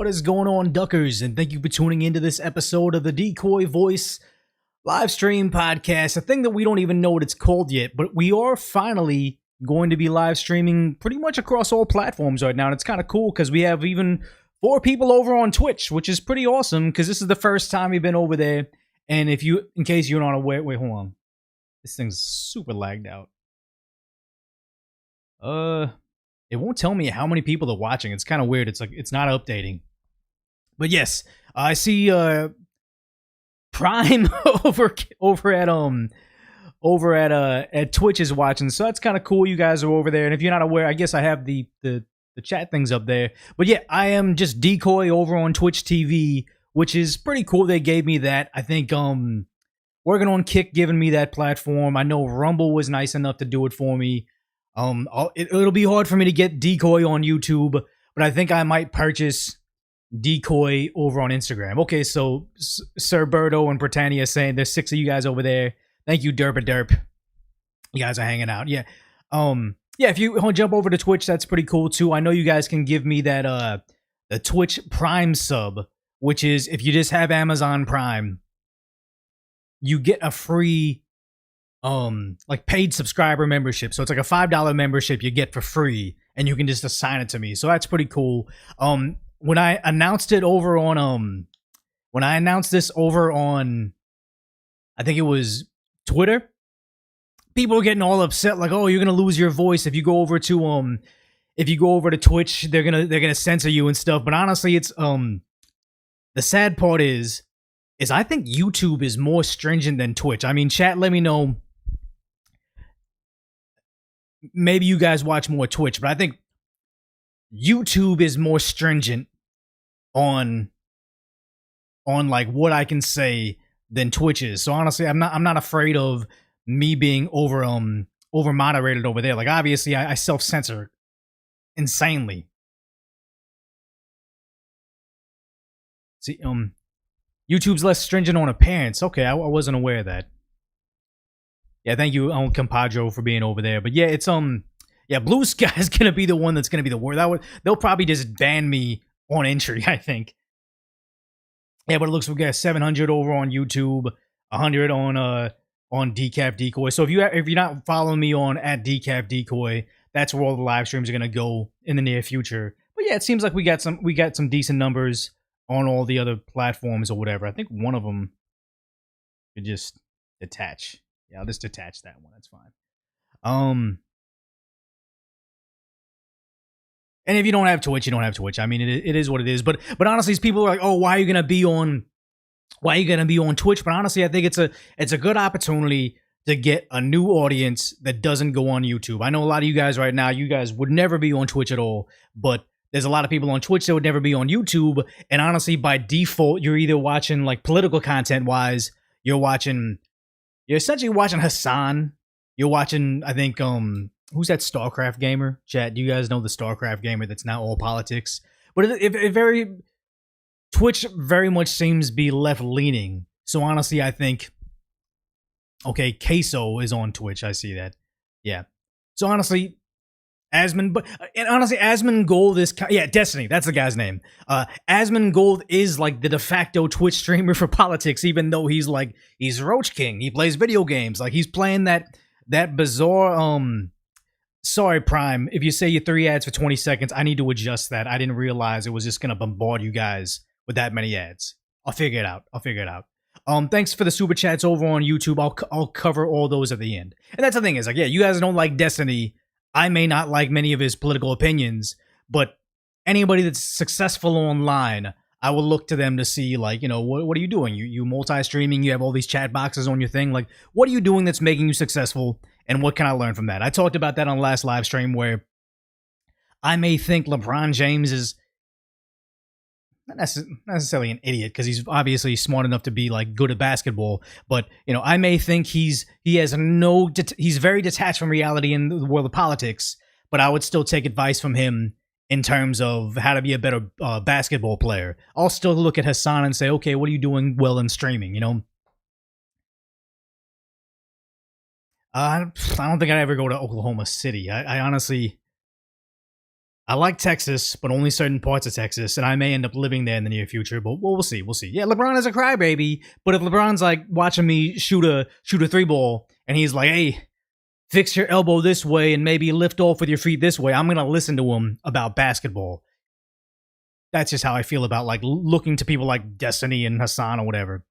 What is going on, Duckers? And thank you for tuning into this episode of the Decoy Voice live stream podcast. A thing that we don't even know what it's called yet, but we are finally going to be live streaming pretty much across all platforms right now. And it's kind of cool because we have even 4 people over on Twitch, which is pretty awesome because this is the first time we've been over there. And in case you're not aware, wait, hold on. This thing's super lagged out. It won't tell me how many people are watching. It's kind of weird. It's like it's not updating. But yes, I see Prime over at Twitch is watching. So that's kind of cool. You guys are over there. And if you're not aware, I guess I have the chat things up there. But yeah, I am just Decoy over on Twitch TV, which is pretty cool. They gave me that. I think working on Kick giving me that platform. I know Rumble was nice enough to do it for me. It'll be hard for me to get Decoy on YouTube, but I think I might purchase Decoy over on Instagram. Okay, so Sir Berto and Britannia saying there's 6 of you guys over there. Thank you, Derp. You guys are hanging out. Yeah. Yeah, if you jump over to Twitch, that's pretty cool too. I know you guys can give me that the Twitch Prime sub, which is if you just have Amazon Prime, you get a free like paid subscriber membership. So it's like a $5 membership you get for free and you can just assign it to me. So that's pretty cool. When I announced it over on this over on I think it was Twitter, people were getting all upset like, "Oh, you're going to lose your voice if you go over to Twitch, they're going to censor you and stuff." But honestly, it's the sad part is I think YouTube is more stringent than Twitch. I mean, chat, let me know. Maybe you guys watch more Twitch, but I think YouTube is more stringent on like what I can say than Twitch is. So honestly, I'm not afraid of me being over moderated over there. Like obviously I self-censor insanely. See, YouTube's less stringent on appearance. Okay, I wasn't aware of that. Yeah, thank you, Compadro, for being over there. But yeah, it's yeah, Blue Sky is gonna be the one that's gonna be the worst. They'll probably just ban me on entry, I think. Yeah, but it looks like we got 700 over on YouTube, 100 on Decaf Decoy. So if you're not following me on at Decaf Decoy, that's where all the live streams are gonna go in the near future. But yeah, it seems like we got some decent numbers on all the other platforms or whatever. I think one of them could just detach. Yeah, I'll just detach that one. That's fine. And if you don't have Twitch, you don't have Twitch. I mean, it is what it is. But honestly, these people are like, "Oh, why are you gonna be on Twitch?" But honestly, I think it's a good opportunity to get a new audience that doesn't go on YouTube. I know a lot of you guys right now, you guys would never be on Twitch at all, but there's a lot of people on Twitch that would never be on YouTube. And honestly, by default, you're either watching like political content wise, you're essentially watching Hassan. You're watching, I think, who's that StarCraft gamer? Chat, do you guys know the StarCraft gamer that's now all politics? But Twitch very much seems to be left leaning. So honestly, I think, okay, Queso is on Twitch. I see that. Yeah. So honestly, Asmongold is, yeah, Destiny, that's the guy's name. Asmongold is like the de facto Twitch streamer for politics, even though he's Roach King. He plays video games. Like he's playing that bizarre, sorry, Prime, if you say your 3 ads for 20 seconds, I need to adjust that. I didn't realize it was just gonna bombard you guys with that many ads. I'll figure it out. Thanks for the super chats over on YouTube. I'll cover all those at the end. And that's the thing is, like, yeah, you guys don't like Destiny. I may not like many of his political opinions, but anybody that's successful online, I will look to them to see, like, you know, what are you doing? You multi-streaming, you have all these chat boxes on your thing. Like, what are you doing that's making you successful, and what can I learn from that? I talked about that on the last live stream where I may think LeBron James is not necessarily an idiot because he's obviously smart enough to be like good at basketball, but you know, I may think he's very detached from reality in the world of politics, but I would still take advice from him in terms of how to be a better basketball player. I'll still look at Hassan and say, okay, what are you doing well in streaming, you know? I don't think I'd ever go to Oklahoma City. I honestly, I like Texas, but only certain parts of Texas, and I may end up living there in the near future. But we'll see. We'll see. Yeah, LeBron is a crybaby, but if LeBron's like watching me shoot a three ball, and he's like, "Hey, fix your elbow this way, and maybe lift off with your feet this way," I'm gonna listen to him about basketball. That's just how I feel about like looking to people like Destiny and Hassan or whatever.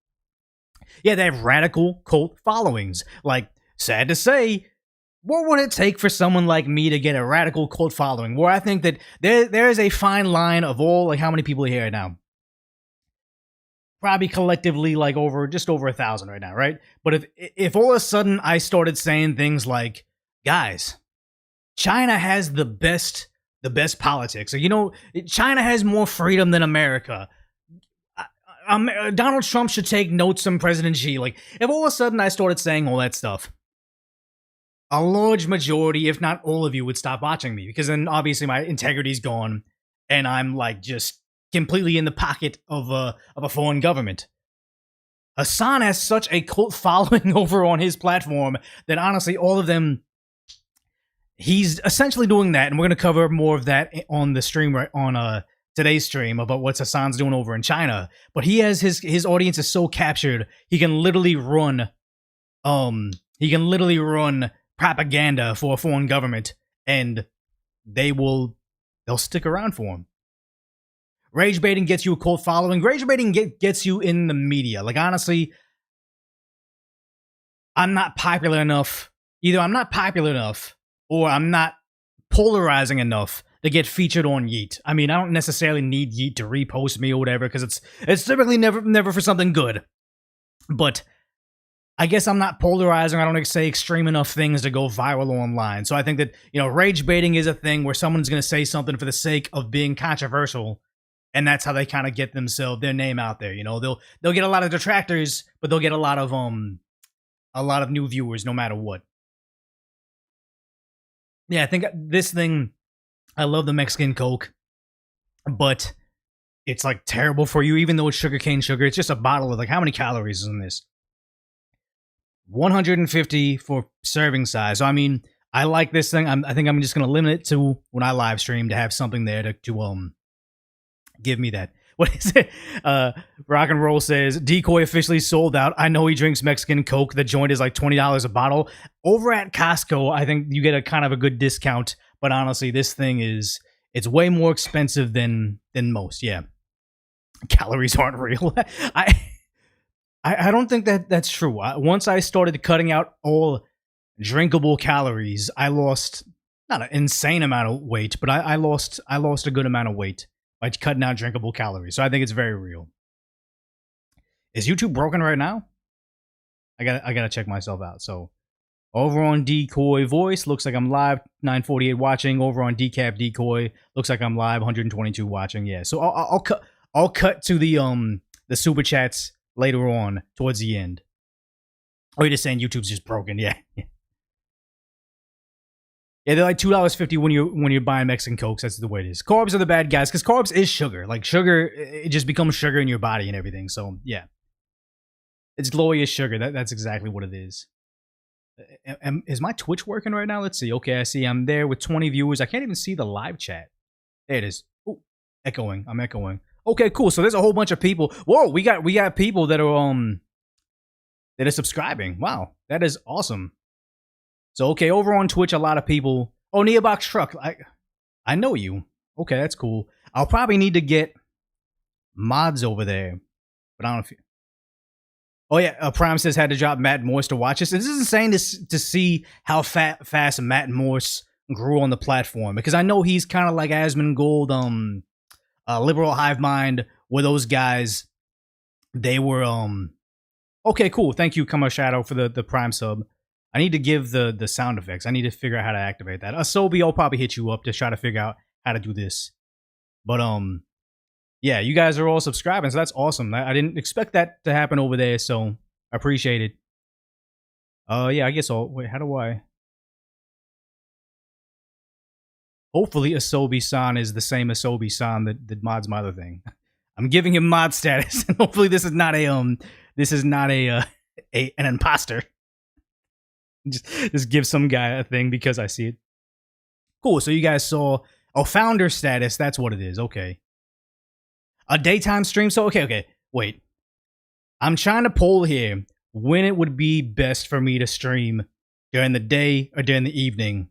Yeah, they have radical cult followings. Like, sad to say, what would it take for someone like me to get a radical cult following? Where I think that there is a fine line of all, like, how many people are here right now? Probably collectively like just over 1,000 right now, right? But if all of a sudden I started saying things like, guys, China has the best politics, or, you know, China has more freedom than America. Donald Trump should take notes from President Xi. Like, if all of a sudden I started saying all that stuff, a large majority, if not all of you, would stop watching me, because then obviously my integrity's gone, and I'm like just completely in the pocket of a foreign government. Hassan has such a cult following over on his platform that honestly, all of them, he's essentially doing that, and we're gonna cover more of that on the stream, right on today's stream, about what Hassan's doing over in China. But he has his audience is so captured, he can literally run propaganda for a foreign government, and they'll stick around for him. Rage baiting gets you a cult following. Rage baiting gets you in the media. Like, honestly, I'm not popular enough. Either I'm not popular enough, or I'm not polarizing enough to get featured on Yeet. I mean, I don't necessarily need Yeet to repost me or whatever, because it's typically never for something good. But I guess I'm not polarizing. I don't say extreme enough things to go viral online. So I think that, you know, rage baiting is a thing where someone's going to say something for the sake of being controversial, and that's how they kind of get their name out there. You know, they'll get a lot of detractors, but they'll get a lot of new viewers no matter what. Yeah, I think this thing, I love the Mexican Coke, but it's like terrible for you, even though it's sugarcane sugar. It's just a bottle of, like, how many calories is in this? 150 for serving size. So I mean, I like this thing. I think I'm just gonna limit it to when I live stream to have something there to give me that. What is it? Rock and Roll says, Decoy officially sold out. I know he drinks Mexican Coke. The joint is like $20 a bottle. Over at Costco, I think you get a kind of a good discount. But honestly, this thing it's way more expensive than most. Yeah. Calories aren't real. I don't think that's true. Once I started cutting out all drinkable calories, I lost not an insane amount of weight, but I lost a good amount of weight by cutting out drinkable calories. So I think it's very real. Is YouTube broken right now? I gotta check myself out. So over on Decoy Voice, looks like I'm live, 948 watching. Over on Decap Decoy, looks like I'm live, 122 watching. Yeah. So I'll cut to the super chats later on towards the end. Oh, you're just saying YouTube's just broken? Yeah. Yeah, they're like $2.50 when you're buying Mexican Cokes. That's the way it is. Carbs are the bad guys, because carbs is sugar. Like, sugar, it just becomes sugar in your body and everything. So yeah, it's glorious sugar. That's exactly what it is. Is my Twitch working right now? Let's see. Okay, I see I'm there with 20 viewers. I can't even see the live chat. There it is. Ooh, echoing. I'm echoing. Okay, cool. So there's a whole bunch of people. Whoa, we got people that are subscribing. Wow, that is awesome. So okay, over on Twitch, a lot of people. Oh, Neobox Truck, I know you. Okay, that's cool. I'll probably need to get mods over there, but I don't know if you... Oh yeah, Prime says had to drop Matt Morse to watch this. This is insane to see how fast Matt Morse grew on the platform, because I know he's kind of like Asmongold, Liberal Hive Mind, where those guys, they were okay, cool. Thank you, Kama Shadow, for the Prime sub. I need to give the sound effects. I need to figure out how to activate that. Asobi, I'll probably hit you up to try to figure out how to do this. But yeah, you guys are all subscribing, so that's awesome. I didn't expect that to happen over there, so I appreciate it. Yeah, I guess I'll wait. How do I? Hopefully, Asobi-san is the same Asobi-san that mods my other thing. I'm giving him mod status, and hopefully, this is not an imposter. Just give some guy a thing because I see it. Cool. So you guys saw Oh, founder status. That's what it is. Okay. A daytime stream. So, okay. Wait. I'm trying to poll here when it would be best for me to stream during the day or during the evening.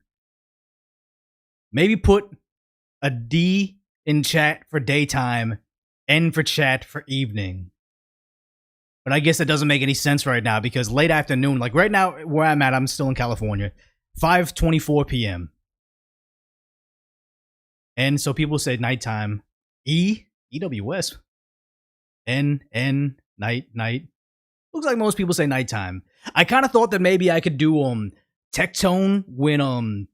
Maybe put a D in chat for daytime, N for chat for evening. But I guess it doesn't make any sense right now because late afternoon, like right now where I'm at, I'm still in California, 5:24 p.m. And so people say nighttime. EWS. N, night. Looks like most people say nighttime. I kind of thought that maybe I could do Tectone when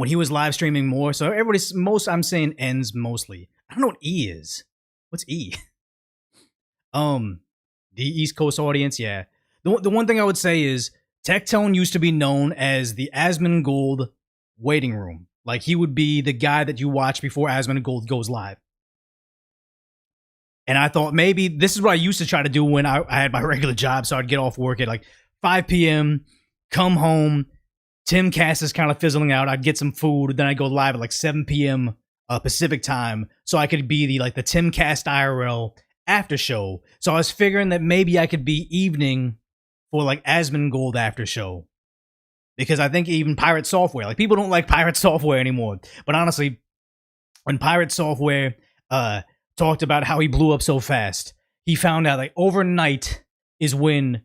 he was live streaming more. So I'm saying N's mostly. I don't know what E is. What's E? The East Coast audience, yeah. The one thing I would say is Tectone used to be known as the Asmongold waiting room. Like he would be the guy that you watch before Asmongold goes live. And I thought maybe this is what I used to try to do when I had my regular job. So I'd get off work at like 5 p.m., come home. Timcast is kind of fizzling out. I'd get some food. Then I'd go live at like 7 p.m. Pacific time. So I could be the Timcast IRL after show. So I was figuring that maybe I could be evening for like Asmongold after show. Because I think even Pirate Software, like people don't like Pirate Software anymore. But honestly, when Pirate Software talked about how he blew up so fast, he found out like overnight is when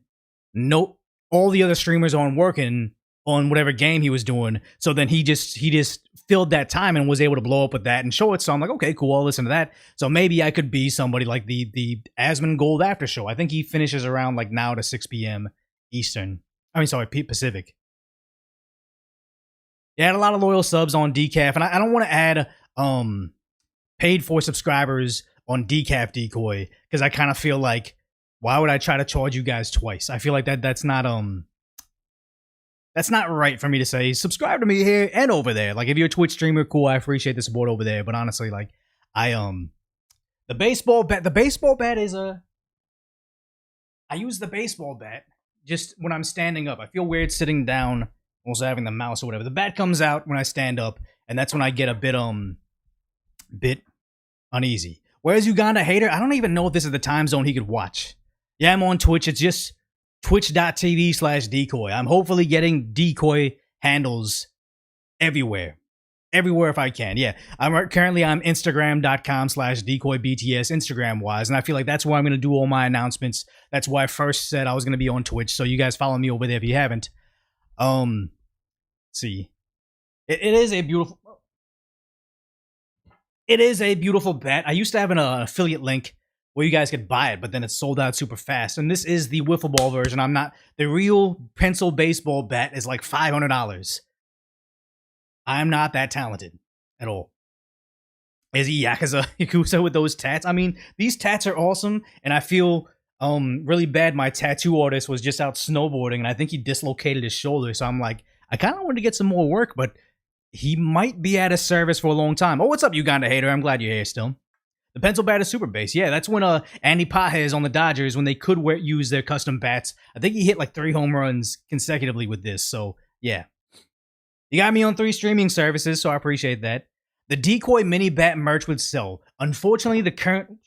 all the other streamers aren't working on whatever game he was doing. So then he just filled that time and was able to blow up with that and show it. So I'm like, okay, cool, I'll listen to that. So maybe I could be somebody like the Asmongold after show. I think he finishes around like now to 6 p.m. Eastern. Pacific. Yeah, had a lot of loyal subs on Decaf, and I don't want to add paid for subscribers on Decaf Decoy because I kind of feel like why would I try to charge you guys twice? I feel like that's not right for me to say. Subscribe to me here and over there. Like if you're a Twitch streamer, cool. I appreciate the support over there. But honestly, like the baseball bat is I use the baseball bat just when I'm standing up. I feel weird sitting down, also having the mouse or whatever. The bat comes out when I stand up, and that's when I get a bit uneasy. Whereas Uganda Hater, I don't even know if this is the time zone he could watch. Yeah, I'm on Twitch. It's just twitch.tv/decoy. I'm hopefully getting decoy handles everywhere if I can. Yeah, I'm Instagram.com/decoybts Instagram wise, and I feel like that's where I'm going to do all my announcements. That's why I first said I was going to be on Twitch, so you guys follow me over there if you haven't. See, it is a beautiful bat. I used to have an affiliate link where you guys could buy it, but then it sold out super fast. And this is the wiffle ball version. The real pencil baseball bat is like $500. I'm not that talented at all. Is he Yakuza with those tats? I mean, these tats are awesome, and I feel really bad. My tattoo artist was just out snowboarding, and I think he dislocated his shoulder. So I'm like, I kind of wanted to get some more work, but he might be out of service for a long time. Oh, what's up, Uganda Hater? I'm glad you're here still. The pencil bat is super base. Yeah, that's when Andy Pajes on the Dodgers, when they could use their custom bats. I think he hit like 3 home runs consecutively with this. So, yeah. You got me on 3 streaming services, so I appreciate that. The Decoy mini bat merch would sell. Unfortunately, the current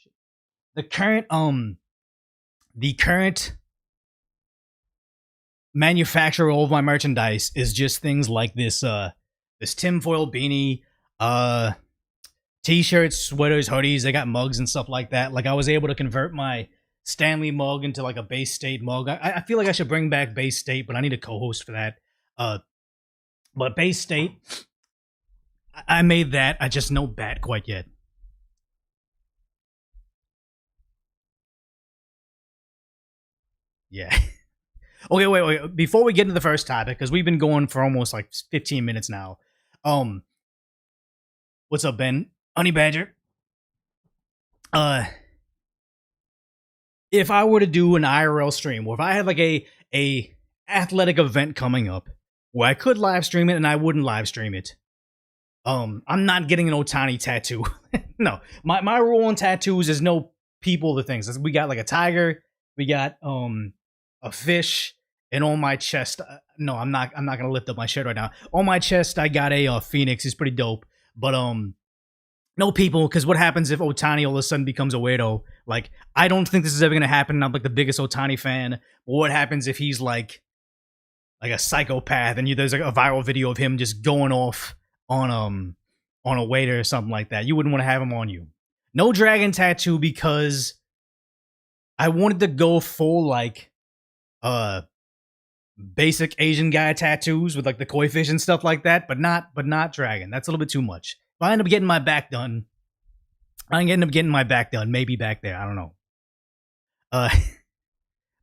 manufacturer of my merchandise is just things like this this tinfoil beanie, t-shirts, sweaters, hoodies. They got mugs and stuff like that. Like I was able to convert my Stanley mug into like a Bay State mug. I feel like I should bring back Bay State, but I need a co-host for that. But Bay State, I made that. I just no bat quite yet. Yeah. Okay, wait. Before we get into the first topic, because we've been going for almost like 15 minutes now. What's up, Ben? Honey Badger. If I were to do an IRL stream, or if I had like a athletic event coming up where I could live stream it and I wouldn't live stream it, I'm not getting an Otani tattoo. No, my rule on tattoos is no people to things. We got like a tiger, we got a fish, and on my chest, no, I'm not gonna lift up my shirt right now. On my chest, I got a phoenix. It's pretty dope. But no people, because what happens if Otani all of a sudden becomes a weirdo? Like, I don't think this is ever gonna happen. I'm like the biggest Otani fan. But what happens if he's like a psychopath and there's like a viral video of him just going off on a waiter or something like that? You wouldn't want to have him on you. No dragon tattoo because I wanted to go full like basic Asian guy tattoos with like the koi fish and stuff like that, but not dragon. That's a little bit too much. If I end up getting my back done, maybe back there. I don't know.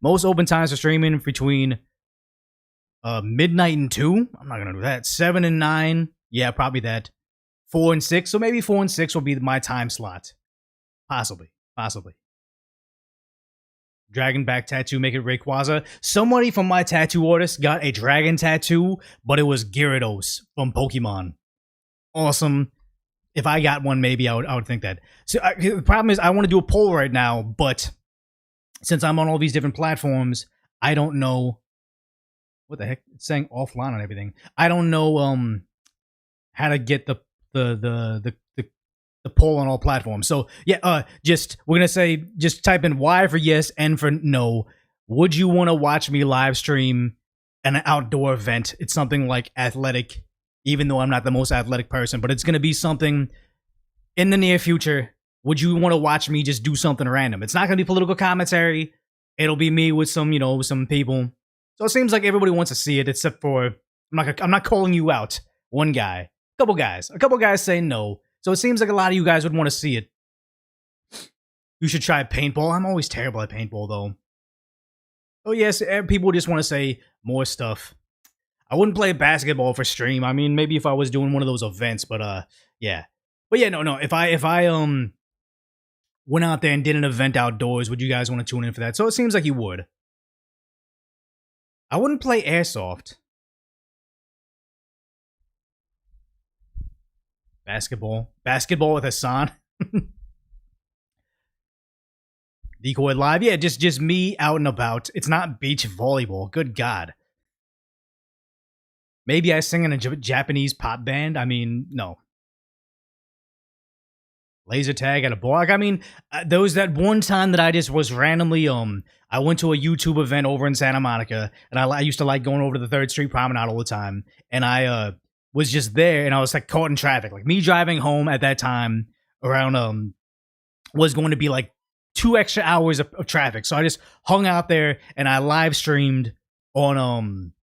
Most open times for streaming between midnight and 2. I'm not gonna do that. 7 and 9. Yeah, probably that. 4 and 6. So maybe 4 and 6 will be my time slot. Possibly. Dragon back tattoo, make it Rayquaza. Somebody from my tattoo artist got a dragon tattoo, but it was Gyarados from Pokemon. Awesome. If I got one, maybe I would think that. So the problem is I want to do a poll right now, but since I'm on all these different platforms, I don't know what the heck it's saying offline on everything. I don't know how to get the poll on all platforms. So yeah, we're gonna say just type in Y for yes, N for no. Would you want to watch me live stream an outdoor event? It's something like athletic, even though I'm not the most athletic person, but it's gonna be something in the near future. Would you want to watch me just do something random? It's not gonna be political commentary. It'll be me with some people. So it seems like everybody wants to see it, except for I'm not calling you out. One guy, a couple guys say no. So it seems like a lot of you guys would want to see it. You should try paintball. I'm always terrible at paintball, though. Oh, yes, people just want to say more stuff. I wouldn't play basketball for stream. I mean, maybe if I was doing one of those events, but yeah. But yeah, no. If I went out there and did an event outdoors, would you guys want to tune in for that? So it seems like you would. I wouldn't play airsoft. Basketball with Hassan. Decoy live, yeah, just me out and about. It's not beach volleyball. Good God. Maybe I sing in a Japanese pop band. I mean, no. Laser tag at a block. I mean, there was that one time that I just was randomly I went to a YouTube event over in Santa Monica, and I used to like going over to the 3rd Street Promenade all the time, and I was just there, and I was like caught in traffic. Like me driving home at that time around was going to be like 2 extra hours of traffic. So I just hung out there and I live streamed on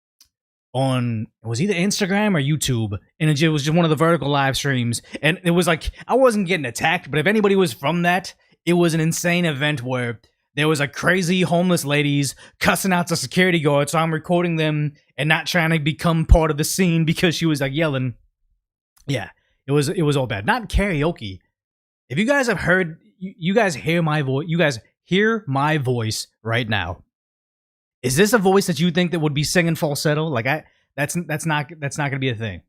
it was either Instagram or YouTube, and it was just one of the vertical live streams. And it was like I wasn't getting attacked, but if anybody was from that, it was an insane event where there was like crazy homeless ladies cussing out the security guard. So I'm recording them and not trying to become part of the scene because she was like yelling. Yeah, it was all bad. Not karaoke. If you guys have heard, you guys hear my voice. You guys hear my voice right now. Is this a voice that you think that would be singing falsetto? Like that's not gonna be a thing.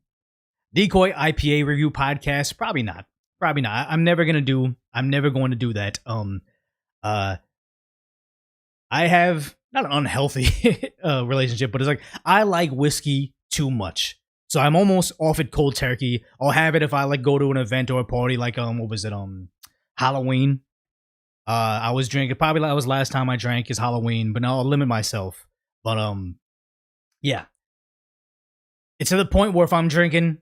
Decoy IPA review podcast? Probably not. I'm never going to do that. I have not an unhealthy relationship, but it's like I like whiskey too much. So I'm almost off it cold turkey. I'll have it if I like go to an event or a party, like what was it, Halloween. I was drinking, probably that was last time I drank is Halloween, but now I'll limit myself. But yeah. It's to the point where if I'm drinking,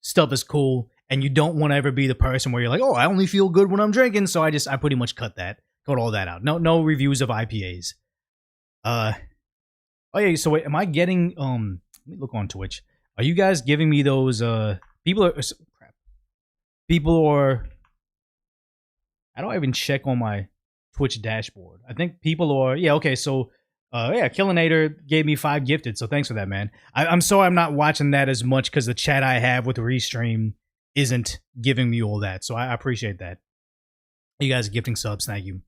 stuff is cool, and you don't want to ever be the person where you're like, oh, I only feel good when I'm drinking, so I pretty much cut all that out. No reviews of IPAs. Oh yeah, so wait, am I getting let me look on Twitch. Are you guys giving me those people are I don't even check on my Twitch dashboard. I think people are yeah, okay, so yeah, Killinator gave me 5 gifted, so thanks for that, man. I'm sorry I'm not watching that as much because the chat I have with Restream isn't giving me all that, so I appreciate that. You guys are gifting subs, thank you.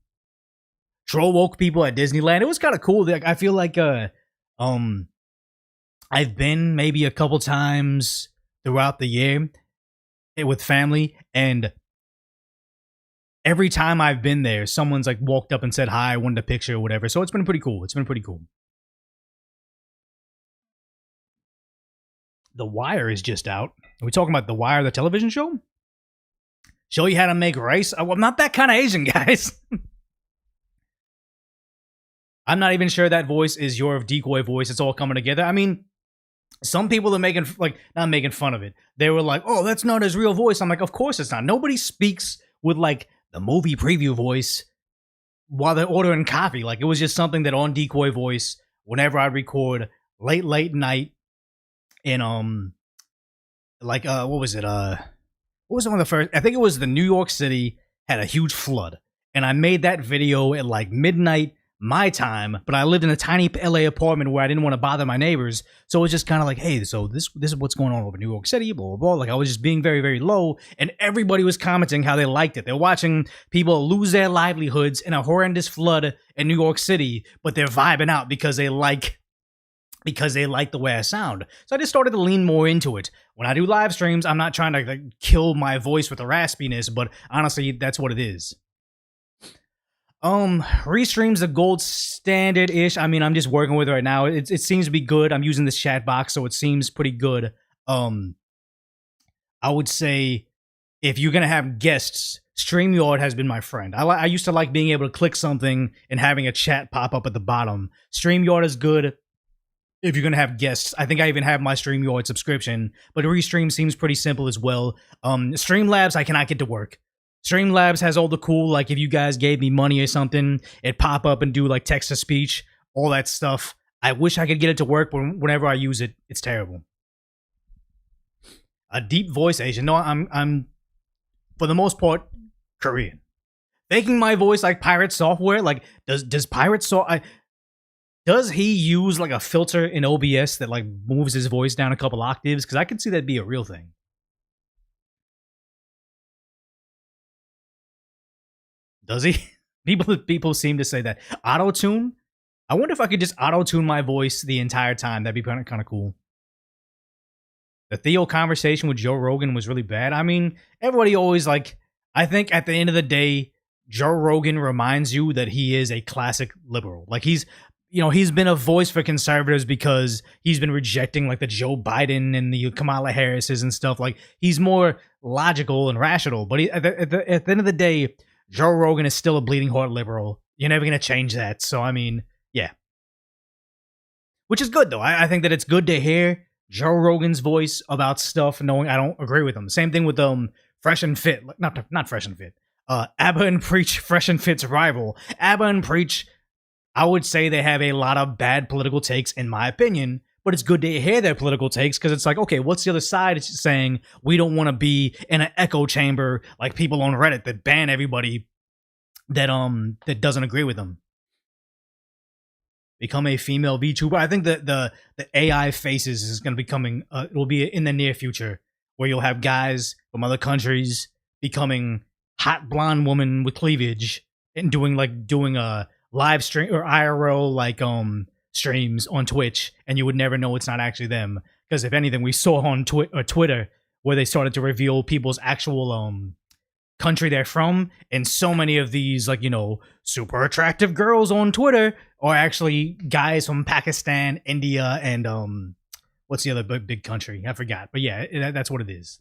Troll woke people at Disneyland. It was kind of cool. Like, I feel like I've been maybe a couple times throughout the year with family, and every time I've been there, someone's like walked up and said hi, wanted a picture or whatever. So it's been pretty cool. The Wire is just out. Are we talking about The Wire, the television show? Show you how to make rice. Well, I'm not that kind of Asian, guys. I'm not even sure that voice is your Decoy voice. It's all coming together. I mean, some people are making, like, not making fun of it. They were like, oh, that's not his real voice. I'm like, of course it's not. Nobody speaks with, like, the movie preview voice while they're ordering coffee. Like, it was just something that on Decoy Voice, whenever I record late night in, what was it? What was one of the first? I think it was the New York City had a huge flood. And I made that video at, like, midnight my time, but I lived in a tiny LA apartment where I didn't want to bother my neighbors. So it was just kind of like, hey, so this is what's going on over New York City, blah, blah, blah. Like, I was just being very, very low, and everybody was commenting how they liked it. They're watching people lose their livelihoods in a horrendous flood in New York City, but they're vibing out because they like the way I sound. So I just started to lean more into it. When I do live streams, I'm not trying to, like, kill my voice with the raspiness, but honestly, that's what it is. Restream's a gold standard-ish. I mean, I'm just working with it right now. It seems to be good. I'm using this chat box, so it seems pretty good. I would say if you're gonna have guests, StreamYard has been my friend. I used to like being able to click something and having a chat pop up at the bottom. StreamYard is good if you're gonna have guests. I think I even have my StreamYard subscription, but Restream seems pretty simple as well. Streamlabs, I cannot get to work. Streamlabs has all the cool, like, if you guys gave me money or something, it'd pop up and do, like, text-to-speech, all that stuff. I wish I could get it to work, but whenever I use it, it's terrible. A deep voice Asian. No, I'm for the most part, Korean. Faking my voice like Pirate Software, like, does Pirate Software... Does he use, like, a filter in OBS that, like, moves his voice down a couple octaves? Because I could see that be a real thing. Does he? People seem to say that. Auto-tune? I wonder if I could just auto-tune my voice the entire time. That'd be kind of cool. The Theo conversation with Joe Rogan was really bad. I mean, everybody always, like... I think at the end of the day, Joe Rogan reminds you that he is a classic liberal. Like, he's been a voice for conservatives because he's been rejecting, like, the Joe Biden and the Kamala Harris's and stuff. Like, he's more logical and rational. But at the end of the day... Joe Rogan is still a bleeding heart liberal. You're never going to change that. So, I mean, yeah. Which is good, though. I think that it's good to hear Joe Rogan's voice about stuff knowing I don't agree with him. Same thing with Fresh and Fit. Not Fresh and Fit. Abba and Preach, Fresh and Fit's rival. Abba and Preach, I would say they have a lot of bad political takes, in my opinion. But it's good to hear their political takes because it's like, okay, what's the other side saying? We don't want to be in an echo chamber like people on Reddit that ban everybody that doesn't agree with them. Become a female VTuber. I think that the AI faces is going to be coming. It will be in the near future where you'll have guys from other countries becoming hot blonde woman with cleavage and doing a live stream or IRL like streams on Twitch, and you would never know it's not actually them. Because if anything, we saw on Twitter where they started to reveal people's actual country they're from, and so many of these, like, super attractive girls on Twitter are actually guys from Pakistan, India, and what's the other big country? I forgot. But yeah, that's what it is.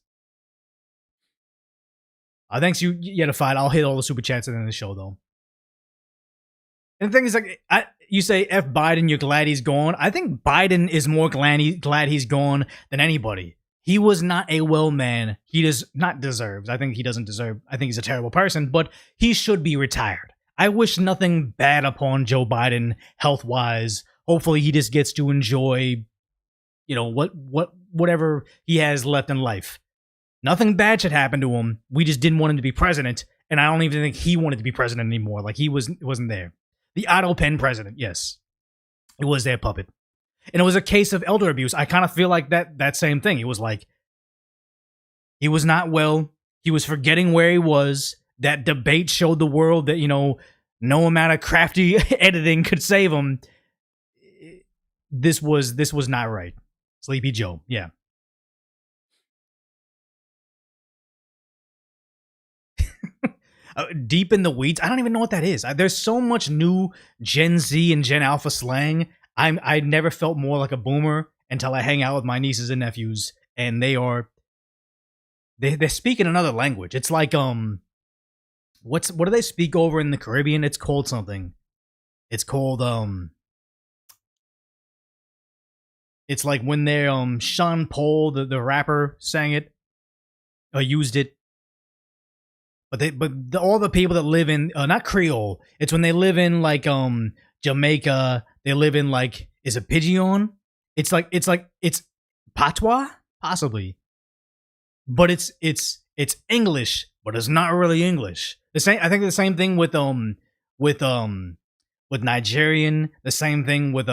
Thanks you to fight. I'll hit all the super chats at the end of the show, though. And the thing is, like, you say F Biden, you're glad he's gone. I think Biden is more glad he's gone than anybody. He was not a well man. He does not deserve. I think he doesn't deserve. I think he's a terrible person, but he should be retired. I wish nothing bad upon Joe Biden health-wise. Hopefully he just gets to enjoy, whatever he has left in life. Nothing bad should happen to him. We just didn't want him to be president, and I don't even think he wanted to be president anymore. Like, wasn't there. The Otto Penn president, yes. It was their puppet. And it was a case of elder abuse. I kind of feel like that same thing. It was like, he was not well. He was forgetting where he was. That debate showed the world that, no amount of crafty editing could save him. This was not right. Sleepy Joe, yeah. Deep in the weeds. I don't even know what that is. There's so much new Gen Z and Gen Alpha slang. I never felt more like a boomer until I hang out with my nieces and nephews, and they are they're speaking another language. It's like what do they speak over in the Caribbean? It's called something. It's called it's like when they Sean Paul, the rapper, sang it or used it. But all the people that live in not Creole, it's when they live in like Jamaica, they live in like, is it Pidgin? It's patois, possibly. But it's English, but it's not really English. The same, I think the same thing with Nigerian, the same thing with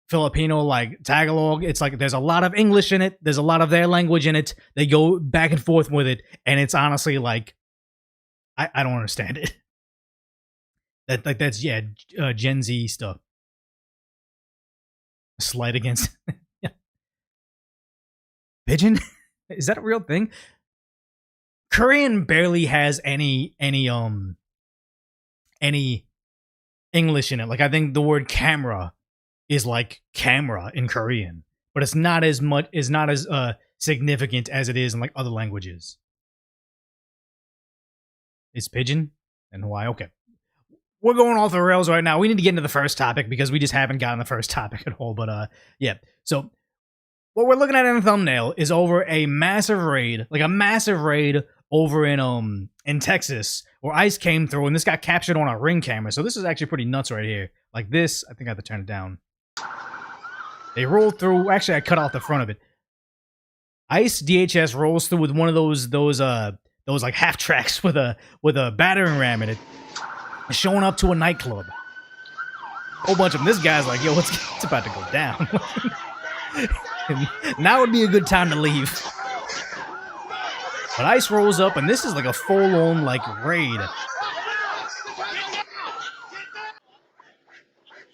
Filipino, like Tagalog. It's like there's a lot of English in it, there's a lot of their language in it. They go back and forth with it, and it's honestly like I don't understand it. That's Gen Z stuff. A slight against yeah. Pigeon? Is that a real thing? Korean barely has any English in it. Like I think the word camera is like camera in Korean, but it's not as significant as it is in like other languages. It's pigeon and Hawaii. Okay. We're going off the rails right now. We need to get into the first topic because we just haven't gotten the first topic at all. But yeah. So what we're looking at in the thumbnail is over a massive raid, over in Texas, where ICE came through, and this got captured on a Ring camera. So this is actually pretty nuts right here. Like this, I think I have to turn it down. They rolled through. Actually, I cut off the front of it. ICE DHS rolls through with one of those like half tracks with a battering ram in it, showing up to a nightclub. A whole bunch of them. This guy's like, yo, it's about to go down. Now would be a good time to leave. But ICE rolls up, and this is like a full-on like raid.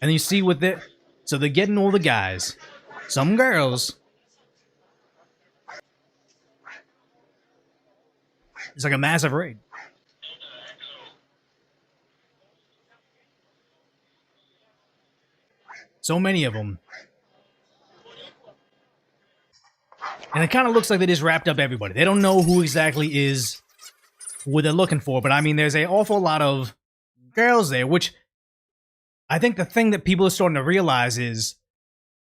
And you see with it, so they're getting all the guys, some girls. It's like a massive raid. So many of them. And it kind of looks like they just wrapped up everybody. They don't know who exactly is what they're looking for. But I mean, there's an awful lot of girls there, which I think the thing that people are starting to realize is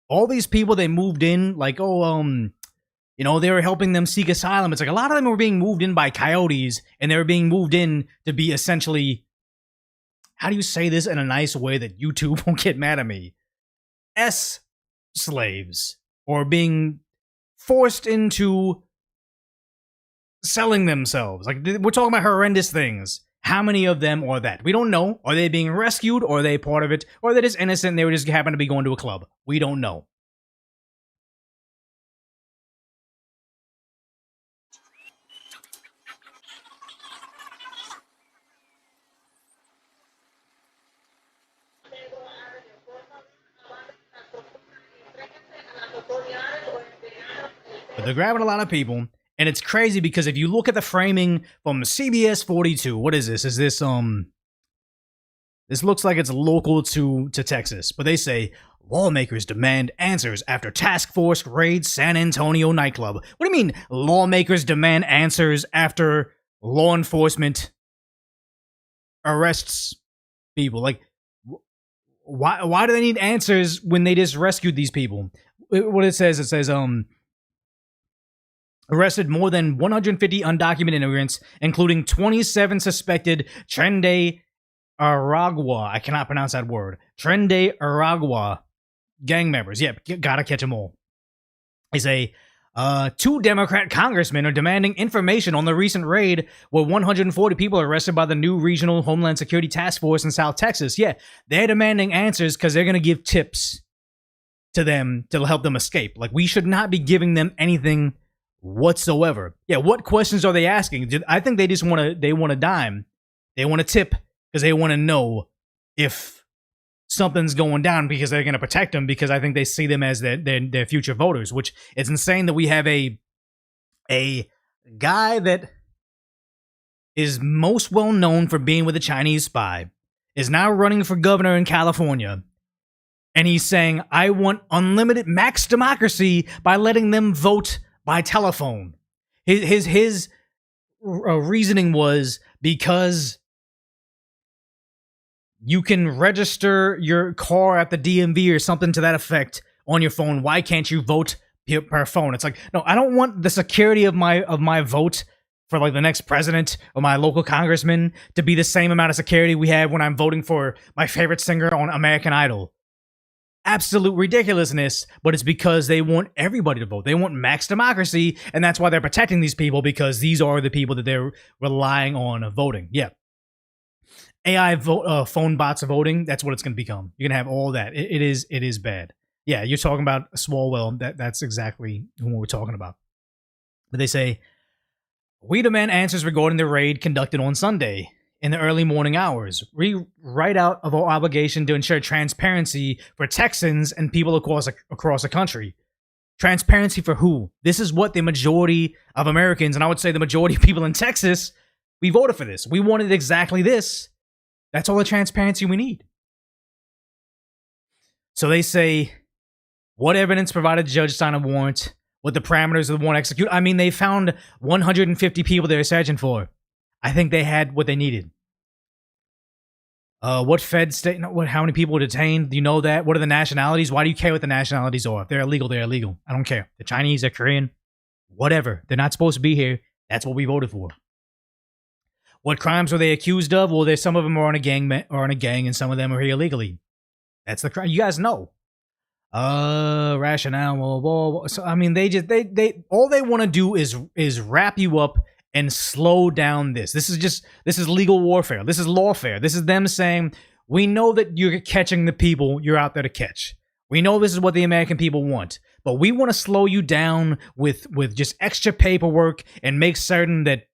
all these people they moved in, like, you know, they were helping them seek asylum. It's like a lot of them were being moved in by coyotes, and they were being moved in to be essentially, how do you say this in a nice way that YouTube won't get mad at me? Slaves, or being forced into selling themselves. Like, we're talking about horrendous things. How many of them are that? We don't know. Are they being rescued, or are they part of it, or are they just innocent and they were just happen to be going to a club? We don't know. But they're grabbing a lot of people, and it's crazy because if you look at the framing from CBS 42, what is this? Is this this looks like it's local to Texas, but they say lawmakers demand answers after task force raids San Antonio nightclub. What do you mean lawmakers demand answers after law enforcement arrests people? Like, why do they need answers when they just rescued these people? What it says arrested more than 150 undocumented immigrants, including 27 suspected Tren Aragua. I cannot pronounce that word. Tren Aragua gang members. Yep, gotta catch them all. They say 2 Democrat congressmen are demanding information on the recent raid where 140 people are arrested by the new Regional Homeland Security Task Force in South Texas. Yeah, they're demanding answers because they're going to give tips to them to help them escape. Like, we should not be giving them anything whatsoever. Yeah, what questions are they asking? I think they just want a dime. They want a tip because they want to know if something's going down, because they're going to protect them, because I think they see them as their future voters, which it's insane that we have a guy that is most well known for being with a Chinese spy is now running for governor in California. And he's saying, I want unlimited max democracy by letting them vote by telephone. His reasoning was because you can register your car at the DMV or something to that effect on your phone. Why can't you vote per phone? It's like, no, I don't want the security of my vote for like the next president or my local congressman to be the same amount of security we have when I'm voting for my favorite singer on American Idol. Absolute ridiculousness, but it's because they want everybody to vote. They want max democracy, and that's why they're protecting these people, because these are the people that they're relying on voting. Yeah. AI phone bots voting, that's what it's going to become. You're going to have all that. It is bad. Yeah, you're talking about Swalwell. That's exactly what we're talking about. But they say, we demand answers regarding the raid conducted on Sunday in the early morning hours. We write out of our obligation to ensure transparency for Texans and people across the country. Transparency for who? This is what the majority of Americans, and I would say the majority of people in Texas, we voted for this. We wanted exactly this. That's all the transparency we need. So they say, what evidence provided the judge sign a warrant? What the parameters of the warrant execute? I mean, they found 150 people they're searching for. I think they had what they needed. What Fed state? How many people were detained? Do you know that? What are the nationalities? Why do you care what the nationalities are? If they're illegal, they're illegal. I don't care. The Chinese, they're Korean, whatever. They're not supposed to be here. That's what we voted for. What crimes were they accused of? Well, there's some of them are on a gang, and some of them are here illegally. That's the crime. You guys know. Rationale. So I mean, they all they want to do is wrap you up and slow down this. This is legal warfare. This is lawfare. This is them saying, we know that you're catching the people you're out there to catch. We know this is what the American people want, but we want to slow you down with just extra paperwork and make certain that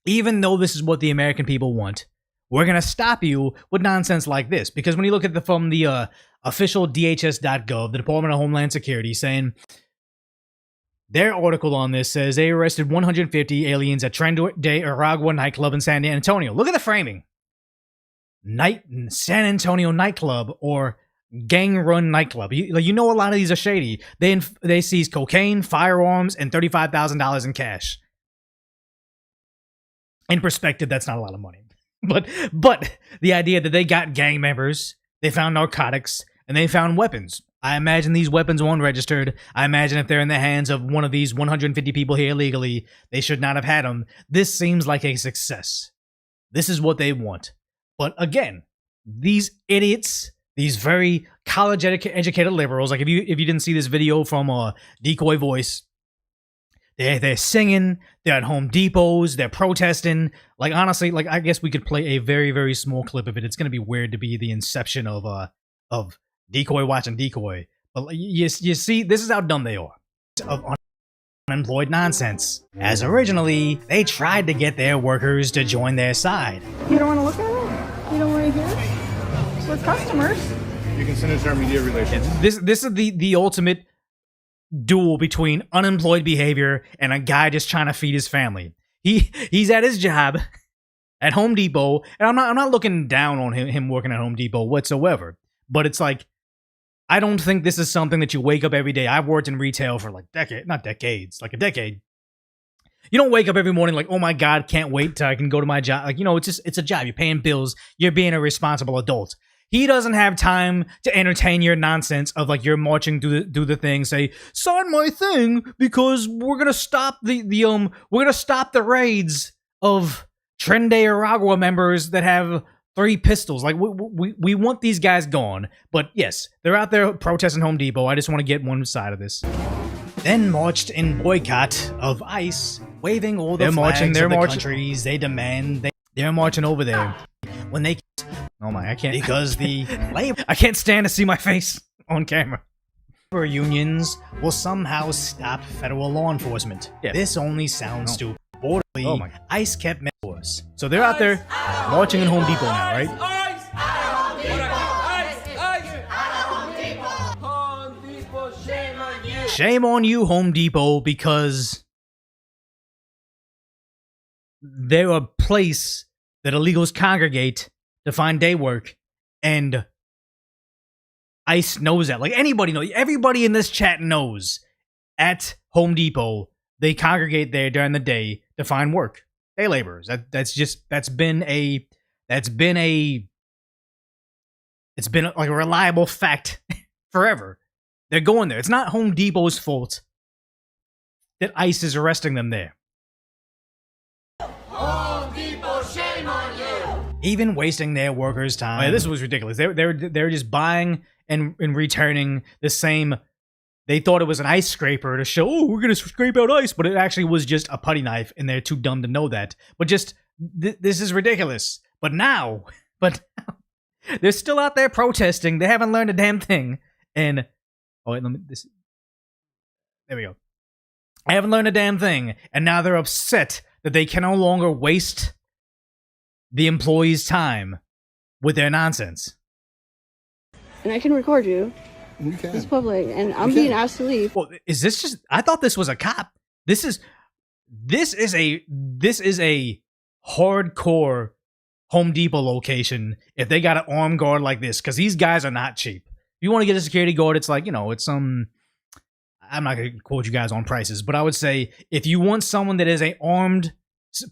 even though this is what the American people want, we're going to stop you with nonsense like this. Because when you look at from the official DHS.gov, the Department of Homeland Security, saying their article on this says they arrested 150 aliens at Tren de Aragua nightclub in San Antonio. Look at the framing. San Antonio nightclub or gang run nightclub. You know a lot of these are shady. They seize cocaine, firearms, and $35,000 in cash. In perspective, that's not a lot of money. But the idea that they got gang members, they found narcotics, and they found weapons. I imagine these weapons weren't registered. I imagine if they're in the hands of one of these 150 people here illegally, they should not have had them. This seems like a success. This is what they want. But again, these idiots, these very college-educated liberals, like if you didn't see this video from Decoy Voice, they're singing, they're at Home Depots, they're protesting. Like, honestly, like I guess we could play a very, very small clip of it. It's going to be weird to be the inception of Decoy watching Decoy. But you see, this is how dumb they are. Of unemployed nonsense. As originally, they tried to get their workers to join their side. You don't want to look at it? You don't want to hear it? We're customers. You can send it to our media relations. This is the ultimate duel between unemployed behavior and a guy just trying to feed his family. He's at his job at Home Depot, and I'm not looking down on him working at Home Depot whatsoever. But it's like, I don't think this is something that you wake up every day. I've worked in retail for like a decade. You don't wake up every morning like, oh my God, can't wait till I can go to my job. Like, it's a job. You're paying bills. You're being a responsible adult. He doesn't have time to entertain your nonsense of like you're marching through the thing, say, sign my thing because we're gonna stop we're gonna stop the raids of Tren de Aragua members that have 3 pistols. Like we want these guys gone. But yes, they're out there protesting Home Depot. I just want to get one side of this. Then marched in boycott of ICE, waving all the flags of the countries they demand. They're marching over there when they. Oh my! I can't because the labor. I can't stand to see my face on camera. Labor unions will somehow stop federal law enforcement. Yeah. This only sounds stupid. Oh my! ICE kept members, so they're out there marching in Home Depot now, right? Shame on you, Home Depot, because they're a place that illegals congregate to find day work, and ICE knows that. Like, anybody knows. Everybody in this chat knows at Home Depot they congregate there during the day to find work. Day laborers. That's been like a reliable fact forever. They're going there. It's not Home Depot's fault that ICE is arresting them there. Home Depot, shame on you. Even wasting their workers' time. Oh, yeah, this was ridiculous. They're just buying and returning the same. They thought it was an ice scraper to show, oh, we're gonna scrape out ice, but it actually was just a putty knife, and they're too dumb to know that. But just this is ridiculous. But now, they're still out there protesting. They haven't learned a damn thing. And oh wait, there we go. I haven't learned a damn thing, and now they're upset that they can no longer waste the employees' time with their nonsense. And I can record you. You can. It's public, and I'm being asked to leave. Well, is this just? I thought this was a cop. This is a hardcore Home Depot location. If they got an armed guard like this, because these guys are not cheap. If you want to get a security guard, it's like, it's some. I'm not going to quote you guys on prices, but I would say if you want someone that is a armed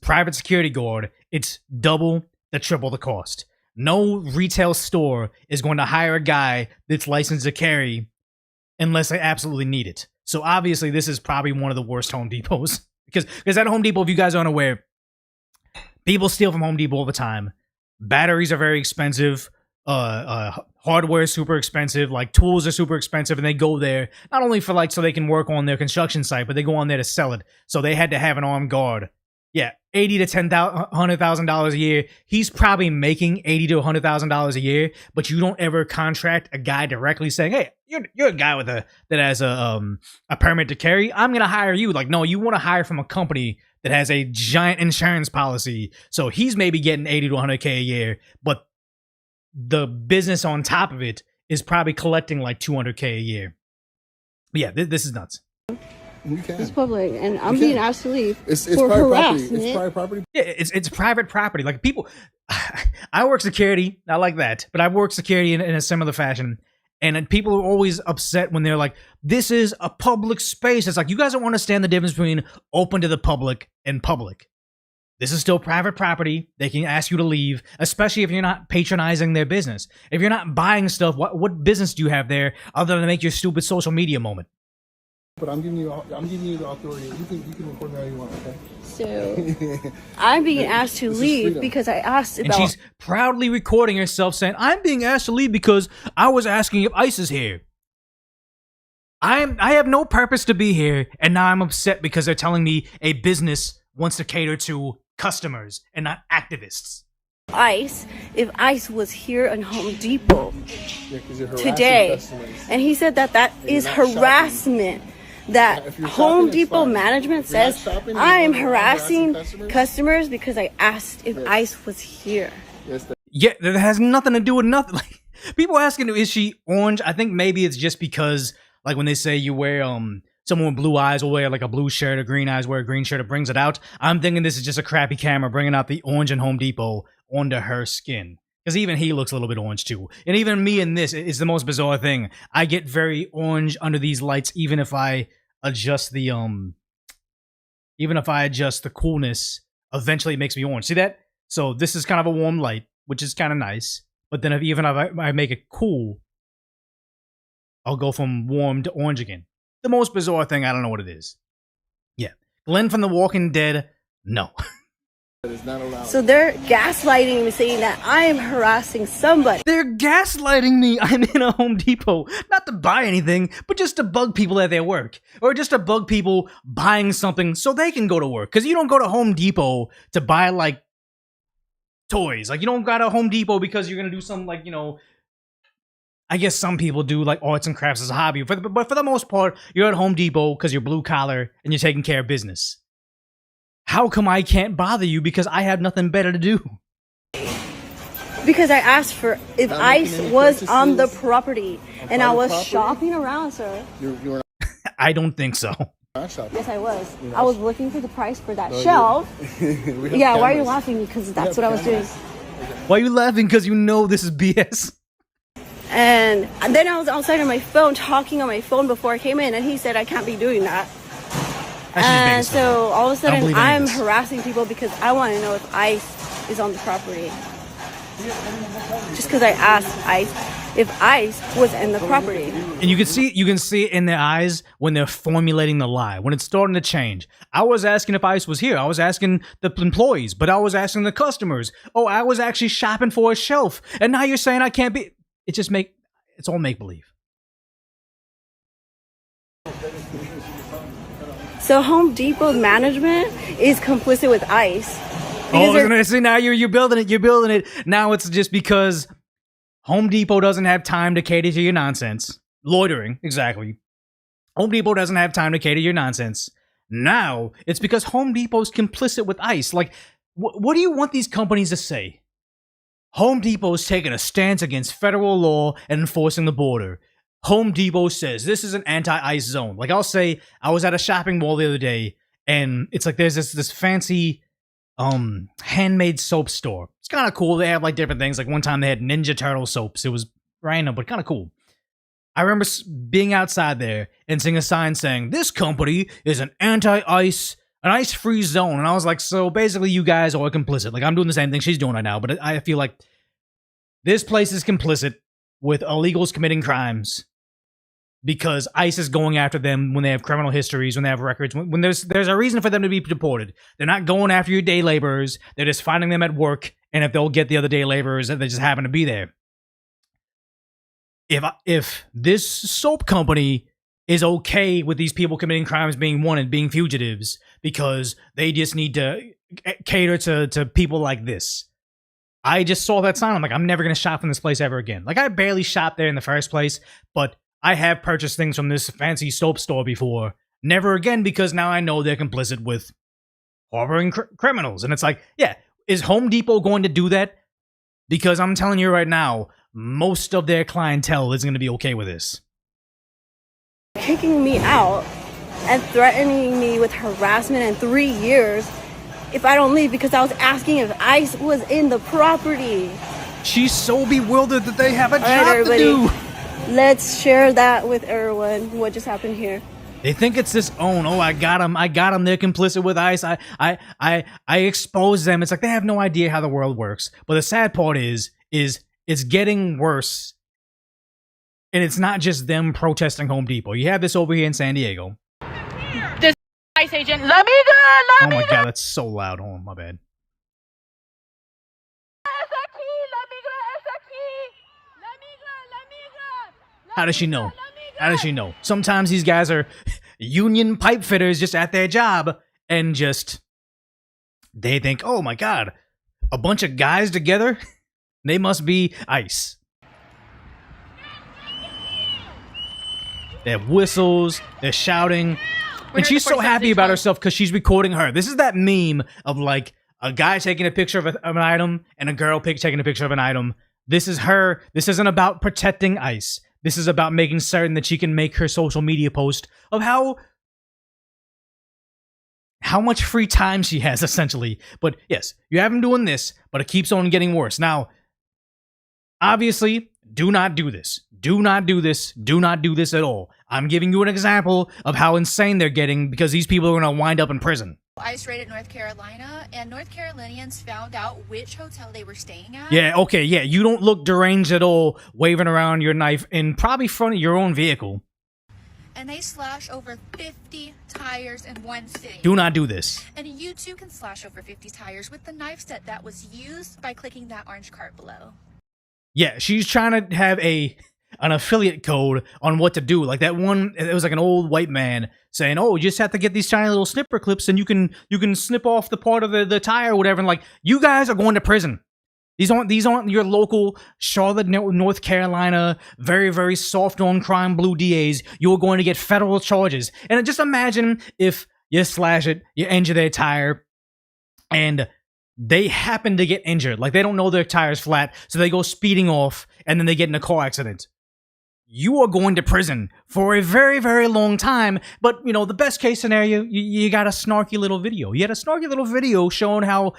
private security guard, it's double to triple the cost. No retail store is going to hire a guy that's licensed to carry unless they absolutely need it. So obviously this is probably one of the worst Home Depots because at Home Depot, if you guys aren't aware, people steal from Home Depot all the time. Batteries are very expensive. Hardware is super expensive. Like tools are super expensive, and they go there not only for so they can work on their construction site, but they go on there to sell it. So they had to have an armed guard. Yeah, $80,000 to $100,000 a year. He's probably making $80,000 to $100,000 a year, but you don't ever contract a guy directly saying, "Hey, you're a guy that has a permit to carry. I'm gonna hire you." Like, no, you want to hire from a company that has a giant insurance policy. So he's maybe getting $80,000 to $100,000 a year, but the business on top of it is probably collecting like $200,000 a year. But yeah, this is nuts. You can. It's public, and I'm being asked to leave. It's for private property. harassment. It's private property. Yeah, it's private property. Like people, I work security, not like that, but I work security in a similar fashion. And people are always upset when they're like, "This is a public space." It's like, you guys don't understand the difference between open to the public and public. This is still private property. They can ask you to leave, especially if you're not patronizing their business. If you're not buying stuff, what business do you have there other than to make your stupid social media moment? But I'm giving you the authority. You can record me all you want, okay? So I'm being asked to leave because I asked about. And she's proudly recording herself saying, "I'm being asked to leave because I was asking if ICE is here. I have no purpose to be here, and now I'm upset because they're telling me a business wants to cater to customers and not activists." ICE, if ICE was here in Home Depot Yeah, 'cause you're harassing today, customers. and he said that is harassment. That If you're Home shopping, it's Depot fine. management If you're not says shopping, I am you're harassing harassing customers because I asked if ICE was here. Yes, Yeah, that has nothing to do with nothing. Like, people asking, is she orange? I think maybe it's just because, like, when they say you wear, someone with blue eyes will wear, like, a blue shirt, or green eyes wear a green shirt, it brings it out. I'm thinking this is just a crappy camera bringing out the orange in Home Depot onto her skin. Because even he looks a little bit orange, too. And even me in this is the most bizarre thing. I get very orange under these lights, even if I adjust the, coolness, eventually it makes me orange. See that? So this is kind of a warm light, which is kind of nice. But then if I make it cool, I'll go from warm to orange again. The most bizarre thing, I don't know what it is. Yeah. Glenn from The Walking Dead, no. that is not allowed. So they're gaslighting me, saying that I am harassing somebody. They're gaslighting me. I'm in a Home Depot. Not to buy anything, but just to bug people at their work. Or just to bug people buying something so they can go to work. Because you don't go to Home Depot to buy, like, toys. Like, you don't go to Home Depot because you're going to do some, like, I guess some people do, like, arts and crafts as a hobby. But for the most part, you're at Home Depot because you're blue collar and you're taking care of business. How come I can't bother you because I have nothing better to do? Because I asked for if Not ICE making any was on the purchases property, and I private was property? shopping around, sir. You were I don't think so. not shopping. Yes, I was. You're I not- was looking for the price for that No, you- shelf. We have Yeah, why are you cameras. laughing? Because that's have what I was doing. cameras. Why are you laughing? Because you know this is BS. And then I was outside on my phone, talking on my phone before I came in, and he said I can't be doing that. And just making so all of a sudden believe any of I'm this. harassing people because I want to know if ICE is on the property. Just because I asked ICE if ICE was in the property. And you can see it in their eyes when they're formulating the lie, when it's starting to change. I was asking if ICE was here. I was asking the employees, but I was asking the customers. Oh, I was actually shopping for a shelf. And now you're saying I can't be. It's all make believe. So Home Depot management is complicit with ICE. Oh, see, now you're building it. You're building it. Now it's just because Home Depot doesn't have time to cater to your nonsense. Loitering, exactly. Home Depot doesn't have time to cater to your nonsense. Now it's because Home Depot's complicit with ICE. Like, what do you want these companies to say? Home Depot's taking a stance against federal law and enforcing the border. Home Depot says this is an anti-ICE zone. Like, I'll say I was at a shopping mall the other day, and it's like there's this fancy handmade soap store. It's kind of cool. They have like different things. Like one time they had Ninja Turtle soaps. It was random, but kind of cool. I remember being outside there and seeing a sign saying this company is an anti-ICE, an ICE-free zone. And I was like, so basically you guys are complicit. Like, I'm doing the same thing she's doing right now, but I feel like this place is complicit with illegals committing crimes because ICE is going after them when they have criminal histories, when they have records, when there's a reason for them to be deported. They're not going after your day laborers. They're just finding them at work, and if they'll get the other day laborers, they just happen to be there. If this soap company is okay with these people committing crimes being wanted, being fugitives, because they just need to cater to people like this. I just saw that sign. I'm like, I'm never going to shop from this place ever again. Like, I barely shopped there in the first place, but I have purchased things from this fancy soap store before. Never again, because now I know they're complicit with harboring criminals. And it's like, yeah, is Home Depot going to do that? Because I'm telling you right now, most of their clientele isn't going to be okay with this. Kicking me out and threatening me with harassment in 3 years if I don't leave because I was asking if ICE was in the property. She's so bewildered that they have a job everybody, to do. Let's share that with everyone, what just happened here. They think it's this own. Oh, I got them. They're complicit with ICE. I expose them. It's like they have no idea how the world works. But the sad part is it's getting worse. And it's not just them protesting Home Depot. You have this over here in San Diego. This ICE agent, let me go, Oh my God, that's so loud. Hold on, my bad. How does she know? How does she know? Sometimes these guys are union pipe fitters just at their job and just, they think, oh my God, a bunch of guys together? They must be ICE. They have whistles, they're shouting, and she's so happy about herself because she's recording her. This is that meme of like a guy taking a picture of an item and a girl taking a picture of an item. This is her. This isn't about protecting ICE. This is about making certain that she can make her social media post of how much free time she has, essentially. But yes, you have them doing this, but it keeps on getting worse. Now, obviously, do not do this. Do not do this. Do not do this at all. I'm giving you an example of how insane they're getting because these people are going to wind up in prison. ICE raided North Carolina, and North Carolinians found out which hotel they were staying at. Yeah, okay, yeah. You don't look deranged at all waving around your knife in probably front of your own vehicle. And they slashed over 50 tires in one sitting. Do not do this. And you too can slash over 50 tires with the knife set that was used by clicking that orange card below. Yeah, she's trying to have an affiliate code on what to do. Like that one, it was like an old white man saying, oh, you just have to get these tiny little snipper clips and you can snip off the part of the tire or whatever. And like, you guys are going to prison. These aren't your local Charlotte, North Carolina, very, very soft on crime blue DAs. You're going to get federal charges. And just imagine if you slash it, you injure their tire, and they happen to get injured. Like, they don't know their tire's flat, so they go speeding off, and then they get in a car accident. You are going to prison for a very, very long time. But, you know, the best case scenario, you got a snarky little video. You had a snarky little video showing how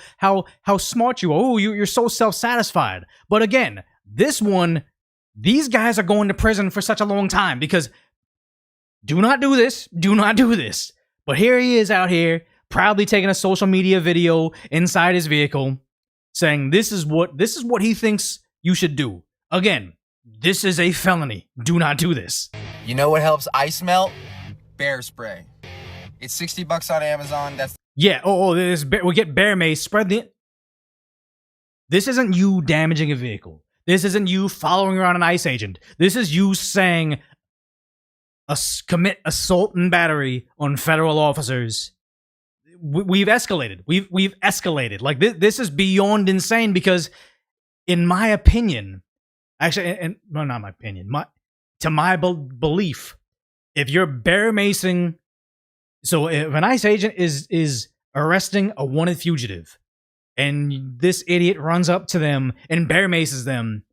smart you are. Oh, you're so self-satisfied. But again, this one, these guys are going to prison for such a long time because do not do this. Do not do this. But here he is out here, proudly taking a social media video inside his vehicle, saying this is what he thinks you should do. Again, this is a felony. Do not do this. You know what helps ice melt? Bear spray. It's $60 on Amazon. That's Yeah. We'll get bear mace. Spread the. This isn't you damaging a vehicle. This isn't you following around an ICE agent. This is you saying, commit assault and battery on federal officers. We've escalated. We've escalated. Like this is beyond insane because, in my opinion, actually, well, not my opinion. To my belief, if you're bear macing, so if an ICE agent is arresting a wanted fugitive, and this idiot runs up to them and bear maces them,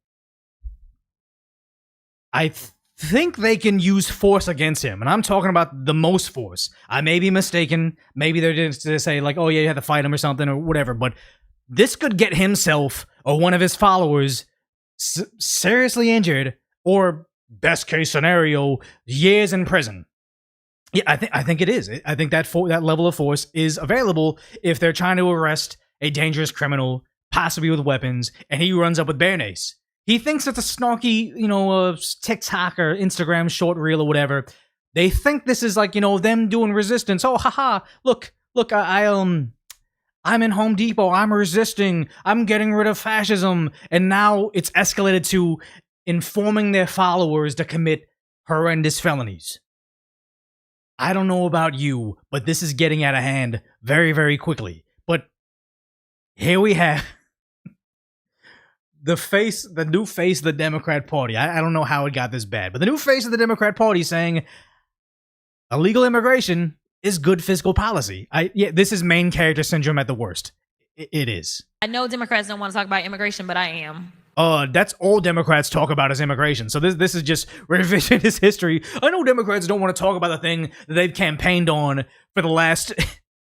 I think they can use force against him. And I'm talking about the most force. I may be mistaken. Maybe they're just to say like, oh yeah, you had to fight him or something or whatever. But this could get himself or one of his followers seriously injured, or best case scenario, years in prison. Yeah, I think it is. I think that level of force is available if they're trying to arrest a dangerous criminal, possibly with weapons, and he runs up with bear mace. He thinks it's a snarky, TikTok or Instagram short reel or whatever. They think this is like, them doing resistance. Oh, haha! Look! I'm in Home Depot. I'm resisting. I'm getting rid of fascism. And now it's escalated to informing their followers to commit horrendous felonies. I don't know about you, but this is getting out of hand very, very quickly. But here we have the new face of the Democrat Party. I don't know how it got this bad, but the new face of the Democrat Party saying illegal immigration is good fiscal policy. This is main character syndrome at the worst. It is. I know Democrats don't want to talk about immigration, but I am. That's all Democrats talk about is immigration. So this is just revisionist history. I know Democrats don't want to talk about the thing that they've campaigned on for the last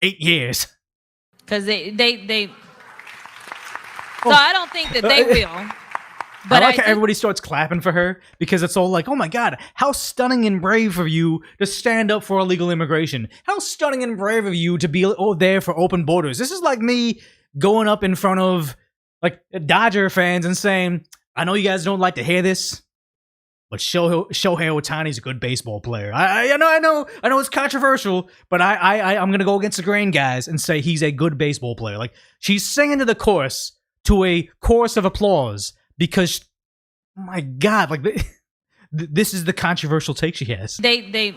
8 years. Because they so I don't think that they will. But I like how everybody starts clapping for her because it's all like, oh my God, how stunning and brave of you to stand up for illegal immigration. How stunning and brave of you to be there for open borders. This is like me going up in front of like Dodger fans and saying, I know you guys don't like to hear this, but Shohei Ohtani's a good baseball player. I know it's controversial, but I'm gonna go against the grain, guys, and say he's a good baseball player. Like she's singing to the chorus, to a chorus of applause, because oh my God, like this is the controversial take she has. They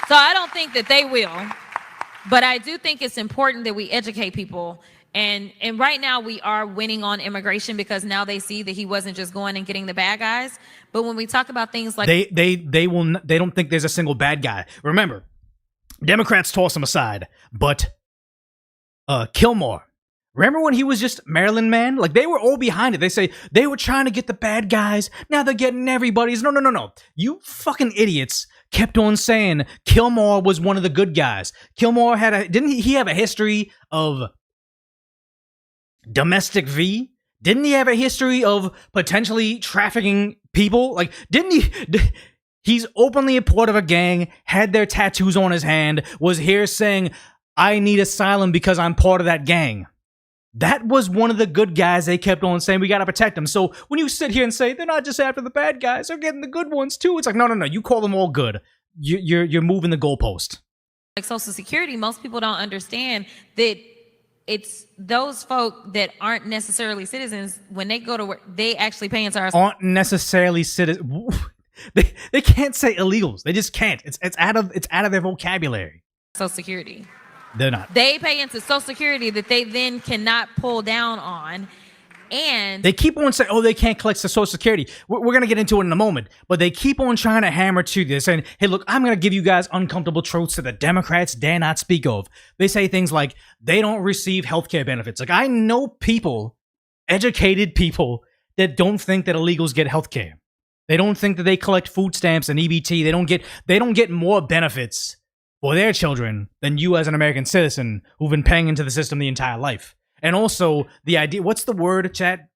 so I don't think that they will, but I do think it's important that we educate people. And right now we are winning on immigration because now they see that he wasn't just going and getting the bad guys. But when we talk about things like they don't think there's a single bad guy. Remember, Democrats toss him aside, but Kilmore. Remember when he was just Maryland man? Like they were all behind it. They say they were trying to get the bad guys. Now they're getting everybody's. No. You fucking idiots kept on saying Kilmore was one of the good guys. Kilmore didn't he have a history of domestic V? Didn't he have a history of potentially trafficking people? Like, didn't he? He's openly a part of a gang, had their tattoos on his hand, was here saying, I need asylum because I'm part of that gang. That was one of the good guys they kept on saying, we got to protect them. So when you sit here and say, they're not just after the bad guys, they're getting the good ones too. It's like, no. You call them all good. You're moving the goalpost. Like Social Security, most people don't understand that it's those folk that aren't necessarily citizens. When they go to work, they actually pay into our... Aren't necessarily citizens. They can't say illegals. They just can't. It's out of their vocabulary. Social Security. They're not. They pay into Social Security that they then cannot pull down on. And they keep on saying, oh, they can't collect the Social Security. We're going to get into it in a moment. But they keep on trying to hammer to this. And, hey, look, I'm going to give you guys uncomfortable truths that the Democrats dare not speak of. They say things like, they don't receive healthcare benefits. Like, I know people, educated people, that don't think that illegals get healthcare. They don't think that they collect food stamps and EBT. They don't get more benefits for their children than you as an American citizen who've been paying into the system the entire life. And also the idea, what's the word, chat?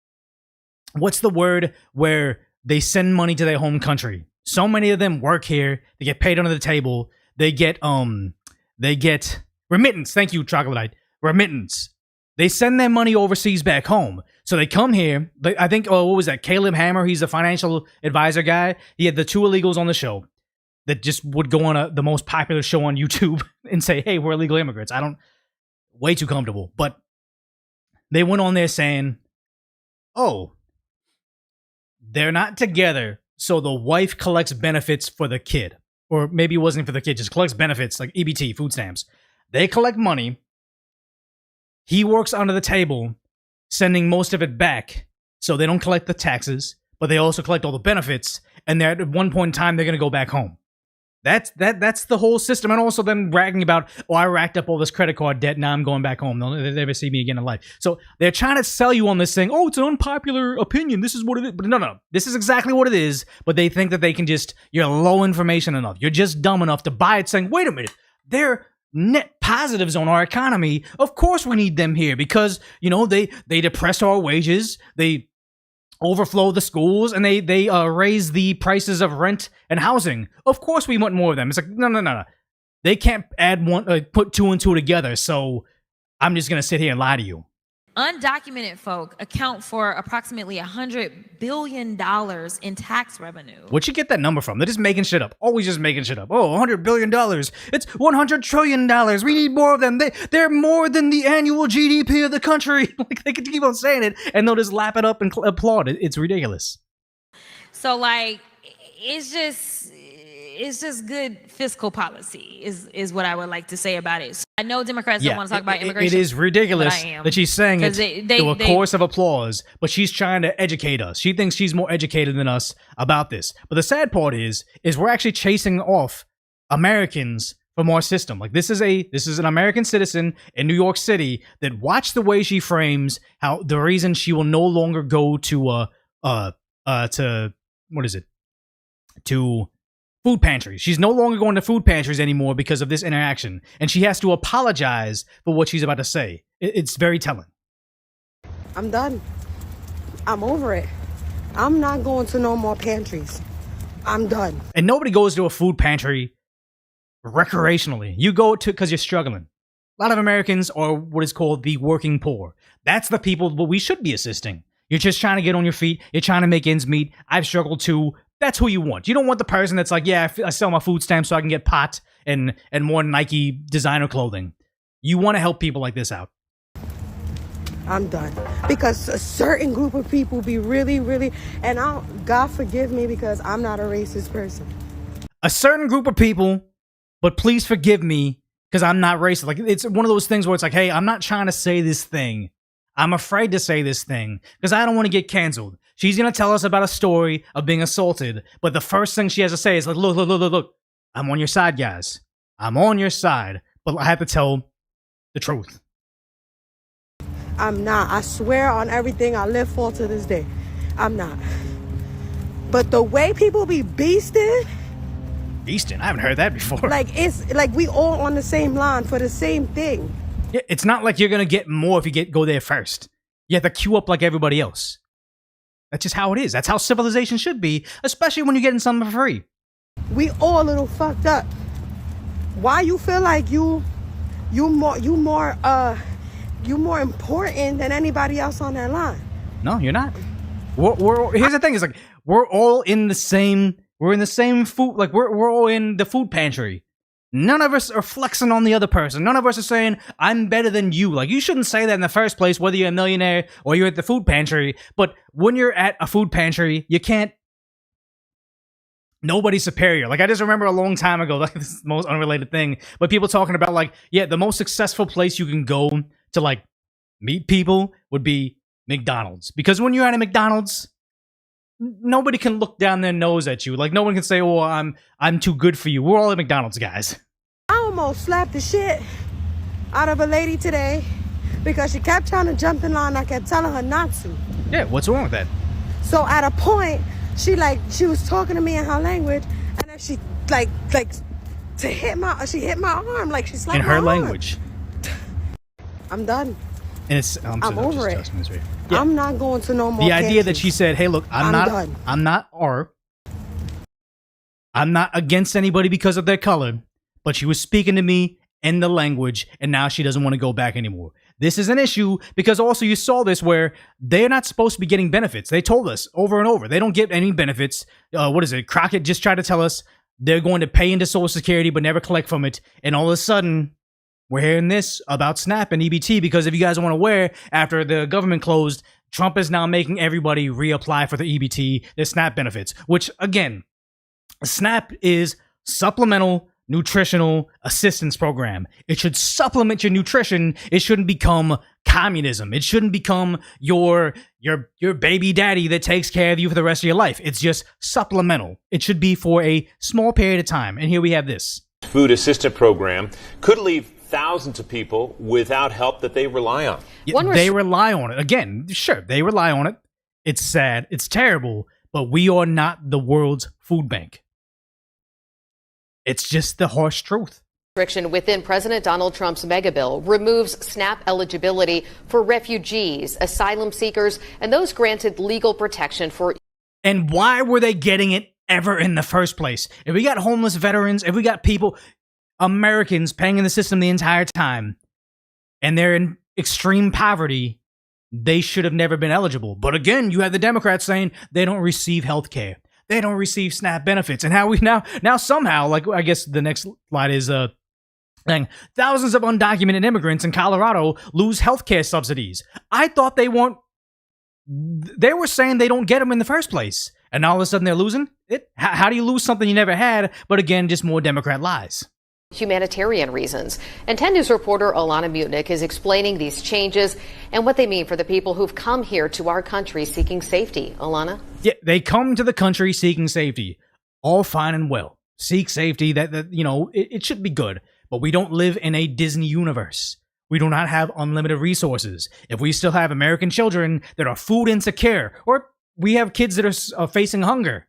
What's the word where they send money to their home country? So many of them work here, they get paid under the table, they get remittance. Thank you, Troglodyte. Remittance. They send their money overseas back home. So they come here. I think, what was that? Caleb Hammer, he's a financial advisor guy. He had the two illegals on the show that just would go on the most popular show on YouTube and say, hey, we're illegal immigrants. Way too comfortable. But they went on there saying, oh, they're not together, so the wife collects benefits for the kid. Or maybe it wasn't for the kid, just collects benefits like EBT, food stamps. They collect money. He works under the table, sending most of it back, so they don't collect the taxes, but they also collect all the benefits, and they're at one point in time, they're going to go back home. That's the whole system, and also them bragging about, oh, I racked up all this credit card debt, now I'm going back home. They'll never see me again in life. So they're trying to sell you on this thing, oh, it's an unpopular opinion, this is what it is. But no, this is exactly what it is, but they think that they can just, you're low information enough, you're just dumb enough to buy it saying, wait a minute, they're net positives on our economy. Of course we need them here because, they depress our wages, they overflow the schools, and they raise the prices of rent and housing. Of course we want more of them. It's like, no. They can't put two and two together, so I'm just going to sit here and lie to you. Undocumented folk account for approximately $100 billion in tax revenue. Where'd you get that number from? They're just making shit up. Always just making shit up. Oh, $100 billion. It's $100 trillion. We need more of them. They're more than the annual GDP of the country. Like, they could keep on saying it, and they'll just lap it up and applaud it. It's ridiculous. So, like, it's just good fiscal policy is what I would like to say about it. So I know Democrats don't want to talk about immigration. It is ridiculous that she's saying it through a chorus of applause, but she's trying to educate us. She thinks she's more educated than us about this. But the sad part is we're actually chasing off Americans from our system. Like, this is an American citizen in New York City that watched the way she frames how the reason she will no longer go to food pantries. She's no longer going to food pantries anymore because of this interaction. And she has to apologize for what she's about to say. It's very telling. I'm done. I'm over it. I'm not going to no more pantries. I'm done. And nobody goes to a food pantry recreationally. You go to because you're struggling. A lot of Americans are what is called the working poor. That's the people that we should be assisting. You're just trying to get on your feet. You're trying to make ends meet. I've struggled too. That's who you want. You don't want the person that's like, yeah, I sell my food stamps so I can get pot and more Nike designer clothing. You want to help people like this out. I'm done. Because a certain group of people be really, really, and God forgive me because I'm not a racist person. A certain group of people, but please forgive me because I'm not racist. Like, it's one of those things where it's like, hey, I'm not trying to say this thing. I'm afraid to say this thing because I don't want to get canceled. She's going to tell us about a story of being assaulted, but the first thing she has to say is like, look, I'm on your side, guys. I'm on your side, but I have to tell the truth. I'm not. I swear on everything I live for to this day. I'm not. But the way people be beasting? Beasting? I haven't heard that before. Like, it's like we all on the same line for the same thing. Yeah, it's not like you're going to get more if you go there first. You have to queue up like everybody else. That's just how it is. That's how civilization should be, especially when you're getting something for free. We all a little fucked up. Why you feel like you more important than anybody else on that line? No, you're not. Here's the thing: is like we're all in the same. We're in the same food. Like we're all in the food pantry. None of us are flexing on the other person. None of us are saying, I'm better than you. Like, you shouldn't say that in the first place, whether you're a millionaire or you're at the food pantry. But when you're at a food pantry, you can't... Nobody's superior. Like, I just remember a long time ago, like, this is the most unrelated thing, but people talking about, like, yeah, the most successful place you can go to, like, meet people would be McDonald's. Because when you're at a McDonald's, nobody can look down their nose at you. Like, no one can say, oh, I'm too good for you. We're all at McDonald's, guys. I almost slapped the shit out of a lady today because she kept trying to jump in line. I kept telling her not to. Yeah, what's wrong with that? So at a point, she was talking to me in her language, and then she she hit my arm, like she slapped in her my arm. language. I'm done. And it's I'm over it. Yeah. I'm not going to no more. The idea that she said, "Hey, look, I'm not against anybody because of their color, but she was speaking to me in the language, and now she doesn't want to go back anymore. This is an issue because also you saw this where they're not supposed to be getting benefits. They told us over and over they don't get any benefits. What is it? Crockett just tried to tell us they're going to pay into Social Security but never collect from it. And all of a sudden, we're hearing this about SNAP and EBT because if you guys aren't aware, after the government closed, Trump is now making everybody reapply for the EBT, the SNAP benefits, which again, SNAP is supplemental nutritional assistance program. It should supplement your nutrition. It shouldn't become communism. It shouldn't become your baby daddy that takes care of you for the rest of your life. It's just supplemental. It should be for a small period of time. And here we have this. Food assistance program could leave thousands of people without help that they rely on. Yeah, they rely on it. Again, sure, they rely on it. It's sad. It's terrible. But we are not the world's food bank. It's just the harsh truth. Restriction within President Donald Trump's mega bill removes SNAP eligibility for refugees, asylum seekers, and those granted legal protection for. And why were they getting it ever in the first place? If we got homeless veterans, if we got people, Americans paying in the system the entire time, and they're in extreme poverty, they should have never been eligible. But again, you have the Democrats saying they don't receive health care. They don't receive SNAP benefits. And how we now somehow, like I guess the next slide is thousands of undocumented immigrants in Colorado lose healthcare subsidies. I thought they were saying they don't get them in the first place. And all of a sudden they're losing it. How do you lose something you never had? But again, just more Democrat lies. Humanitarian reasons. And 10 News reporter Alana Mutnick is explaining these changes and what they mean for the people who've come here to our country seeking safety. Alana? Yeah, they come to the country seeking safety. All fine and well. Seek safety, that it should be good. But we don't live in a Disney universe. We do not have unlimited resources. If we still have American children that are food insecure, or we have kids that are facing hunger,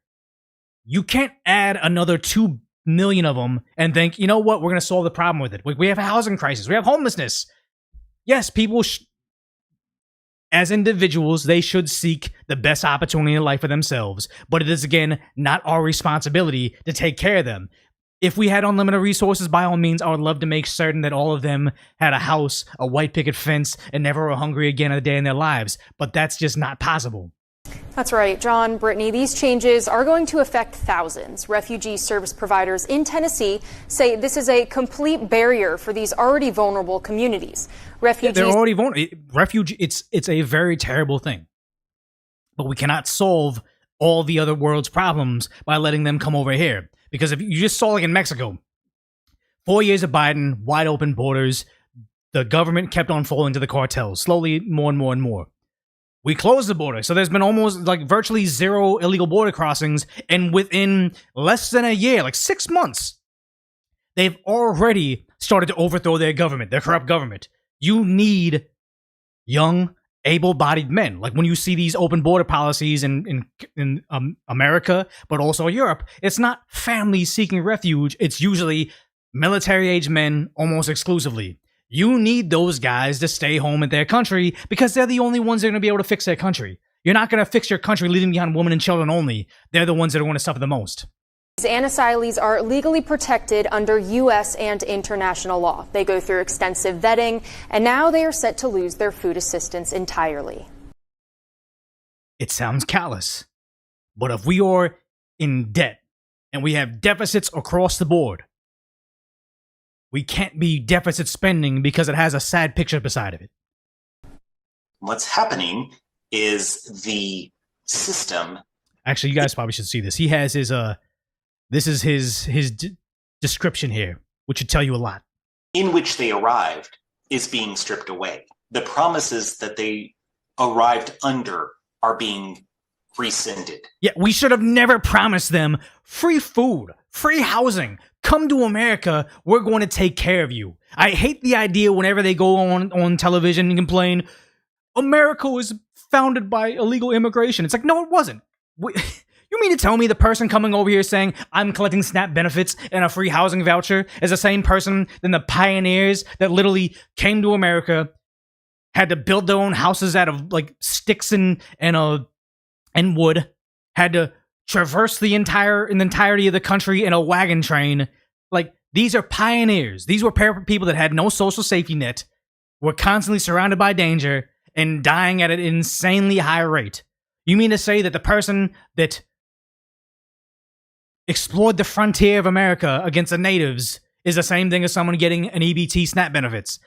you can't add another 2 million of them and think, you know what, we're going to solve the problem with it. We have a housing crisis. We have homelessness. Yes, people, as individuals, they should seek the best opportunity in life for themselves. But it is, again, not our responsibility to take care of them. If we had unlimited resources, by all means, I would love to make certain that all of them had a house, a white picket fence, and never were hungry again a day in their lives. But that's just not possible. That's right, John, Brittany. These changes are going to affect thousands. Refugee service providers in Tennessee say this is a complete barrier for these already vulnerable communities. Refugees, they're already vulnerable. It's a very terrible thing. But we cannot solve all the other world's problems by letting them come over here. Because if you just saw, like in Mexico, 4 years of Biden, wide open borders, the government kept on falling to the cartels, slowly more and more and more. We closed the border, so there's been almost like virtually zero illegal border crossings, and within less than a year, like 6 months, they've already started to overthrow their government, their corrupt government. You need young, able-bodied men. Like when you see these open border policies in America, but also Europe, it's not families seeking refuge. It's usually military-age men almost exclusively. You need those guys to stay home in their country because they're the only ones that are going to be able to fix their country. You're not going to fix your country leaving behind women and children only. They're the ones that are going to suffer the most. and asylees are legally protected under U.S. and international law. They go through extensive vetting, and now they are set to lose their food assistance entirely. It sounds callous, but if we are in debt and we have deficits across the board, we can't be deficit spending because it has a sad picture beside of it. What's happening is the system. Actually, you guys probably should see this. He has his this is his description here, which should tell you a lot. In which they arrived is being stripped away. The promises that they arrived under are being rescinded. Yeah, we should have never promised them free food, free housing. Come to America, we're going to take care of you. I hate the idea whenever they go on television and complain, America was founded by illegal immigration. It's like, no, it wasn't. You mean to tell me the person coming over here saying, I'm collecting SNAP benefits and a free housing voucher is the same person than the pioneers that literally came to America, had to build their own houses out of like sticks and wood, had to traverse the entirety of the country in a wagon train. Like, These are pioneers. These were people that had no social safety net, were constantly surrounded by danger, and dying at an insanely high rate. You mean to say that the person that explored the frontier of America against the natives is the same thing as someone getting an EBT SNAP benefits?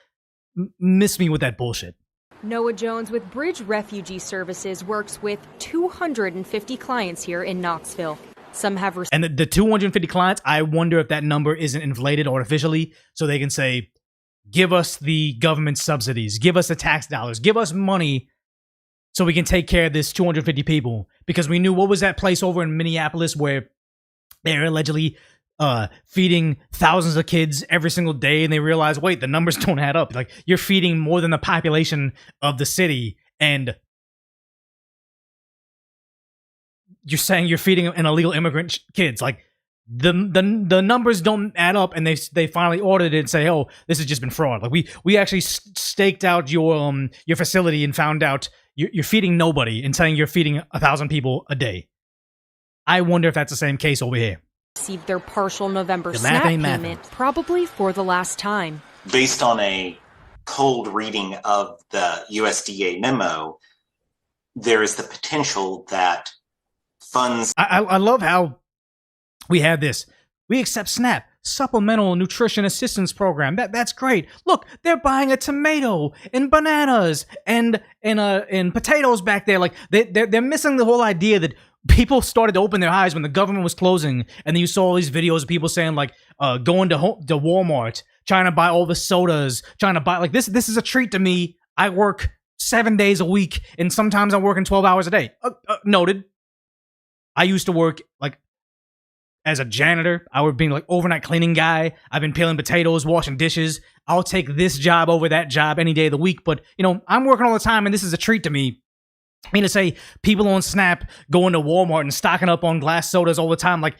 Miss me with that bullshit. Noah Jones with Bridge Refugee Services works with 250 clients here in Knoxville. Some have and the 250 clients, I wonder if that number isn't inflated artificially so they can say, give us the government subsidies, give us the tax dollars, give us money so we can take care of this 250 people. Because we knew, what was that place over in Minneapolis where they're allegedly feeding thousands of kids every single day, and they realize, wait, the numbers don't add up. Like, you're feeding more than the population of the city, and you're saying you're feeding an illegal immigrant kids. Like, the numbers don't add up, and they finally ordered it and say, oh, this has just been fraud. Like, we actually staked out your facility and found out you're feeding nobody and saying you're feeding 1,000 people a day. I wonder if that's the same case over here. Received their partial November SNAP payment, probably for the last time. Based on a cold reading of the USDA memo, there is the potential that funds... I love how we have this. We accept SNAP, Supplemental Nutrition Assistance Program. That's great. Look, they're buying a tomato and bananas and potatoes back there. Like, they're missing the whole idea that people started to open their eyes when the government was closing, and then you saw all these videos of people saying, like, going to Walmart, trying to buy all the sodas, trying to buy, like, this is a treat to me. I work 7 days a week, and sometimes I'm working 12 hours a day. Noted. I used to work, like, as a janitor. I would be, like, overnight cleaning guy. I've been peeling potatoes, washing dishes. I'll take this job over that job any day of the week, but, you know, I'm working all the time, and this is a treat to me. I mean, to say people on SNAP going to Walmart and stocking up on glass sodas all the time, like,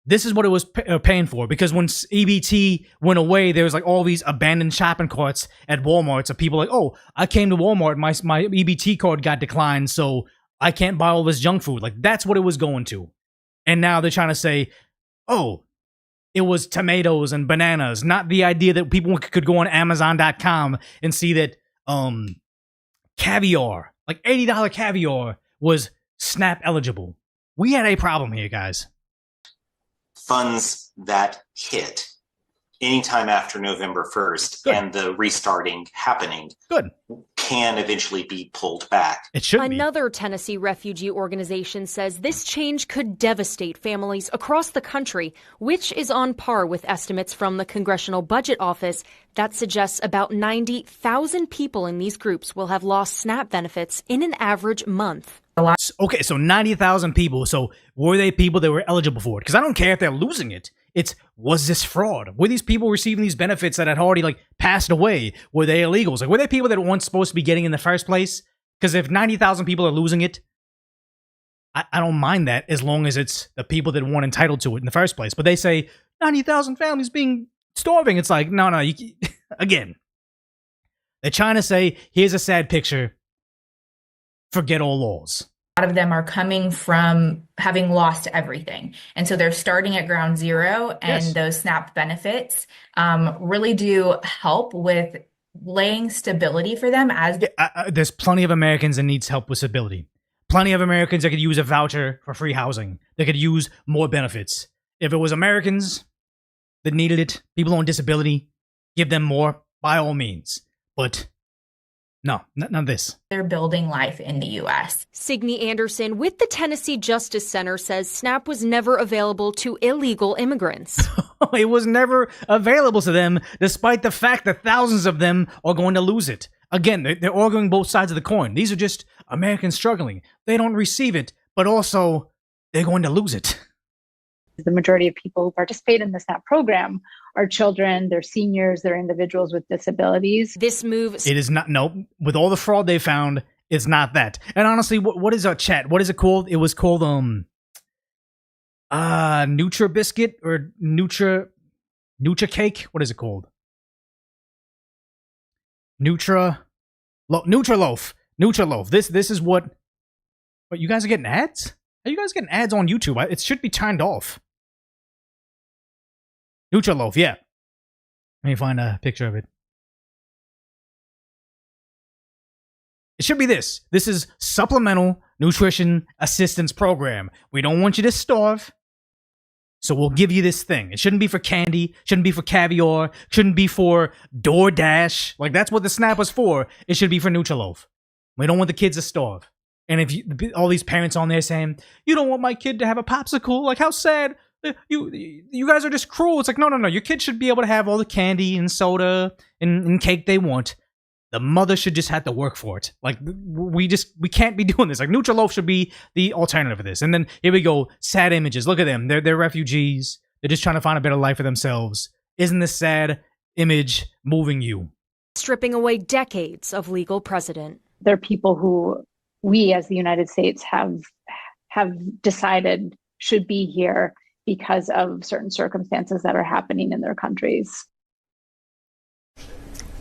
this is what it was paying for. Because when EBT went away, there was, like, all these abandoned shopping carts at Walmart. So people like, oh, I came to Walmart, my EBT card got declined, so I can't buy all this junk food. Like, that's what it was going to. And now they're trying to say, oh, it was tomatoes and bananas, not the idea that people could go on Amazon.com and see that caviar, like $80 caviar, was SNAP eligible. We had a problem here, guys. Funds that hit anytime after November 1st and the restarting happening can eventually be pulled back. It should be. Another Tennessee refugee organization says this change could devastate families across the country, which is on par with estimates from the Congressional Budget Office that suggests about 90,000 people in these groups will have lost SNAP benefits in an average month. Okay, so 90,000 people. So were they people that were eligible for it? Because I don't care if they're losing it. It's, was this fraud? Were these people receiving these benefits that had already, like, passed away? Were they illegals? Like, were they people that weren't supposed to be getting in the first place? Because if 90,000 people are losing it, I don't mind that, as long as it's the people that weren't entitled to it in the first place. But they say 90,000 families being starving. It's like, no, again, they're trying to say, here's a sad picture. Forget all laws. A lot of them are coming from having lost everything. And so they're starting at ground zero, and those SNAP benefits really do help with laying stability for them. As there's plenty of Americans that needs help with stability. Plenty of Americans that could use a voucher for free housing. They could use more benefits. If it was Americans that needed it, people on disability, give them more, by all means. But no, none of this. They're building life in the U.S. Signe Anderson with the Tennessee Justice Center says SNAP was never available to illegal immigrants. It was never available to them, despite the fact that thousands of them are going to lose it. Again, they're arguing both sides of the coin. These are just Americans struggling. They don't receive it, but also they're going to lose it. The majority of people who participate in the SNAP program are children, they're seniors, they're individuals with disabilities. This move... It is not, no, with all the fraud they found, it's not that. And honestly, what is our chat? What is it called? It was called, Nutra Biscuit or Nutra Cake? What is it called? Nutra Loaf. This is what you guys are getting ads? Are you guys getting ads on YouTube? It should be turned off. Nutriloaf, yeah. Let me find a picture of it. It should be this. This is Supplemental Nutrition Assistance Program. We don't want you to starve, so we'll give you this thing. It shouldn't be for candy, shouldn't be for caviar, shouldn't be for DoorDash. Like, that's what the SNAP was for. It should be for Nutriloaf. We don't want the kids to starve. And if all these parents on there saying, you don't want my kid to have a popsicle, like, how sad. You guys are just cruel. It's like, no. Your kid should be able to have all the candy and soda and cake they want. The mother should just have to work for it. Like, we can't be doing this. Like, Nutriloaf should be the alternative for this. And then here we go. Sad images. Look at them. They're refugees. They're just trying to find a better life for themselves. Isn't this sad image moving you? Stripping away decades of legal precedent. There are people who we as the United States have decided should be here because of certain circumstances that are happening in their countries.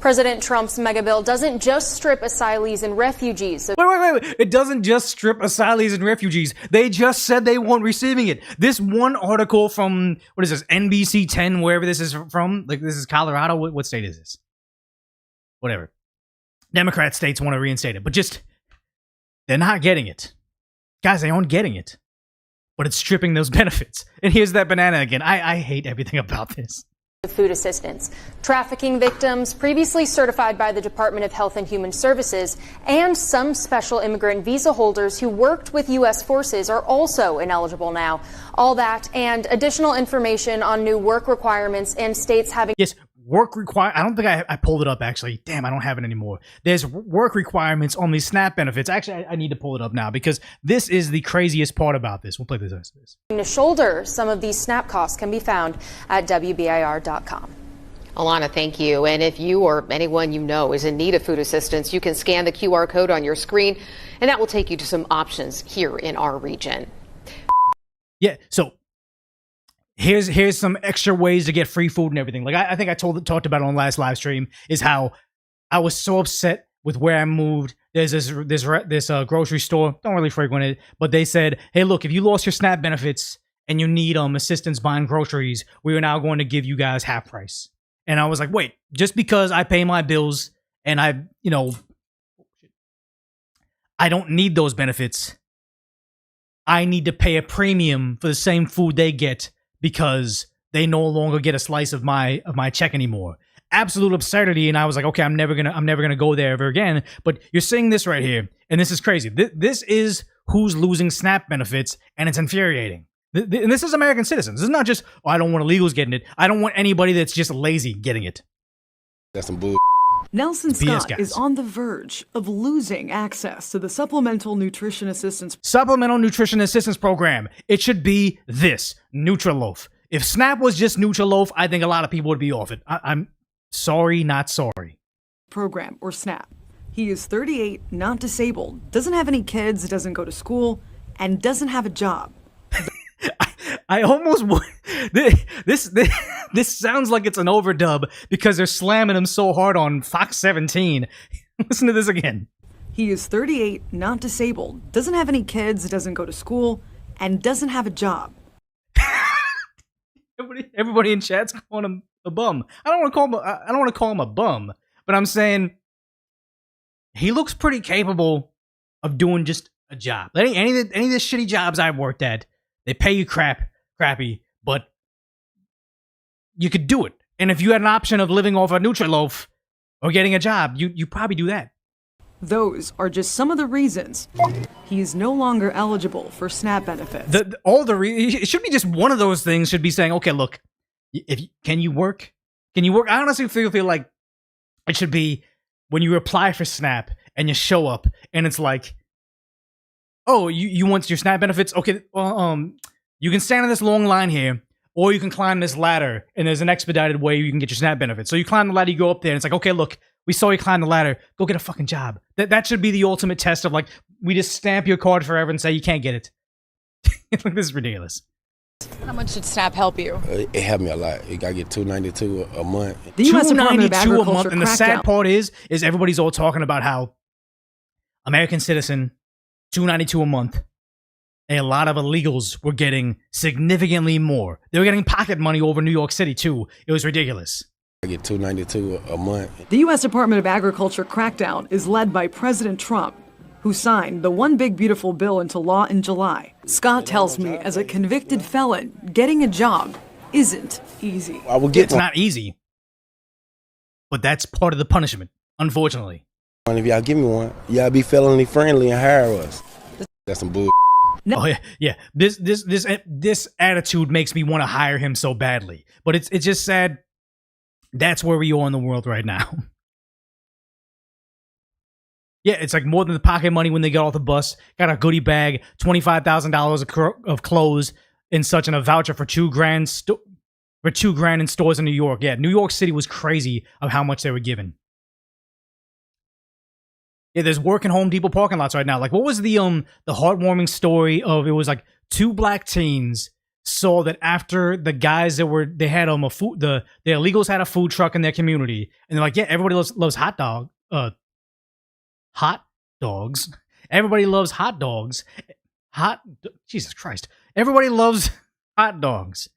President Trump's mega bill doesn't just strip asylees and refugees. Wait. It doesn't just strip asylees and refugees. They just said they weren't receiving it. This one article from, what is this, NBC 10, wherever this is from. Like, this is Colorado. What state is this? Whatever. Democrat states want to reinstate it. But just, they're not getting it. Guys, they aren't getting it. But it's stripping those benefits. And here's that banana again. I hate everything about this. Food assistance. Trafficking victims previously certified by the Department of Health and Human Services and some special immigrant visa holders who worked with U.S. forces are also ineligible now. All that and additional information on new work requirements in states having... Yes, work require. I don't think I pulled it up, actually. Damn, I don't have it anymore. There's work requirements on these SNAP benefits. Actually, I need to pull it up now because this is the craziest part about this. We'll play the rest of this. To shoulder some of these SNAP costs can be found at WBIR.com. Alana, thank you. And if you or anyone you know is in need of food assistance, you can scan the QR code on your screen, and that will take you to some options here in our region. Yeah, so here's some extra ways to get free food and everything. Like, I think I talked about it on last live stream, is how I was so upset with where I moved. There's this grocery store, don't really frequent it, but they said, hey, look, if you lost your SNAP benefits and you need assistance buying groceries, we are now going to give you guys half price. And I was like, wait, just because I pay my bills and I don't need those benefits, I need to pay a premium for the same food they get because they no longer get a slice of my check anymore. Absolute absurdity. And I was like, okay, I'm never gonna go there ever again. But you're seeing this right here, and this is crazy. This is who's losing SNAP benefits, and it's infuriating. And this is American citizens. This is not just, I don't want illegals getting it. I don't want anybody that's just lazy getting it. That's some bull. Nelson Scott is on the verge of losing access to the Supplemental Nutrition Assistance Program. It should be this, Nutriloaf. If SNAP was just Nutriloaf, I think a lot of people would be off it. I'm sorry, not sorry. Program, or SNAP. He is 38, not disabled, doesn't have any kids, doesn't go to school, and doesn't have a job. I almost this sounds like it's an overdub because they're slamming him so hard on Fox 17. Listen to this again. He is 38, not disabled, doesn't have any kids, doesn't go to school, and doesn't have a job. Everybody in chat's calling him a bum. I don't want to call him a bum, but I'm saying he looks pretty capable of doing just a job. Any of the shitty jobs I've worked at, they pay you crappy, but you could do it. And if you had an option of living off a Nutriloaf or getting a job, you probably do that. Those are just some of the reasons he is no longer eligible for SNAP benefits. It should be just one of those things. Should be saying, okay, look, can you work? Can you work? I honestly feel like it should be when you apply for SNAP and you show up and it's like, oh, you want your SNAP benefits? Okay, you can stand in this long line here, or you can climb this ladder, and there's an expedited way you can get your SNAP benefits. So you climb the ladder, you go up there, and it's like, okay, look, we saw you climb the ladder. Go get a fucking job. That should be the ultimate test of, like, we just stamp your card forever and say you can't get it. Like, this is ridiculous. How much did SNAP help you? It helped me a lot. I get $292 a month. The U.S. Department of Agriculture a month, and the sad part is everybody's all talking about how American citizen, $292 a month. a lot of illegals were getting significantly more. They were getting pocket money over New York City too. It was ridiculous. I get $292 a month. The U.S. Department of Agriculture crackdown is led by President Trump, who signed the One Big Beautiful Bill into law in July. Scott tells me, as a convicted felon, getting a job isn't easy. It's not easy, but that's part of the punishment, unfortunately. If y'all give me one, y'all be felony friendly and hire us. That's some bull. Oh yeah. This attitude makes me want to hire him so badly, but it's just sad. That's where we are in the world right now. Yeah, it's like more than the pocket money when they get off the bus. Got a goodie bag, $25,000 of clothes, and such, and a voucher for $2,000 in stores in New York. Yeah, New York City was crazy of how much they were given. Yeah, there's work in Home Depot parking lots right now. Like, what was the heartwarming story of? It was like two black teens saw that after the guys the illegals had a food truck in their community, and they're like, yeah, everybody loves hot dogs. Everybody loves hot dogs. Jesus Christ. Everybody loves hot dogs.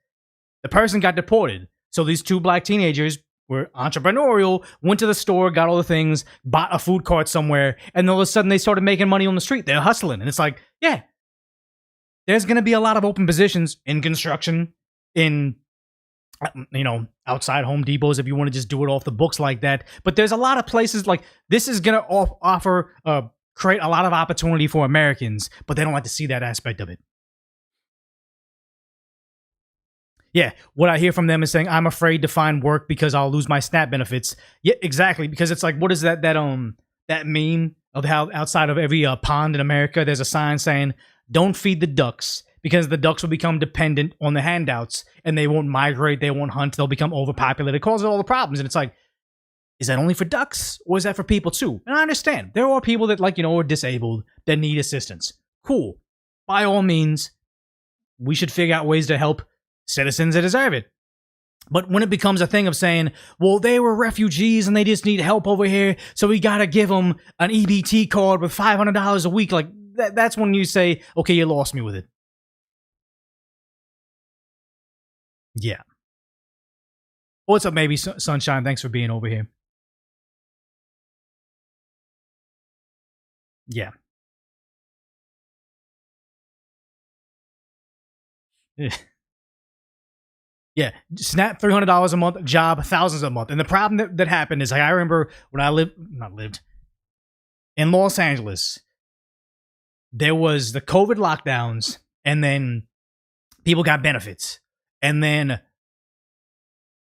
The person got deported. So these two black teenagers were entrepreneurial, went to the store, got all the things, bought a food cart somewhere, and all of a sudden they started making money on the street. They're hustling. And it's like, yeah, there's going to be a lot of open positions in construction, in, outside Home Depots if you want to just do it off the books like that. But there's a lot of places like this is going to create a lot of opportunity for Americans, but they don't like to see that aspect of it. Yeah, what I hear from them is saying, I'm afraid to find work because I'll lose my SNAP benefits. Yeah, exactly. Because it's like, what is that meme of how outside of every pond in America, there's a sign saying, don't feed the ducks, because the ducks will become dependent on the handouts and they won't migrate, they won't hunt, they'll become overpopulated, causes all the problems. And it's like, is that only for ducks or is that for people too? And I understand. There are people that are disabled that need assistance. Cool. By all means, we should figure out ways to help citizens that deserve it. But when it becomes a thing of saying, well, they were refugees and they just need help over here, so we got to give them an EBT card with $500 a week, like that's when you say, okay, you lost me with it. Yeah. What's up, maybe Sunshine? Thanks for being over here. Yeah. Yeah, SNAP $300 a month, job thousands a month. And the problem that happened is, I remember when I lived in Los Angeles, there was the COVID lockdowns, and then people got benefits. And then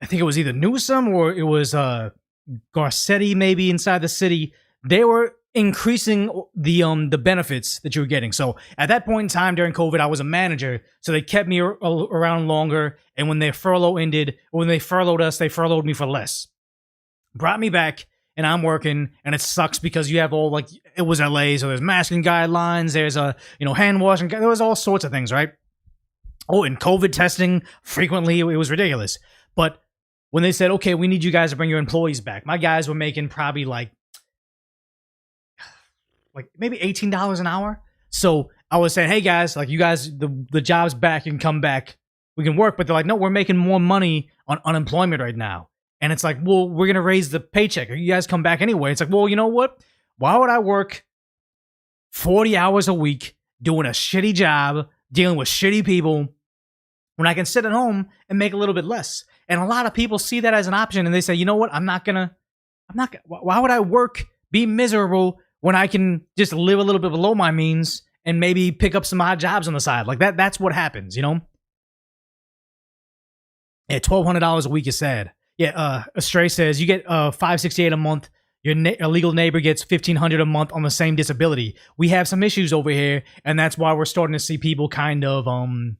I think it was either Newsom or it was Garcetti maybe inside the city. They were increasing the benefits that you were getting. So at that point in time during COVID, I was a manager, so they kept me around longer. And when their furlough ended, or when they furloughed us, they furloughed me for less. Brought me back, and I'm working, and it sucks because you have all it was LA, so there's masking guidelines, there's hand washing, there was all sorts of things, right? Oh, and COVID testing frequently, it was ridiculous. But when they said, okay, we need you guys to bring your employees back, my guys were making probably like maybe $18 an hour. So I was saying, hey guys, you guys, the job's back, you can come back, we can work. But they're like, no, we're making more money on unemployment right now. And it's like, well, we're going to raise the paycheck. You guys come back anyway. It's like, well, you know what? Why would I work 40 hours a week doing a shitty job, dealing with shitty people, when I can sit at home and make a little bit less? And a lot of people see that as an option, and they say, you know what? Why would I work, be miserable, when I can just live a little bit below my means and maybe pick up some odd jobs on the side? Like that's what happens, Yeah, $1,200 a week is sad. Yeah, Astray says you get $568 a month. Your illegal neighbor gets $1,500 a month on the same disability. We have some issues over here, and that's why we're starting to see people kind of I want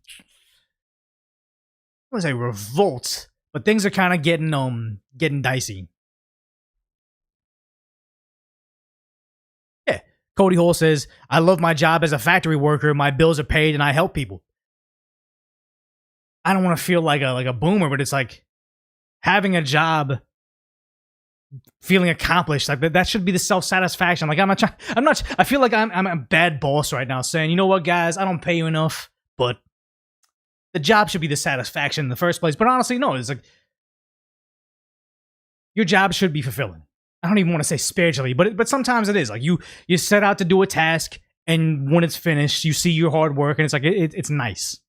to say revolt, but things are kind of getting dicey. Cody Hall says, I love my job as a factory worker. My bills are paid and I help people. I don't want to feel like a boomer, but it's like having a job feeling accomplished. Like that should be the self-satisfaction. Like I feel like I'm a bad boss right now saying, you know what, guys, I don't pay you enough, but the job should be the satisfaction in the first place. But honestly, no, it's like your job should be fulfilling. I don't even want to say spiritually, but sometimes it is. Like you set out to do a task, and when it's finished, you see your hard work, and it's like it's nice.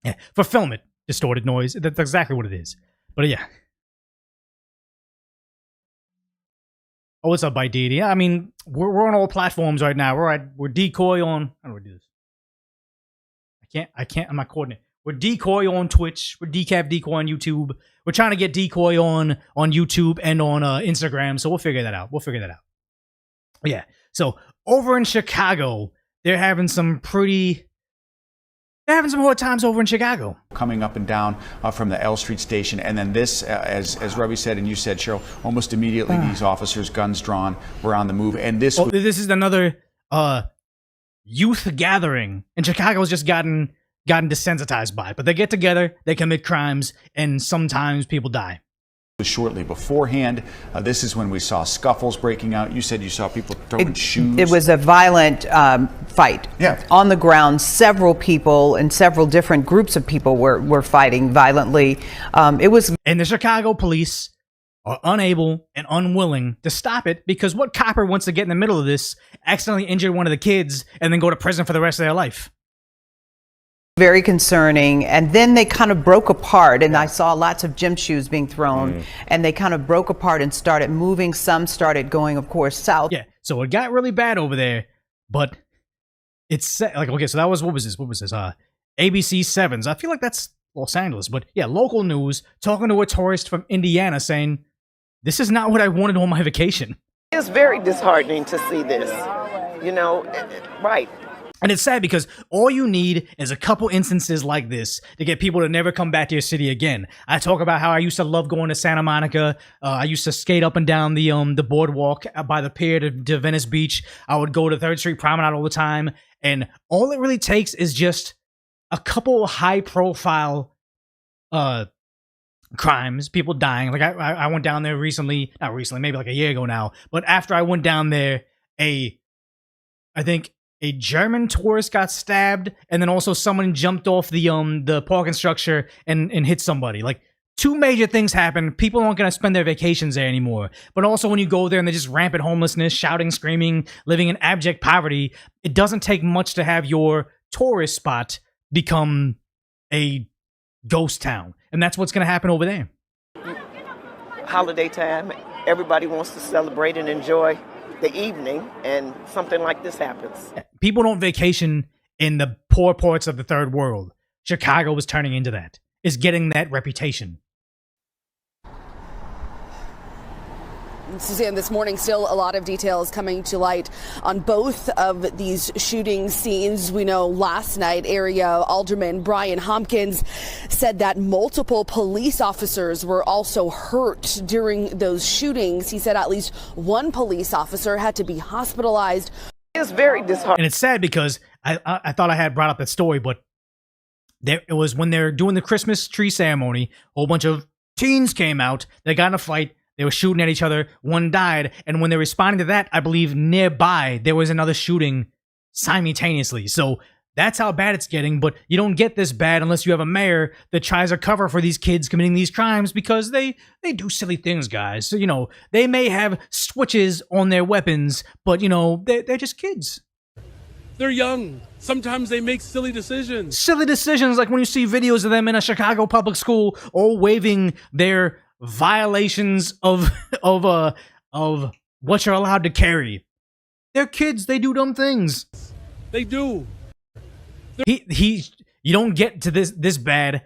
Yeah, fulfillment, distorted noise. That's exactly what it is. But yeah. Oh, what's up, by Didi? Yeah, I mean, we're on all platforms right now. We're Decoy on. How do I do this? I can't. I'm not coordinating. We're Decoy on Twitch. We're Decaf Decoy on YouTube. We're trying to get Decoy on YouTube and on Instagram. So we'll figure that out. But yeah. So over in Chicago, they're having some hard times over in Chicago. Coming up and down from the L Street station. And then this, as Robbie said and you said, Cheryl, almost immediately these officers, guns drawn, were on the move. And this this is another youth gathering. And Chicago's just gotten desensitized by it. But they get together, they commit crimes, and sometimes people die. Shortly beforehand, this is when we saw scuffles breaking out. You said you saw people throwing shoes. It was a violent fight. Yeah. On the ground, several people and several different groups of people were fighting violently. And the Chicago police are unable and unwilling to stop it because what copper wants to get in the middle of this, accidentally injure one of the kids, and then go to prison for the rest of their life? Very concerning. And then they kind of broke apart, and I saw lots of gym shoes being thrown, and they kind of broke apart and started moving. Some started going, of course, south. Yeah, so it got really bad over there, but it's like, okay, so that was, what was this? ABC 7s. I feel like that's Los Angeles, but yeah, local news, talking to a tourist from Indiana saying, this is not what I wanted on my vacation. It's very disheartening to see this, right. And it's sad because all you need is a couple instances like this to get people to never come back to your city again. I talk about how I used to love going to Santa Monica. I used to skate up and down the boardwalk by the pier to Venice Beach. I would go to 3rd Street Promenade all the time. And all it really takes is just a couple high-profile crimes, people dying. Like I went down there not recently, maybe like a year ago now. But after I went down there, I think a German tourist got stabbed, and then also someone jumped off the parking structure and hit somebody. Like, 2 major things happen. People aren't going to spend their vacations there anymore. But also when you go there and there's just rampant homelessness, shouting, screaming, living in abject poverty, it doesn't take much to have your tourist spot become a ghost town. And that's what's going to happen over there. Holiday time, everybody wants to celebrate and enjoy the evening, and something like this happens. People don't vacation in the poor parts of the third world. Chicago is turning into that. Is getting that reputation. Suzanne, this morning, still a lot of details coming to light on both of these shooting scenes. We know last night, area Alderman Brian Hopkins said that multiple police officers were also hurt during those shootings. He said at least one police officer had to be hospitalized. It's very disheartening. And it's sad because I thought I had brought up that story, but it was when they're doing the Christmas tree ceremony, a whole bunch of teens came out, they got in a fight, they were shooting at each other, one died, and when they're responding to that, I believe nearby, there was another shooting simultaneously. So that's how bad it's getting, but you don't get this bad unless you have a mayor that tries to cover for these kids committing these crimes because they do silly things, guys. So, they may have switches on their weapons, but, they're just kids. They're young. Sometimes they make silly decisions. Silly decisions, like when you see videos of them in a Chicago public school all waving their violations of what you're allowed to carry. They're kids. They do dumb things. They do. You don't get to this bad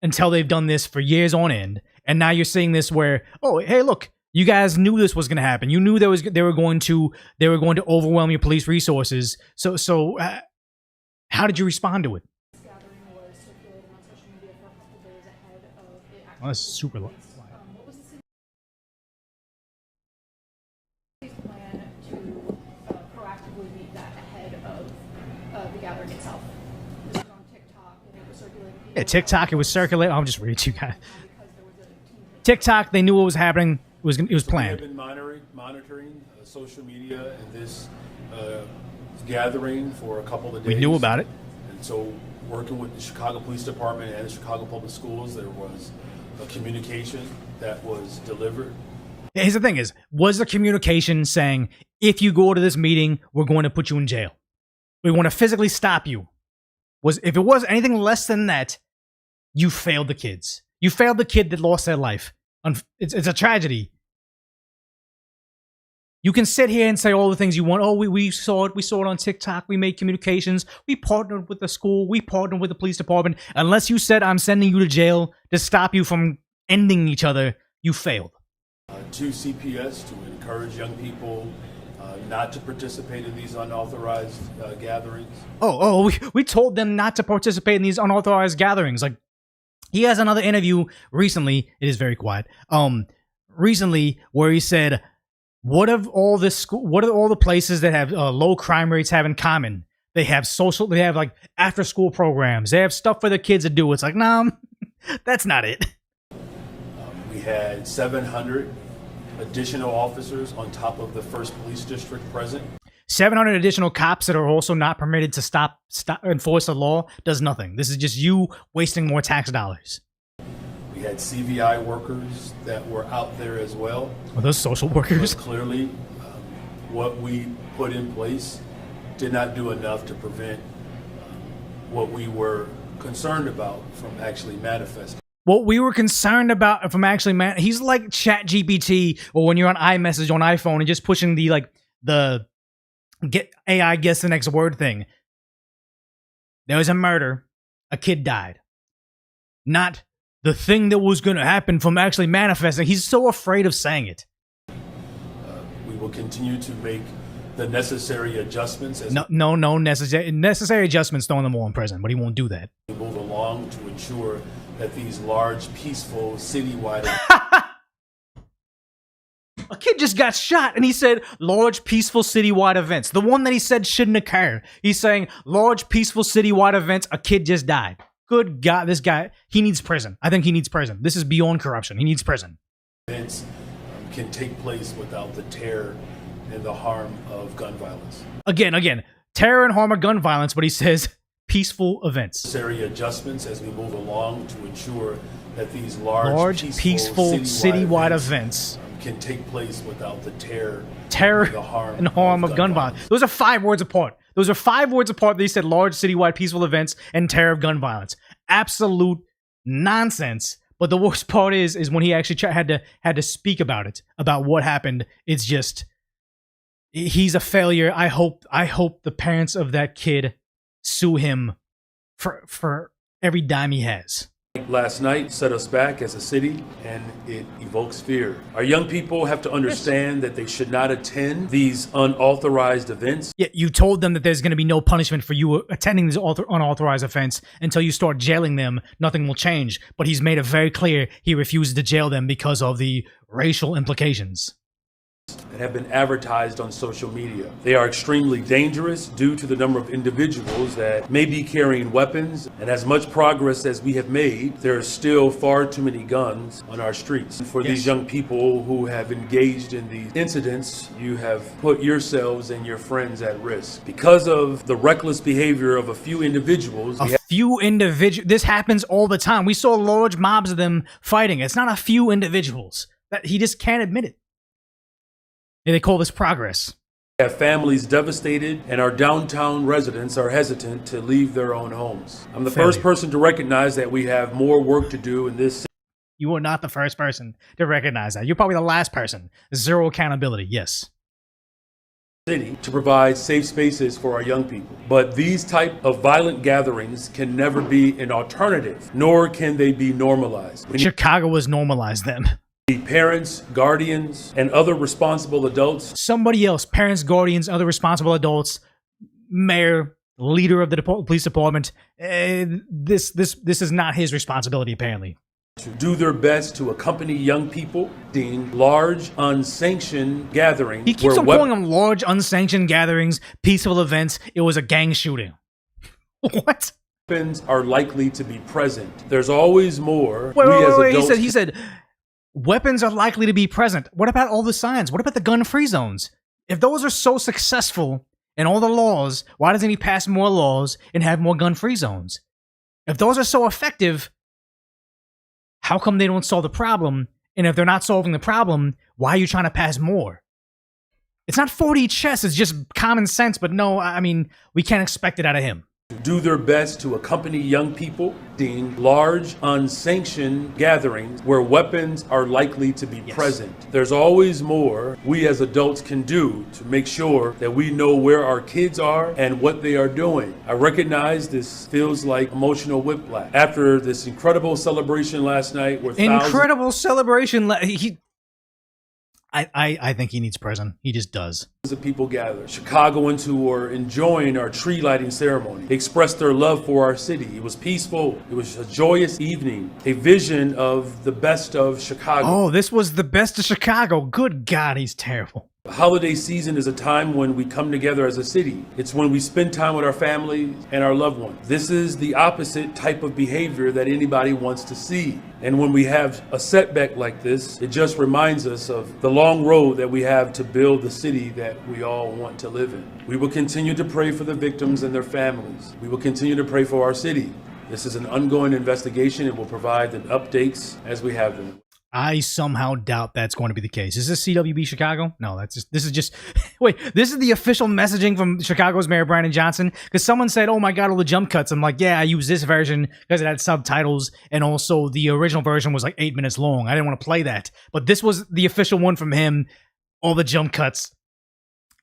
until they've done this for years on end, and now you're seeing this where, oh, hey, look, you guys knew this was going to happen. You knew they were going to overwhelm your police resources. So how did you respond to it? Oh, that's super loud. Yeah, TikTok, it was circulating. I'll just read you guys. TikTok, they knew what was happening. It was planned. We have been monitoring social media and this gathering for a couple of days. We knew about it. And so, working with the Chicago Police Department and the Chicago Public Schools, there was a communication that was delivered. Here's the thing was the communication saying, if you go to this meeting, we're going to put you in jail. We want to physically stop you. If it was anything less than that, you failed the kids. You failed the kid that lost their life. It's a tragedy. You can sit here and say all the things you want. Oh, we saw it. We saw it on TikTok. We made communications. We partnered with the school. We partnered with the police department. Unless you said, I'm sending you to jail to stop you from ending each other, you failed. To CPS to encourage young people not to participate in these unauthorized gatherings. We told them not to participate in these unauthorized gatherings. Like, he has another interview recently. It is very quiet. Recently, where he said, what are all the places that have low crime rates have in common? They have like after school programs. They have stuff for the kids to do. It's like, no, that's not it. We had 700 additional officers on top of the 1st Police District present. 700 additional cops that are also not permitted to stop enforce the law does nothing. This is just you wasting more tax dollars. We had CVI workers that were out there as well. Are those social workers? But clearly, what we put in place did not do enough to prevent what we were concerned about from actually manifesting. What we were concerned about from actually he's like ChatGPT, or when you're on iMessage on iPhone and just pushing the get AI guess the next word thing. There was a murder. A kid died. Not the thing that was going to happen from actually manifesting. He's so afraid of saying it. We will continue to make the necessary adjustments. Necessary adjustments throwing them all in prison, but he won't do that. We move along to ensure that these large, peaceful, citywide... A kid just got shot, and he said large, peaceful, citywide events. The one that he said shouldn't occur. He's saying large, peaceful, citywide events. A kid just died. Good God, this guy, he needs prison. I think he needs prison. This is beyond corruption. He needs prison. Events can take place without the terror and the harm of gun violence. Again, terror and harm of gun violence, but he says peaceful events. Necessary adjustments as we move along to ensure that these large peaceful, citywide events can take place without the terror and harm of gun violence. Those are 5 words apart. Those are 5 words apart. They said large, citywide, peaceful events and terror of gun violence. Absolute nonsense. But the worst part is when he actually had to speak about it, about what happened. It's just, he's a failure. I hope the parents of that kid sue him for every dime he has. Last night set us back as a city, and it evokes fear. Our young people have to understand that they should not attend these unauthorized events. Yeah, you told them that there's going to be no punishment for you attending this unauthorized offense until you start jailing them. Nothing will change. But he's made it very clear he refuses to jail them because of the racial implications that have been advertised on social media. They are extremely dangerous due to the number of individuals that may be carrying weapons, and as much progress as we have made, there are still far too many guns on our streets. For these young people who have engaged in these incidents, you have put yourselves and your friends at risk. Because of the reckless behavior of a few individuals. This happens all the time. We saw large mobs of them fighting. It's not a few individuals. That he just can't admit it. They call this progress. We have families devastated, and our downtown residents are hesitant to leave their own homes. I'm the first person to recognize that we have more work to do in this city. You are not the first person to recognize that. You're probably the last person. Zero accountability, yes. City to provide safe spaces for our young people. But these type of violent gatherings can never be an alternative, nor can they be normalized. Chicago has normalized them. The parents, guardians, and other responsible adults. Somebody else, parents, guardians, other responsible adults, mayor, leader of the police department. This is not his responsibility, apparently. To do their best to accompany young people in large, unsanctioned gatherings. He keeps on calling them large, unsanctioned gatherings, peaceful events. It was a gang shooting. What? Weapons are likely to be present. There's always more. Wait, he said weapons are likely to be present. What about all the signs? What about the gun-free zones? If those are so successful in all the laws, why doesn't he pass more laws and have more gun-free zones? If those are so effective, how come they don't solve the problem? And if they're not solving the problem, why are you trying to pass more? It's not 4D chess, it's just common sense, but no, I mean, we can't expect it out of him. Do their best to accompany young people in large, unsanctioned gatherings where weapons are likely to be present. There's always more we as adults can do to make sure that we know where our kids are and what they are doing. I recognize this feels like emotional whiplash. After this incredible celebration last night where incredible celebration. I think he needs prison. He just does. Of people gather. Chicagoans who were enjoying our tree lighting ceremony expressed their love for our city. It was peaceful. It was a joyous evening. A vision of the best of Chicago. Oh, this was the best of Chicago. Good God, he's terrible. The holiday season is a time when we come together as a city. It's when we spend time with our families and our loved ones. This is the opposite type of behavior that anybody wants to see. And when we have a setback like this, it just reminds us of the long road that we have to build the city that we all want to live in. We will continue to pray for the victims and their families. We will continue to pray for our city. This is an ongoing investigation and we'll provide the updates as we have them. I somehow doubt that's going to be the case. Is this CWB Chicago? No, this is just, wait, this is the official messaging from Chicago's Mayor Brandon Johnson? Because someone said, oh my God, all the jump cuts. I'm like, yeah, I use this version because it had subtitles, and also the original version was like 8 minutes long. I didn't want to play that. But this was the official one from him, all the jump cuts.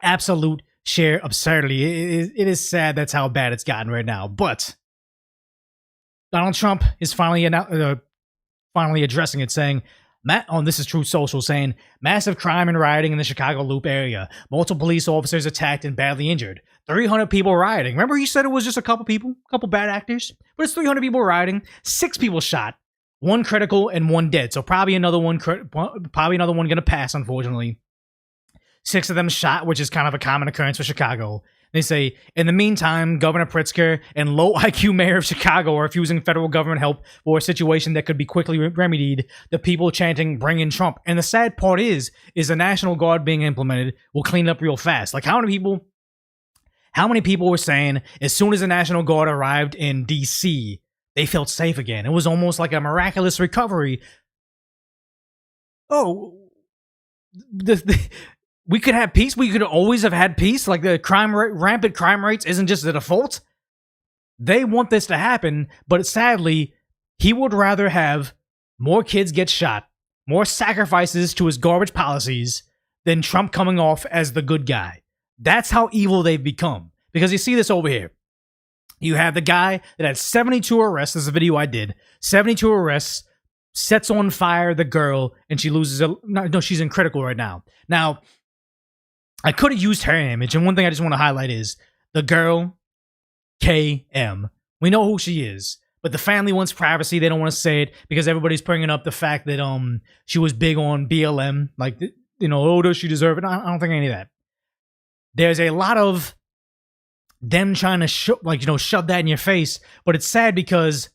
Absolute sheer absurdity. It is sad that's how bad it's gotten right now. But Donald Trump is finally addressing it, saying, this is Truth Social, saying, massive crime and rioting in the Chicago Loop area. Multiple police officers attacked and badly injured. 300 people rioting. Remember he said it was just a couple people? A couple bad actors? But it's 300 people rioting. 6 people shot. 1 critical and 1 dead. So probably another one going to pass, unfortunately. 6 of them shot, which is kind of a common occurrence for Chicago. They say, in the meantime, Governor Pritzker and low IQ mayor of Chicago are refusing federal government help for a situation that could be quickly remedied. The people chanting, bring in Trump. And the sad part is the National Guard being implemented will clean up real fast. Like how many people were saying as soon as the National Guard arrived in DC, they felt safe again. It was almost like a miraculous recovery. Oh, we could have peace. We could always have had peace. Like the rampant crime rates isn't just the default. They want this to happen, but sadly, he would rather have more kids get shot, more sacrifices to his garbage policies than Trump coming off as the good guy. That's how evil they've become. Because you see this over here. You have the guy that had 72 arrests. This is a video I did. 72 arrests, sets on fire the girl, and she loses. She's in critical right now. Now, I could have used her image, and one thing I just want to highlight is the girl, KM. We know who she is, but the family wants privacy. They don't want to say it because everybody's bringing up the fact that she was big on BLM. Like, does she deserve it? I don't think any of that. There's a lot of them trying to shove that in your face, but it's sad because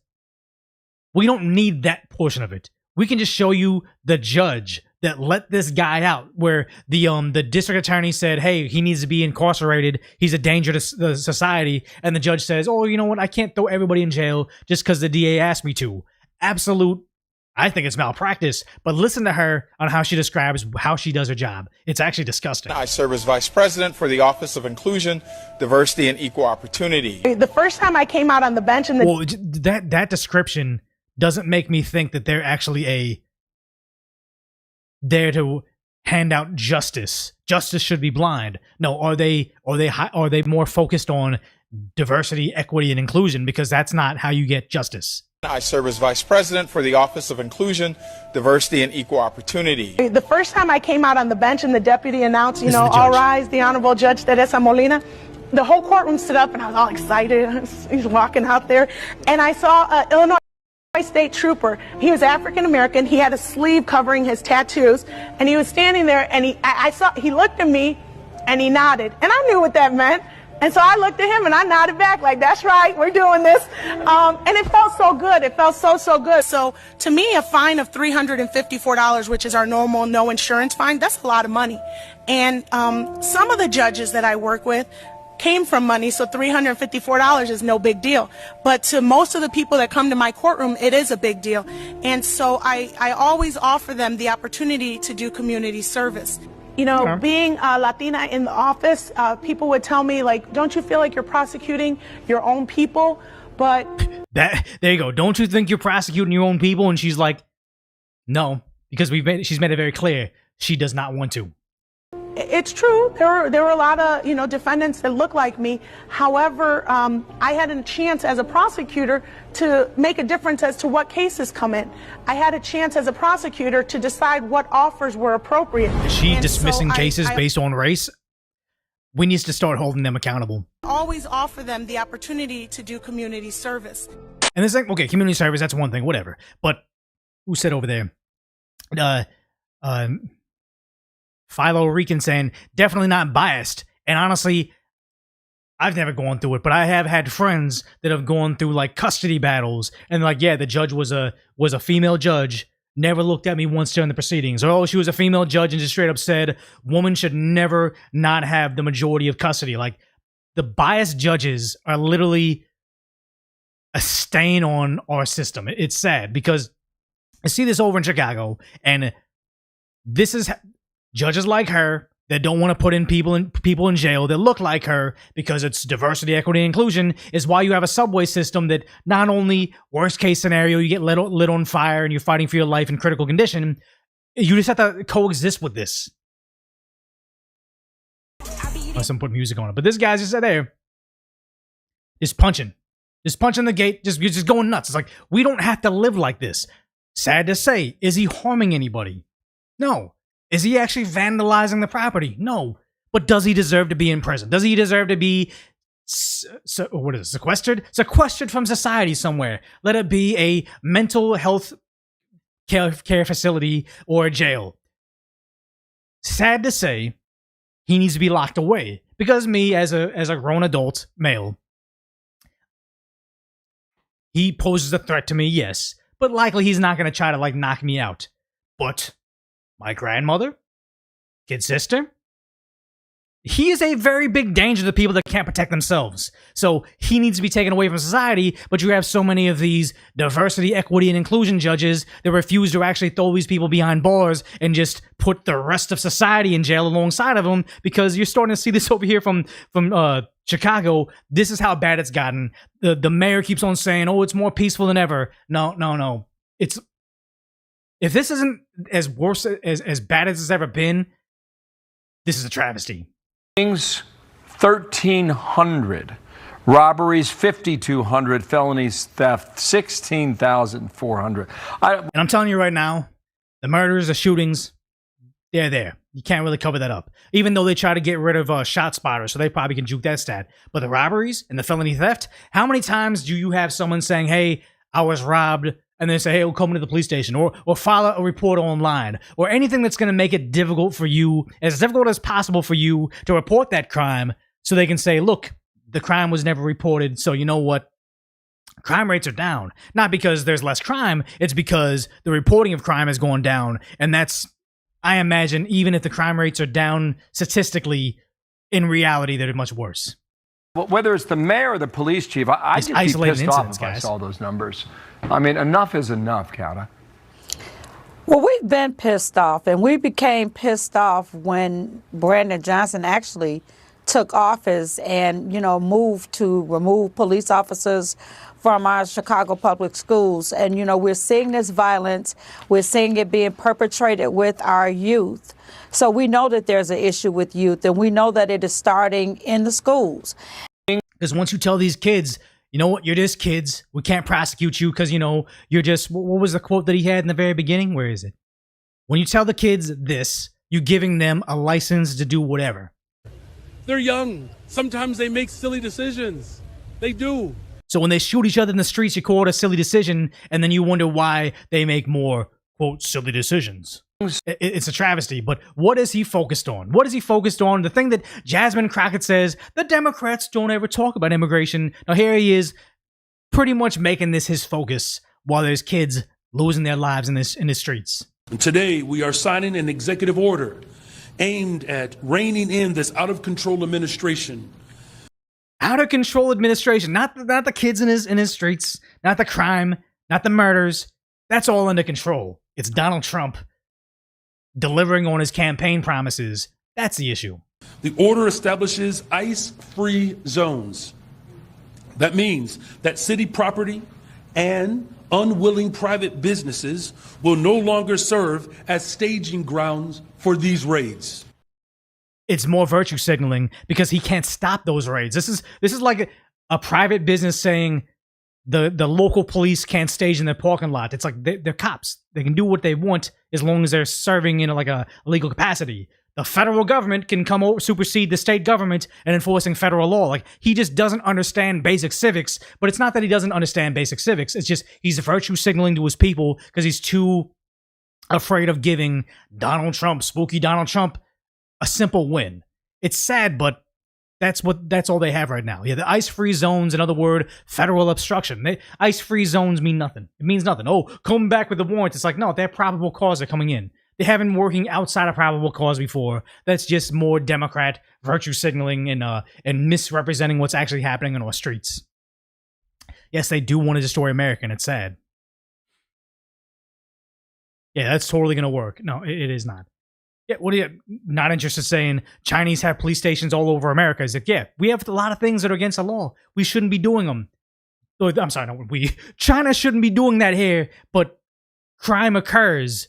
we don't need that portion of it. We can just show you the judge that let this guy out, where the district attorney said, hey, he needs to be incarcerated. He's a danger to the society. And the judge says, oh, you know what? I can't throw everybody in jail just because the DA asked me to. Absolute, I think it's malpractice. But listen to her on how she describes how she does her job. It's actually disgusting. I serve as vice president for the Office of Inclusion, Diversity, and Equal Opportunity. The first time I came out on the bench and well, that description doesn't make me think that they're actually there to hand out justice. Justice should be blind. No, are they more focused on diversity, equity, and inclusion? Because that's not how you get justice. I serve as vice president for the Office of Inclusion, Diversity, and Equal Opportunity. The first time I came out on the bench and the deputy announced, all rise, the Honorable Judge Teresa Molina, the whole courtroom stood up and I was all excited. He's walking out there, and I saw Illinois State Trooper. He was African American. He had a sleeve covering his tattoos, and he was standing there. And he looked at me, and he nodded, and I knew what that meant. And so I looked at him and I nodded back like, that's right, we're doing this. And it felt so good. It felt so good. So to me, a fine of $354, which is our normal no insurance fine, that's a lot of money. And some of the judges that I work with came from money, so $354 is no big deal. But to most of the people that come to my courtroom, it is a big deal. And so I always offer them the opportunity to do community service. You know, being a Latina in the office, people would tell me, like, don't you feel like you're prosecuting your own people? But there you go. Don't you think you're prosecuting your own people? And she's like, no, because she's made it very clear she does not want to. it's true. There were a lot of, defendants that look like me. However, I had a chance as a prosecutor to make a difference as to what cases come in. I had a chance as a prosecutor to decide what offers were appropriate. Is she dismissing cases based on race? We need to start holding them accountable. Always offer them the opportunity to do community service. And this thing, okay, community service, that's one thing, whatever. But who said over there? Philo Rican saying, definitely not biased. And honestly, I've never gone through it, but I have had friends that have gone through like custody battles. And like, yeah, the judge was a female judge, never looked at me once during the proceedings. Or, oh, she was a female judge and just straight up said, woman should never not have the majority of custody. Like, the biased judges are literally a stain on our system. It's sad because I see this over in Chicago, and this is judges like her that don't want to put in people in jail that look like her because it's diversity, equity, and inclusion is why you have a subway system that not only worst case scenario you get lit on fire and you're fighting for your life in critical condition, you just have to coexist with this. Someone put music on it, but this guy's just there, just punching the gate, just going nuts. It's like, we don't have to live like this. Sad to say, is he harming anybody? No. Is he actually vandalizing the property? No. But does he deserve to be in prison? Does he deserve to be sequestered? Sequestered from society somewhere. Let it be a mental health care facility or a jail. Sad to say, he needs to be locked away. Because me, as a grown adult male, he poses a threat to me, yes. But likely he's not going to try to, like, knock me out. But my grandmother, kid sister, he is a very big danger to people that can't protect themselves. So he needs to be taken away from society, but you have so many of these diversity, equity, and inclusion judges that refuse to actually throw these people behind bars and just put the rest of society in jail alongside of them, because you're starting to see this over here from Chicago. This is how bad it's gotten. The mayor keeps on saying, oh, it's more peaceful than ever. No. If this isn't as worse, as bad as it's ever been, this is a travesty. 1,300 robberies, 5,200 felonies, theft, 16,400. And I'm telling you right now, the murders, the shootings, they're there. You can't really cover that up. Even though they try to get rid of ShotSpotter, so they probably can juke that stat. But the robberies and the felony theft, how many times do you have someone saying, hey, I was robbed, and they say, hey, we'll come to the police station, or file a report online, or anything that's going to make it difficult for you, as difficult as possible for you to report that crime, so they can say, look, the crime was never reported, so you know what? Crime rates are down. Not because there's less crime, it's because the reporting of crime has gone down, and that's, I imagine, even if the crime rates are down statistically, in reality, they're much worse. Well, whether it's the mayor or the police chief, I just be pissed off if I saw those numbers. I mean, enough is enough, Cata. Well, we've been pissed off, and we became pissed off when Brandon Johnson actually took office and, moved to remove police officers from our Chicago public schools. And, we're seeing this violence. We're seeing it being perpetrated with our youth. So we know that there's an issue with youth, and we know that it is starting in the schools. Because once you tell these kids, you know what, you're just kids, we can't prosecute you because, you're just, what was the quote that he had in the very beginning? Where is it? When you tell the kids this, you're giving them a license to do whatever. They're young. Sometimes they make silly decisions. They do. So when they shoot each other in the streets, you call it a silly decision, and then you wonder why they make more, quote, silly decisions. It's a travesty, but what is he focused on? What is he focused on? The thing that Jasmine Crockett says, the Democrats don't ever talk about immigration. Now here he is pretty much making this his focus while there's kids losing their lives in the streets. And today we are signing an executive order aimed at reining in this out-of-control administration. Out of control administration, not the kids in his streets, not the crime, not the murders. That's all under control. It's Donald Trump delivering on his campaign promises. That's the issue. The order establishes ICE-free zones. That means that city property and unwilling private businesses will no longer serve as staging grounds for these raids. It's more virtue signaling because he can't stop those raids. This is like a private business saying the local police can't stage in their parking lot. It's like they're cops. They can do what they want as long as they're serving in like a legal capacity. The federal government can come over, supersede the state government and enforcing federal law. Like, he just doesn't understand basic civics, but it's not that he doesn't understand basic civics. It's just he's virtue signaling to his people because he's too afraid of giving Donald Trump, spooky Donald Trump, a simple win. It's sad, but that's all they have right now. Yeah, the ICE-free zones, in other words, federal obstruction. ICE-free zones mean nothing. It means nothing. Oh, come back with the warrants. It's like, no, they're probable cause are coming in. They haven't been working outside of probable cause before. That's just more Democrat virtue signaling and misrepresenting what's actually happening in our streets. Yes, they do want to destroy America, and it's sad. Yeah, that's totally going to work. No, it is not. Yeah, what are you not interested in saying Chinese have police stations all over America? Is like, yeah, we have a lot of things that are against the law. We shouldn't be doing them. I'm sorry, no, China shouldn't be doing that here, but crime occurs.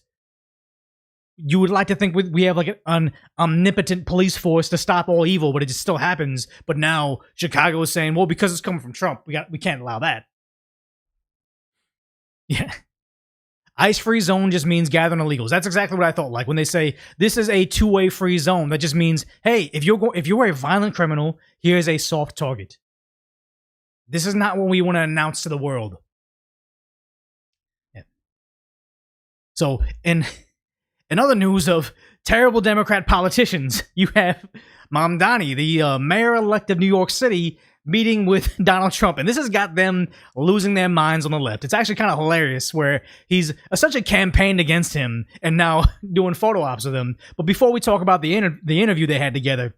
You would like to think we have like an omnipotent police force to stop all evil, but it just still happens. But now Chicago is saying, well, because it's coming from Trump, we can't allow that. Yeah. ICE-free zone just means gathering illegals. That's exactly what I thought. Like when they say this is a two-way free zone, that just means, hey, if you're a violent criminal, here's a soft target. This is not what we want to announce to the world. Yeah. So, in other news of terrible Democrat politicians, you have Mamdani, the mayor-elect of New York City, meeting with Donald Trump. And this has got them losing their minds on the left. It's actually kind of hilarious where he's essentially campaigned against him and now doing photo ops with him. But before we talk about the interview they had together,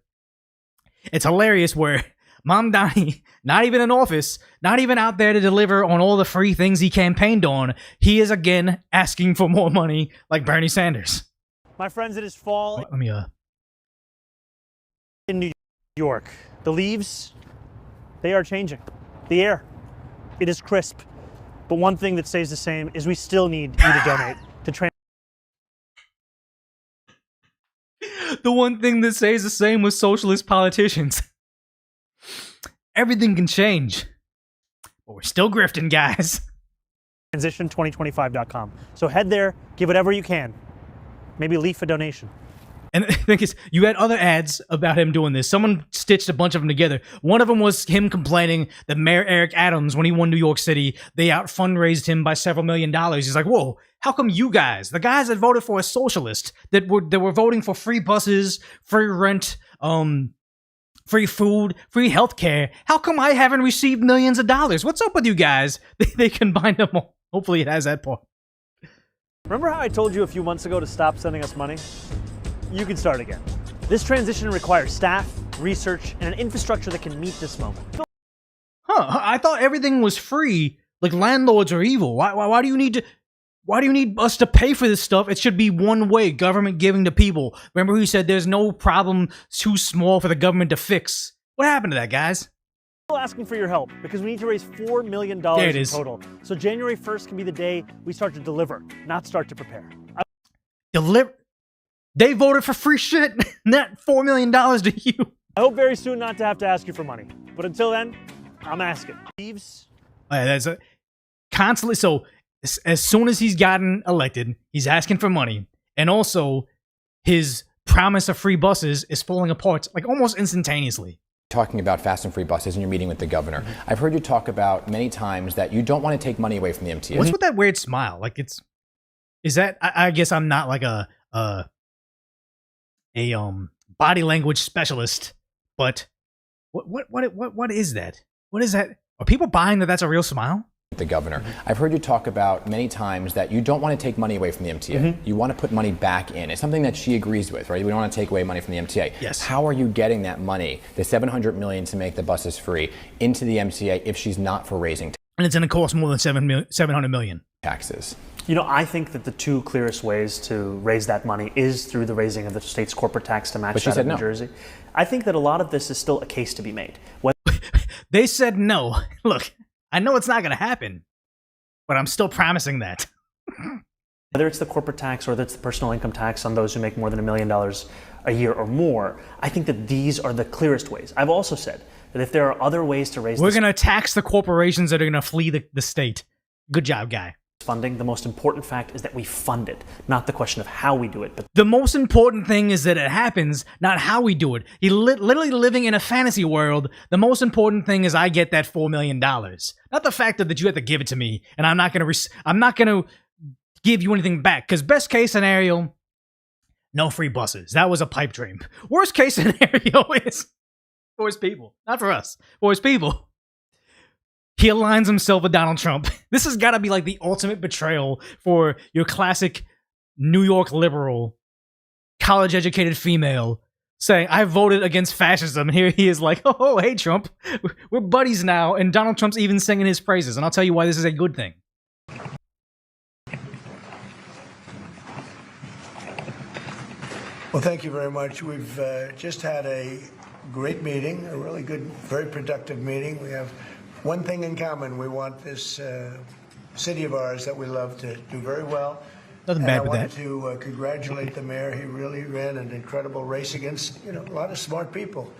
it's hilarious where Mamdani, not even in office, not even out there to deliver on all the free things he campaigned on, he is again asking for more money like Bernie Sanders. My friends, it is fall Let me in New York. The leaves, they are changing. The air, it is crisp. But one thing that stays the same is we still need you to donate to The one thing that stays the same with socialist politicians. Everything can change. But we're still grifting, guys. Transition2025.com. So head there, give whatever you can. Maybe leave a donation. And the thing is, you had other ads about him doing this. Someone stitched a bunch of them together. One of them was him complaining that Mayor Eric Adams, when he won New York City, they out fundraised him by several $1 million. He's like, whoa, how come you guys, the guys that voted for a socialist, that were voting for free buses, free rent, free food, free healthcare, how come I haven't received millions of dollars? What's up with you guys? They combined them all. Hopefully it has that part. Remember how I told you a few months ago to stop sending us money? You can start again. This transition requires staff, research, and an infrastructure that can meet this moment. I thought everything was free. Like landlords are evil. Why do you need us to pay for this stuff? It should be one way, government giving to people. Remember who said there's no problem too small for the government to fix? What happened to that, guys? Still asking for your help because we need to raise $4 million in total. So January 1st can be the day we start to deliver, not start to prepare. Deliver? They voted for free shit, not $4 million to you. I hope very soon not to have to ask you for money. But until then, I'm asking. Leaves. That's constantly. So as soon as he's gotten elected, he's asking for money. And also, his promise of free buses is falling apart like almost instantaneously. Talking about fast and free buses and you're meeting with the governor. I've heard you talk about many times that you don't want to take money away from the MTA. What's with that weird smile? Like is that, I guess I'm not like a body language specialist, but what is that? What is that? Are people buying that that's a real smile? The governor. I've heard you talk about many times that you don't want to take money away from the MTA. You want to put money back in. It's something that she agrees with, right? We don't want to take away money from the MTA. Yes. How are you getting that money, the $700 million to make the buses free, into the MTA if she's not for raising And it's going to cost more than $700 million. Taxes. You know, I think that the two clearest ways to raise that money is through the raising of the state's corporate tax to match that of New Jersey. I think that a lot of this is still a case to be made. They said no. Look, I know it's not going to happen, but I'm still promising that. Whether it's the corporate tax or whether it's the personal income tax on those who make more than $1 million a year or more, I think that these are the clearest ways. I've also said that if there are other ways to raise We're going to tax the corporations that are going to flee the state. Good job, guy. Funding, the most important fact is that we fund it, not the question of how we do it. But the most important thing is that it happens, not how we do it. You're literally living in a fantasy world. The most important thing is I get that $4 million, not the fact that you have to give it to me, and I'm not gonna give you anything back. Because best case scenario, no free buses. That was a pipe dream. Worst case scenario is for his people, not for us, for his people. He aligns himself with Donald Trump. This has got to be like the ultimate betrayal for your classic New York liberal, college-educated female saying, I voted against fascism. And here he is like, oh, hey, Trump, we're buddies now. And Donald Trump's even singing his praises. And I'll tell you why this is a good thing. Well, thank you very much. We've just had a great meeting, a really good, very productive meeting. We have one thing in common. We want this city of ours that we love to do very well. Nothing bad with that. I wanted to congratulate the mayor. He really ran an incredible race against, a lot of smart people.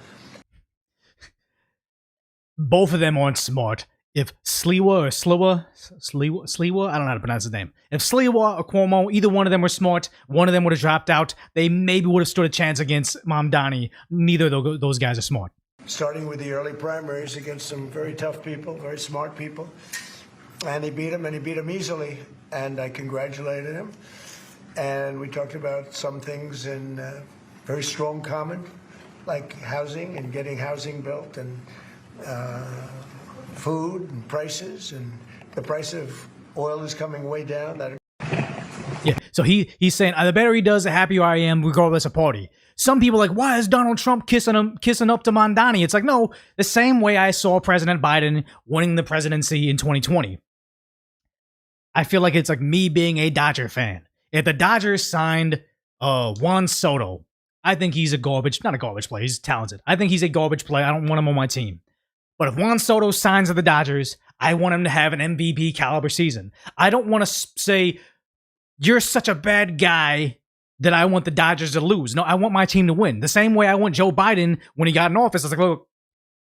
Both of them aren't smart. If Sliwa, I don't know how to pronounce his name. If Sliwa or Cuomo, either one of them were smart, one of them would have dropped out. They maybe would have stood a chance against Mamdani. Neither of those guys are smart. Starting with the early primaries against some very tough people, very smart people. And he beat him easily, and I congratulated him. And we talked about some things in very strong common, like housing and getting housing built, and food and prices, and the price of oil is coming way down. Yeah, so he's saying, the better he does, the happier I am, regardless of party. Some people are like, why is Donald Trump kissing up to Mamdani? It's like, no, the same way I saw President Biden winning the presidency in 2020. I feel like it's like me being a Dodger fan. If the Dodgers signed Juan Soto, I think he's not a garbage player, he's talented. I think he's a garbage player. I don't want him on my team. But if Juan Soto signs with the Dodgers, I want him to have an MVP caliber season. I don't want to say, you're such a bad guy that I want the Dodgers to lose. No, I want my team to win. The same way I want Joe Biden when he got in office. I was like, look,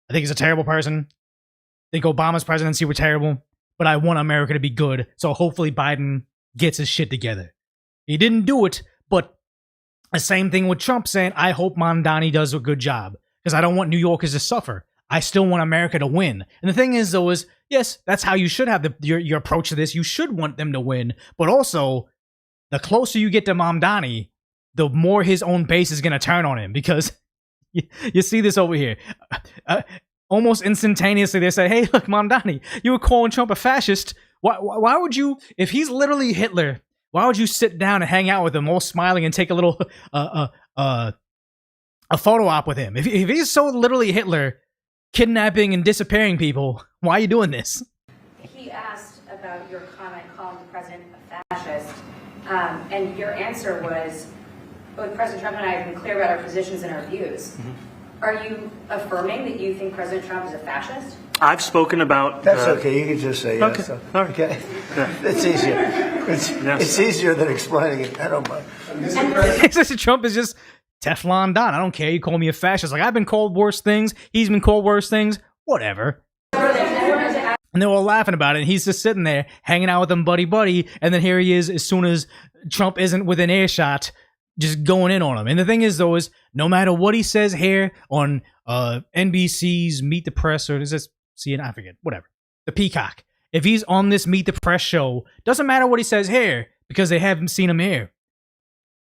I think he's a terrible person. I think Obama's presidency was terrible. But I want America to be good. So hopefully Biden gets his shit together. He didn't do it, but the same thing with Trump saying, I hope Mamdani does a good job. Because I don't want New Yorkers to suffer. I still want America to win. And the thing is, though, is, yes, that's how you should have your approach to this. You should want them to win. But also, the closer you get to Mamdani, the more his own base is going to turn on him. Because you see this over here. Almost instantaneously, they say, hey, look, Mamdani, you were calling Trump a fascist. Why would you, if he's literally Hitler, why would you sit down and hang out with him all smiling and take a little a photo op with him? If he's so literally Hitler, kidnapping and disappearing people, why are you doing this? He asked about your comment calling the president a fascist, and your answer was, both President Trump and I have been clear about our positions and our views. Mm-hmm. Are you affirming that you think President Trump is a fascist? I've spoken about... That's okay, you can just say yes. Okay, all right. Okay. It's easier. It's easier than explaining it. I don't mind. Trump is just Teflon Don. I don't care. You call me a fascist. Like, I've been called worse things. He's been called worse things. Whatever. And they're all laughing about it. And he's just sitting there hanging out with them buddy. And then here he is as soon as Trump isn't within earshot, just going in on him. And the thing is, though, is no matter what he says here on NBC's Meet the Press, or is this CNN? I forget. Whatever. The Peacock. If he's on this Meet the Press show, doesn't matter what he says here because they haven't seen him here.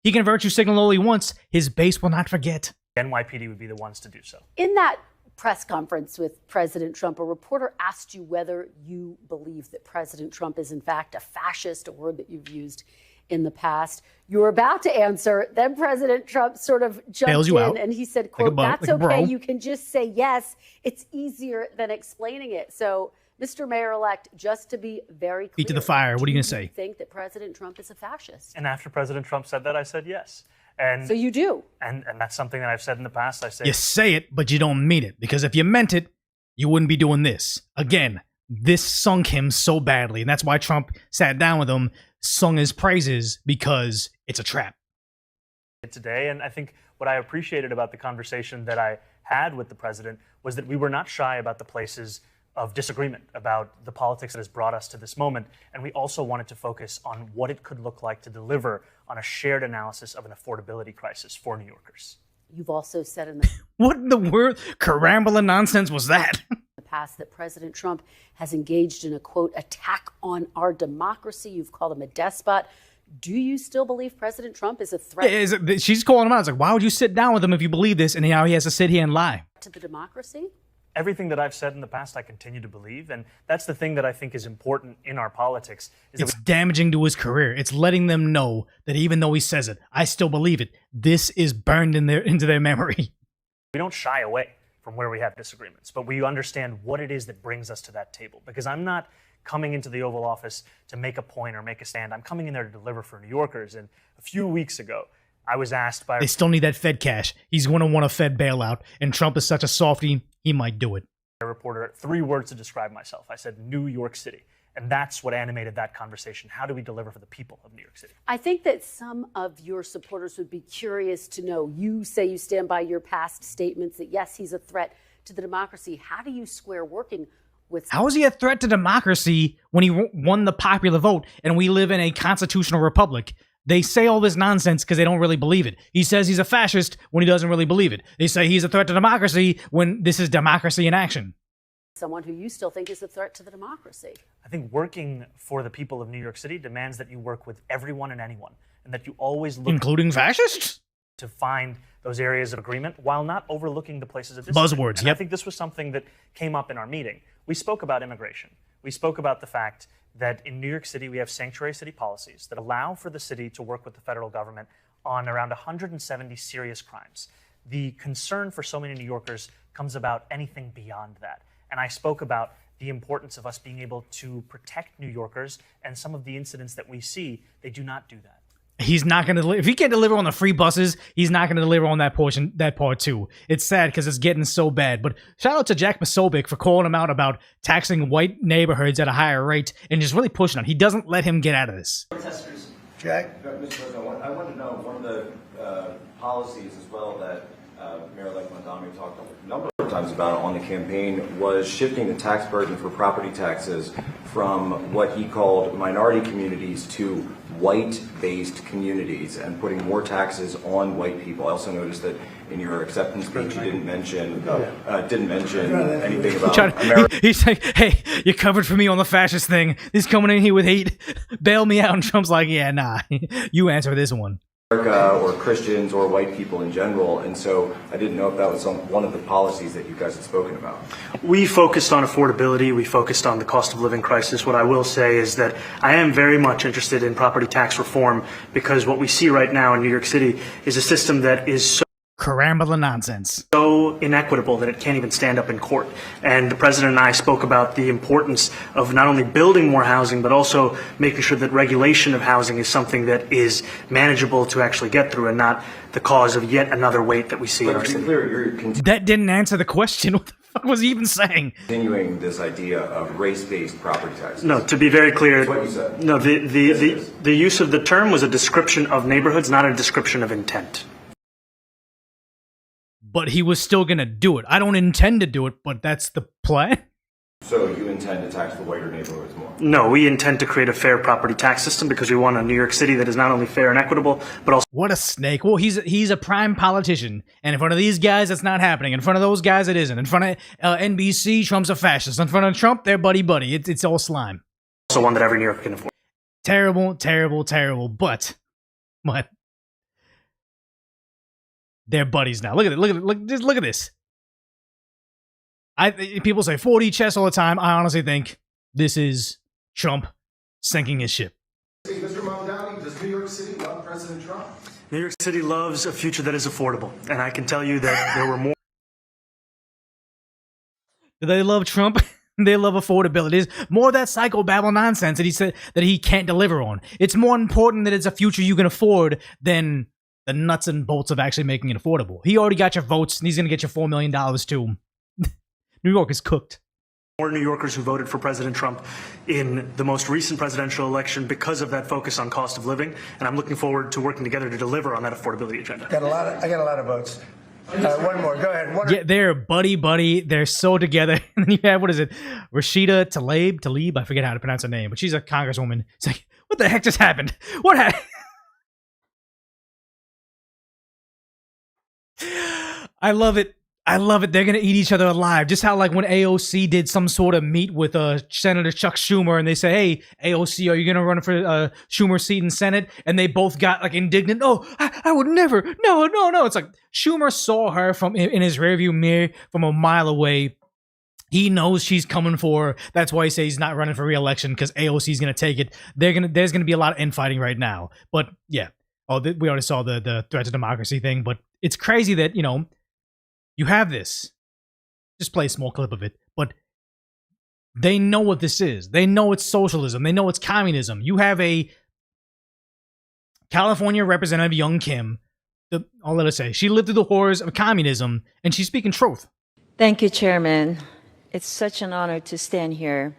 He can virtue signal all he wants. His base will not forget. NYPD would be the ones to do so. In that press conference with President Trump, a reporter asked you whether you believe that President Trump is in fact a fascist, a word that you've used in the past. You were about to answer, then President Trump sort of jumped in and he said, quote, "That's okay, you can just say yes. It's easier than explaining it." So, Mr. Mayor-elect, just to be very clear, Feet to the fire. What are you going to say? Do you think that President Trump is a fascist? And after President Trump said that, I said yes. And so you do. And that's something that I've said in the past. I say you say it, but you don't mean it. Because if you meant it, you wouldn't be doing this. Again, this sunk him so badly. And that's why Trump sat down with him, sung his praises, because it's a trap. Today, and I think what I appreciated about the conversation that I had with the president was that we were not shy about the places of disagreement, about the politics that has brought us to this moment. And we also wanted to focus on what it could look like to deliver on a shared analysis of an affordability crisis for New Yorkers. You've also said in the what in the world carambula nonsense was that? Past that President Trump has engaged in a, quote, attack on our democracy. You've called him a despot. Do you still believe President Trump is a threat? She's calling him out. It's like, why would you sit down with him if you believe this? And now he has to sit here and lie. To the democracy? Everything that I've said in the past, I continue to believe. And that's the thing that I think is important in our politics. It's damaging to his career. It's letting them know that even though he says it, I still believe it. This is burned into their memory. We don't shy away from where we have disagreements, but we understand what it is that brings us to that table. Because I'm not coming into the Oval Office to make a point or make a stand. I'm coming in there to deliver for New Yorkers. And a few weeks ago, I was asked by... They still need that Fed cash. He's going to want a Fed bailout. And Trump is such a softie, he might do it. A reporter, 3 words to describe myself. I said, New York City. And that's what animated that conversation. How do we deliver for the people of New York City? I think that some of your supporters would be curious to know. You say you stand by your past statements that, yes, he's a threat to the democracy. How do you square working with... How is he a threat to democracy when he won the popular vote and we live in a constitutional republic? They say all this nonsense because they don't really believe it. He says he's a fascist when he doesn't really believe it. They say he's a threat to democracy when this is democracy in action. Someone who you still think is a threat to the democracy. I think working for the people of New York City demands that you work with everyone and anyone, and that you always look... Including fascists? ...to find those areas of agreement while not overlooking the places of disagreement. Buzzwords, and I think this was something that came up in our meeting. We spoke about immigration. We spoke about the fact that in New York City, we have sanctuary city policies that allow for the city to work with the federal government on around 170 serious crimes. The concern for so many New Yorkers comes about anything beyond that. And I spoke about the importance of us being able to protect New Yorkers, and some of the incidents that we see, they do not do that. He's not going to, if he can't deliver on the free buses, he's not going to deliver on that part too. It's sad because it's getting so bad. But shout out to Jack Posobiec for calling him out about taxing white neighborhoods at a higher rate and just really pushing him. He doesn't let him get out of this. Protesters. Jack? Mr. President, I want to know one of the policies as well that Mayor-elect Mamdani talked a number of times about on the campaign was shifting the tax burden for property taxes from what he called minority communities to white-based communities and putting more taxes on white people. I also noticed that in your acceptance speech you didn't mention anything about America. He's like, hey, you covered for me on the fascist thing. He's coming in here with hate. Bail me out. And Trump's like, yeah, nah, you answer this one. America or Christians or white people in general, and so I didn't know if that was one of the policies that you guys had spoken about. We focused on affordability. We focused on the cost of living crisis. What I will say is that I am very much interested in property tax reform because what we see right now in New York City is a system that is so carambula nonsense. So inequitable that it can't even stand up in court. And the president and I spoke about the importance of not only building more housing, but also making sure that regulation of housing is something that is manageable to actually get through and not the cause of yet another weight that we see in our city. That didn't answer the question. What the fuck was he even saying? Continuing this idea of race-based property taxes. No, to be very clear, that's what you said. No, the use of the term was a description of neighborhoods, not a description of intent. But he was still going to do it. I don't intend to do it, but that's the plan. So you intend to tax the whiter neighborhoods more? No, we intend to create a fair property tax system because we want a New York City that is not only fair and equitable, but also... What a snake. Well, he's a prime politician. And in front of these guys, it's not happening. In front of those guys, it isn't. In front of NBC, Trump's a fascist. In front of Trump, they're buddy-buddy. It's all slime. Also one that every New Yorker can afford. Terrible, terrible, terrible. But they're buddies now. Look at it. Just look at this. People say 4D chess all the time. I honestly think this is Trump sinking his ship. Mr. Mamdani, does New York City love President Trump? New York City loves a future that is affordable, and I can tell you that there were more. Do they love Trump? They love affordability. There's more of that psychobabble nonsense that he said that he can't deliver on. It's more important that it's a future you can afford than the nuts and bolts of actually making it affordable. He already got your votes, and he's going to get you $4 million too. New York is cooked. More New Yorkers who voted for President Trump in the most recent presidential election because of that focus on cost of living, and I'm looking forward to working together to deliver on that affordability agenda. I got a lot of votes. One more. Go ahead. Yeah, they're buddy. They're so together. And then you have, what is it? Rashida Tlaib? I forget how to pronounce her name, but she's a congresswoman. It's like, what the heck just happened? What happened? I love it. They're going to eat each other alive. Just how, like, when AOC did some sort of meet with Senator Chuck Schumer, and they say, hey, AOC, are you going to run for Schumer's seat in Senate? And they both got, like, indignant. Oh, I would never. No. It's like Schumer saw her in his rearview mirror from a mile away. He knows she's coming for her. That's why he says he's not running for re-election, because AOC's going to take it. There's going to be a lot of infighting right now. But, yeah. We already saw the threat to democracy thing. But it's crazy that, you have this. Just play a small clip of it. But they know what this is. They know it's socialism. They know it's communism. You have a California representative, Young Kim. I'll let her say. She lived through the horrors of communism, and she's speaking truth. Thank you, Chairman. It's such an honor to stand here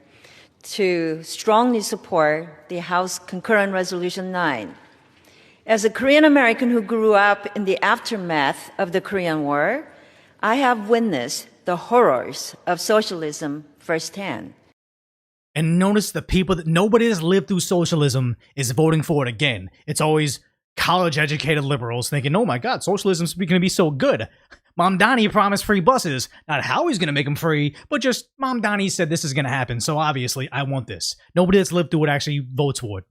to strongly support the House Concurrent Resolution 9. As a Korean American who grew up in the aftermath of the Korean War, I have witnessed the horrors of socialism firsthand. And notice the people that nobody that's lived through socialism is voting for it again. It's always college-educated liberals thinking, oh my God, socialism's going to be so good. Mamdani promised free buses. Not how he's going to make them free, but just Mamdani said this is going to happen, so obviously I want this. Nobody that's lived through it actually votes for it.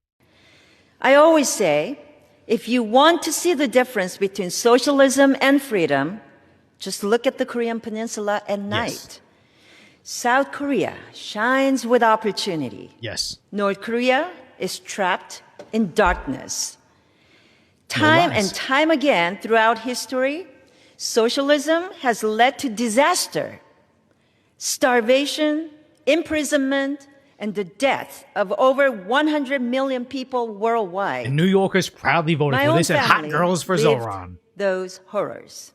I always say, if you want to see the difference between socialism and freedom, just look at the Korean Peninsula at night. Yes. South Korea shines with opportunity. Yes. North Korea is trapped in darkness. Time and time again throughout history, socialism has led to disaster, starvation, imprisonment, and the death of over 100 million people worldwide. And New Yorkers proudly voted for it. They said hot girls for Zoran. Those horrors.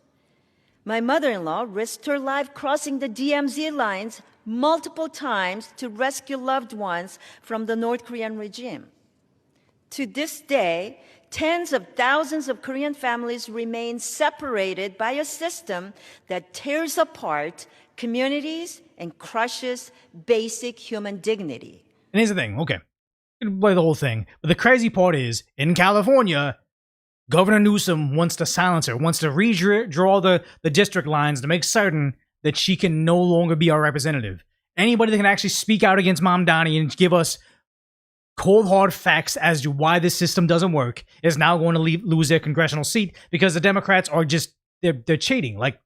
My mother-in-law risked her life crossing the DMZ lines multiple times to rescue loved ones from the North Korean regime. To this day, tens of thousands of Korean families remain separated by a system that tears apart communities and crushes basic human dignity. And here's the thing, okay, you can play the whole thing, but the crazy part is, in California, Governor Newsom wants to silence her, wants to redraw the district lines to make certain that she can no longer be our representative. Anybody that can actually speak out against Mamdani and give us cold hard facts as to why this system doesn't work is now going to lose their congressional seat, because the Democrats are just, they're cheating. Like,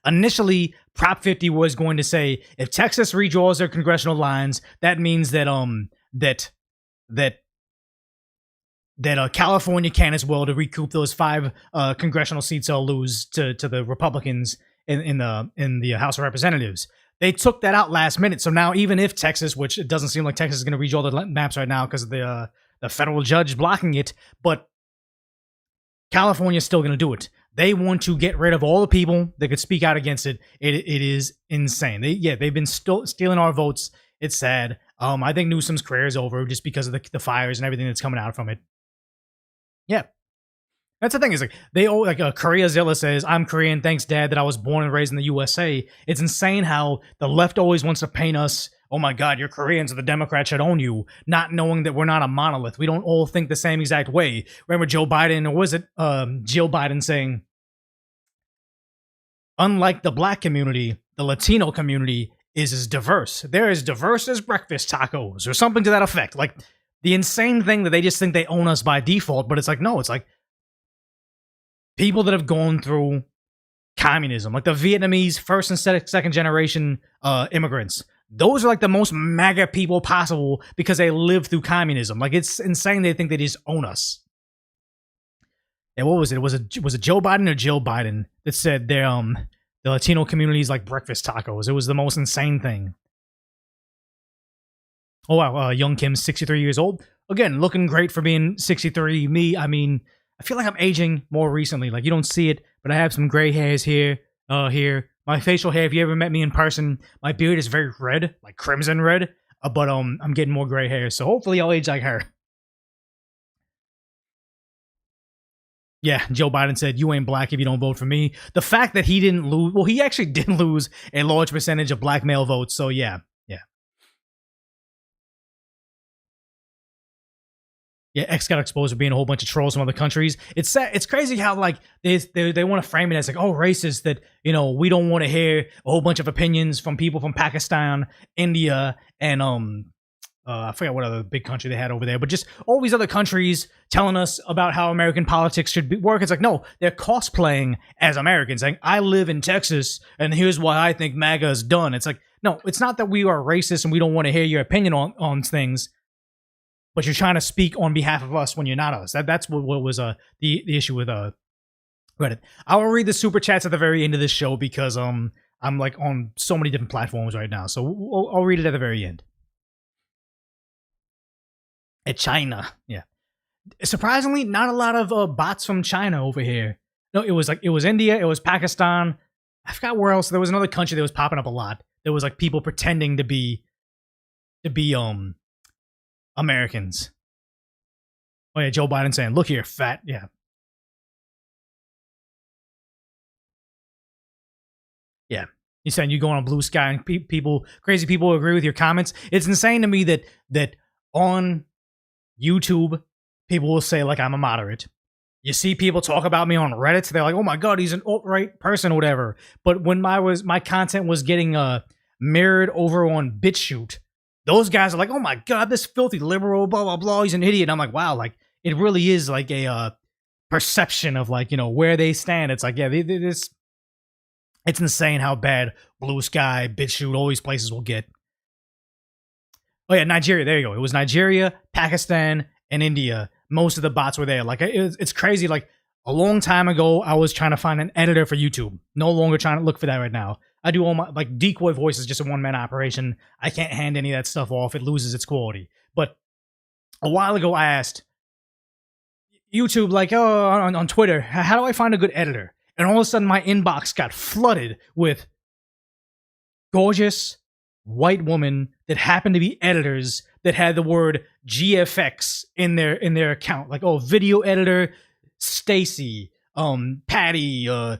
initially, Prop 50 was going to say, if Texas redraws their congressional lines, that means that California can as well, to recoup those 5 congressional seats they'll lose to the Republicans in the House of Representatives. They took that out last minute, so now even if Texas, which it doesn't seem like Texas is going to redraw the maps right now because of the federal judge blocking it, but California's still going to do it. They want to get rid of all the people that could speak out against it. It is insane. They've been stealing our votes. It's sad. I think Newsom's career is over just because of the fires and everything that's coming out from it. Yeah. That's the thing, is like Koreazilla says, I'm Korean, thanks Dad that I was born and raised in the USA. It's insane how the left always wants to paint us, oh my God, you're Korean, so the Democrats should own you, not knowing that we're not a monolith. We don't all think the same exact way. Remember Joe Biden, or was it Jill Biden, saying, unlike the black community, the Latino community is as diverse. They're as diverse as breakfast tacos, or something to that effect. Like, the insane thing that they just think they own us by default, but it's like, no, it's like, people that have gone through communism, like the Vietnamese first and second generation immigrants. Those are like the most MAGA people possible because they lived through communism. Like, it's insane they think they just own us. And what was it? Was it Joe Biden or Jill Biden that said the Latino community is like breakfast tacos? It was the most insane thing. Oh wow, Young Kim's 63 years old. Again, looking great for being 63. Me, I mean, I feel like I'm aging more recently. Like, you don't see it, but I have some gray hairs here. My facial hair, if you ever met me in person, my beard is very red, like crimson red. But I'm getting more gray hair, so hopefully I'll age like her. Yeah, Joe Biden said, "You ain't black if you don't vote for me." The fact that he didn't lose, well, he actually did lose a large percentage of black male votes. So yeah. Yeah, X got exposed for being a whole bunch of trolls from other countries. It's sad. It's crazy how like they want to frame it as like, oh, racist, that, you know, we don't want to hear a whole bunch of opinions from people from Pakistan, India, and I forgot what other big country they had over there, but just all these other countries telling us about how American politics should work. It's like, no, they're cosplaying as Americans, saying, I live in Texas, and here's why I think MAGA is done. It's like, no, it's not that we are racist and we don't want to hear your opinion on things. But you're trying to speak on behalf of us when you're not us. That's what was the issue with Reddit. I will read the super chats at the very end of this show because I'm like on so many different platforms right now. So I'll read it at the very end. At China, yeah. Surprisingly, not a lot of bots from China over here. No, it was India, it was Pakistan. I forgot where else. There was another country that was popping up a lot. There was like people pretending to be Americans. Oh yeah, Joe Biden saying, "Look here, fat." Yeah. Yeah. He's saying you go on a blue sky and crazy people agree with your comments. It's insane to me that on YouTube, people will say like I'm a moderate. You see people talk about me on Reddit, they're like, "Oh my god, he's an alt-right person," or whatever. But when my content was getting mirrored over on BitChute, those guys are like, "Oh my god, this filthy liberal, blah blah blah, he's an idiot." And I'm like, wow, like it really is like a perception of like, you know, where they stand. It's like, yeah, it's insane how bad Blue Sky, BitChute, all these places will get. Oh yeah, Nigeria. There you go. It was Nigeria, Pakistan, and India. Most of the bots were there. Like it's crazy. Like a long time ago, I was trying to find an editor for YouTube. No longer trying to look for that right now. I do all my, like, Decoy Voice is just a one-man operation. I can't hand any of that stuff off. It loses its quality. But a while ago, I asked YouTube, like, oh, on Twitter, how do I find a good editor? And all of a sudden, my inbox got flooded with gorgeous white women that happened to be editors that had the word GFX in their account. Like, oh, video editor, Stacy, Patty, I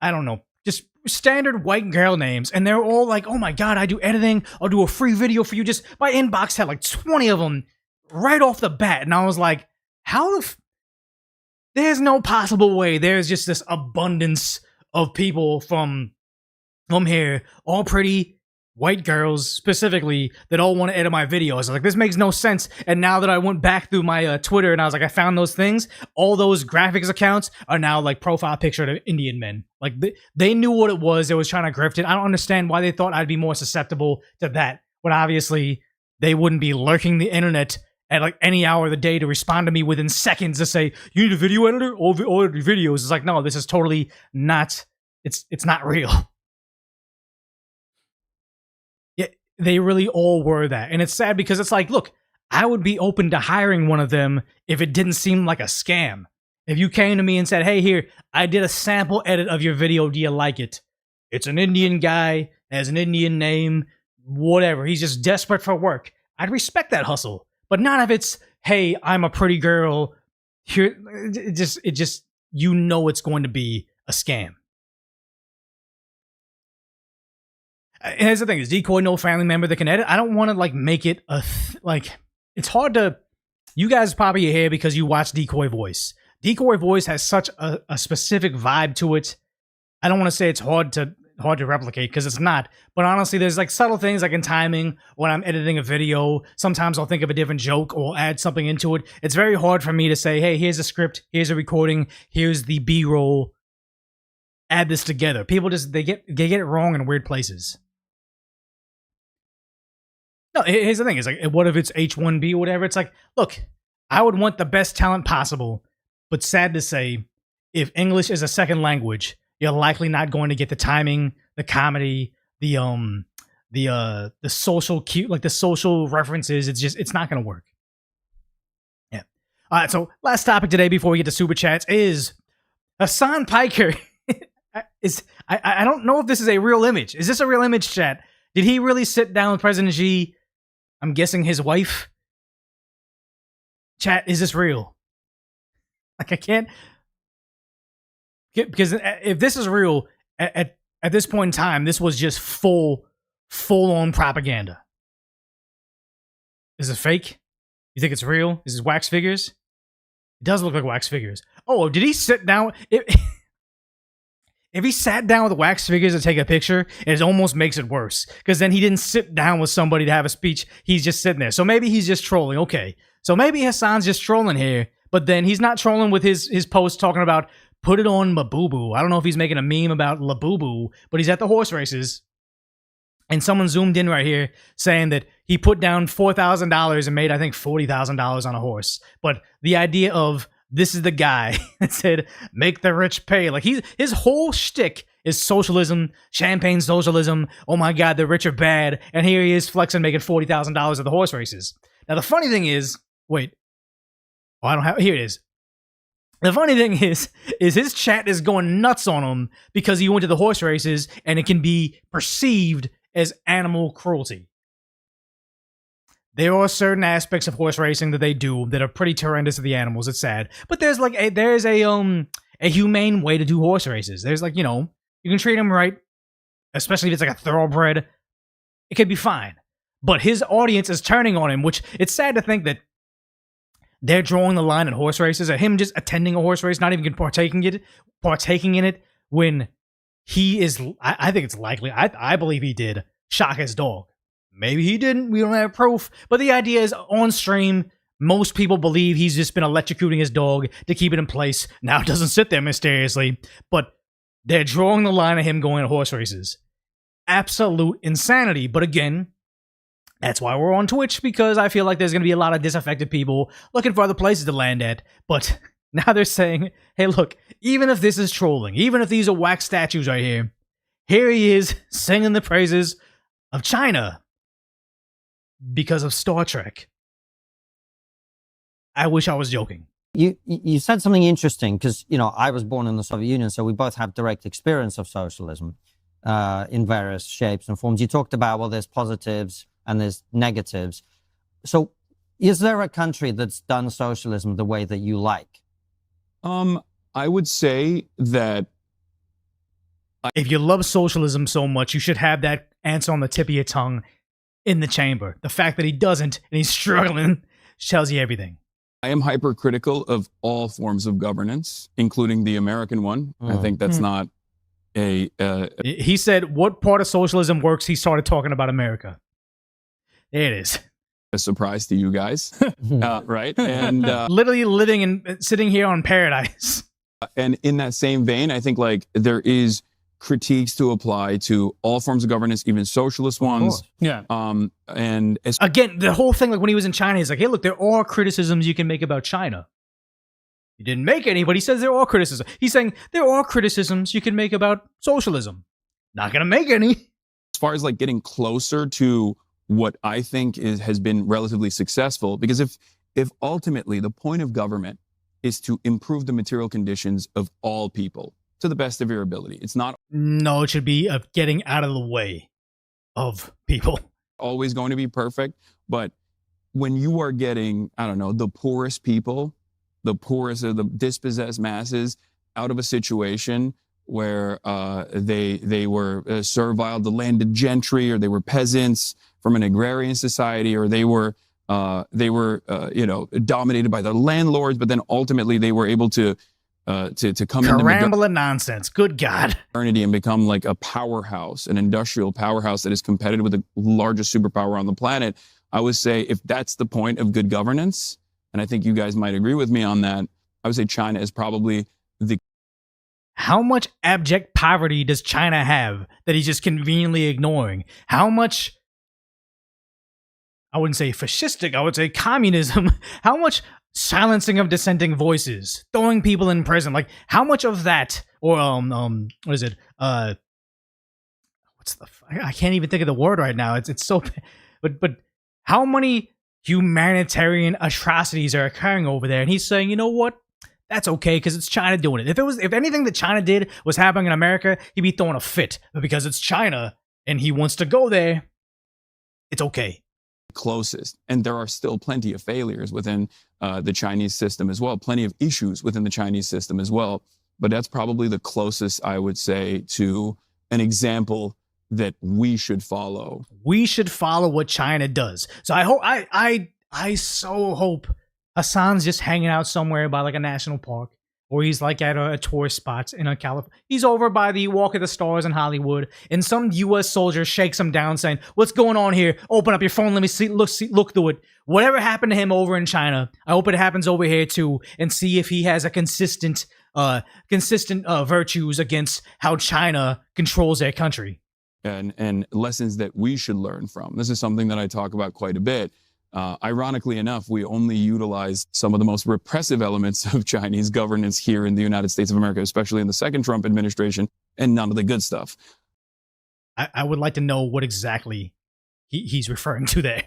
don't know, just standard white girl names. And they're all like, oh my god, I do editing, I'll do a free video for you. Just my inbox had like 20 of them right off the bat. And I was like, how there's no possible way. There's just this abundance of people from here, all pretty white girls specifically, that all want to edit my videos. I was like, this makes no sense. And now that I went back through my Twitter and I was like, I found those things, all those graphics accounts are now like profile picture of Indian men. Like they knew what it was. They was trying to grift it. I don't understand why they thought I'd be more susceptible to that, when obviously they wouldn't be lurking the internet at like any hour of the day to respond to me within seconds to say, you need a video editor? All your videos. It's like, no, this is totally not, it's not real. They really all were that. And it's sad because it's like, look, I would be open to hiring one of them if it didn't seem like a scam. If you came to me and said, hey, here, I did a sample edit of your video. Do you like it? It's an Indian guy, has an Indian name, whatever. He's just desperate for work. I'd respect that hustle. But not if it's, hey, I'm a pretty girl. Here, it just, you know it's going to be a scam. And here's the thing: is Decoy no family member that can edit? I don't want to like make it like it's hard to. You guys probably hear because you watch Decoy Voice. Decoy Voice has such a specific vibe to it. I don't want to say it's hard to hard to replicate because it's not. But honestly, there's like subtle things like in timing when I'm editing a video. Sometimes I'll think of a different joke or add something into it. It's very hard for me to say, hey, here's a script, here's a recording, here's the B-roll. Add this together. People just they get it wrong in weird places. No, here's the thing. It's like, what if it's H1B or whatever? It's like, look, I would want the best talent possible, but sad to say, if English is a second language, you're likely not going to get the timing, the comedy, the social cue, like the social references. It's not going to work. Yeah. All right. So last topic today before we get to super chats is Hasan Piker. I don't know if this is a real image. Is this a real image, chat? Did he really sit down with President Xi? I'm guessing his wife. Chat, is this real? Like I can't. Because if this is real, at this point in time, this was just full on propaganda. Is it fake? You think it's real? Is it wax figures? It does look like wax figures. Oh, did he sit down? If he sat down with wax figures to take a picture, it almost makes it worse. Because then he didn't sit down with somebody to have a speech. He's just sitting there. So maybe he's just trolling. Okay. So maybe Hasan's just trolling here. But then he's not trolling with his post talking about put it on Mabubu. I don't know if he's making a meme about Labubu, but he's at the horse races. And someone zoomed in right here saying that he put down $4,000 and made, I think, $40,000 on a horse. But the idea of this is the guy that said, make the rich pay. Like his whole shtick is socialism, champagne socialism. Oh my God, the rich are bad. And here he is flexing, making $40,000 at the horse races. Now, the funny thing is, wait, oh, I don't have, here it is. The funny thing is his chat is going nuts on him because he went to the horse races and it can be perceived as animal cruelty. There are certain aspects of horse racing that they do that are pretty horrendous to the animals. It's sad, but there's a humane way to do horse races. There's like, you know, you can treat them right, especially if it's like a thoroughbred. It could be fine, but his audience is turning on him, which it's sad to think that they're drawing the line at horse races, at him just attending a horse race, not even partaking in it when he is. I think it's likely. I believe he did shock his dog. Maybe he didn't. We don't have proof. But the idea is on stream, most people believe he's just been electrocuting his dog to keep it in place. Now it doesn't sit there mysteriously, but they're drawing the line of him going to horse races. Absolute insanity. But again, that's why we're on Twitch, because I feel like there's going to be a lot of disaffected people looking for other places to land at. But now they're saying, hey, look, even if this is trolling, even if these are wax statues right here, here he is singing the praises of China because of Star Trek. I wish I was joking. You said something interesting because, you know, I was born in the Soviet Union, so we both have direct experience of socialism in various shapes and forms. You talked about, well, there's positives and there's negatives. So is there a country that's done socialism the way that you like? I would say that if you love socialism so much, you should have that answer on the tip of your tongue in the chamber. The fact that he doesn't and he's struggling tells you everything. I am hypercritical of all forms of governance, including the American one. I think that's not a... He said, what part of socialism works? He started talking about America. There it is. A surprise to you guys, right? And literally living and sitting here on paradise. And in that same vein, I think like there is critiques to apply to all forms of governance, even socialist ones. Yeah. And again, the whole thing, like when he was in China, he's like, hey, look, there are criticisms you can make about China. He didn't make any, but he says there are criticisms. He's saying there are criticisms you can make about socialism. Not going to make any. As far as like getting closer to what I think has been relatively successful, because if ultimately the point of government is to improve the material conditions of all people to the best of your ability. It's not... No, it should be of getting out of the way of people. Always going to be perfect, but when you are getting, I don't know, the poorest people, the poorest of the dispossessed masses out of a situation where they were servile, the landed gentry, or they were peasants from an agrarian society, or they were dominated by the landlords, but then ultimately they were able to to come into nonsense. Good God. Modernity and become like a powerhouse, an industrial powerhouse that is competitive with the largest superpower on the planet. I would say if that's the point of good governance, and I think you guys might agree with me on that, I would say China is probably the... How much abject poverty does China have that he's just conveniently ignoring? How much, I wouldn't say fascistic, I would say communism. How much silencing of dissenting voices, throwing people in prison, like how much of that, or what is it? I can't even think of the word right now. It's so, but how many humanitarian atrocities are occurring over there? And he's saying, you know what? That's okay because it's China doing it. If anything that China did was happening in America, he'd be throwing a fit. But because it's China and he wants to go there, it's okay. Closest, and there are still plenty of failures within the Chinese system as well, plenty of issues within the Chinese system as well, but that's probably the closest I would say to an example that we should follow. We should follow what China does. So I hope I so hope Hassan's just hanging out somewhere by like a national park, or he's like at a tourist spot in a California. He's over by the Walk of the Stars in Hollywood, and some U.S. soldier shakes him down saying, "What's going on here? Open up your phone. Let me see. Look through it." Whatever happened to him over in China, I hope it happens over here too, and see if he has a consistent virtues against how China controls their country. And lessons that we should learn from. This is something that I talk about quite a bit. Ironically enough, we only utilize some of the most repressive elements of Chinese governance here in the United States of America, especially in the second Trump administration, and none of the good stuff. I would like to know what exactly he's referring to there.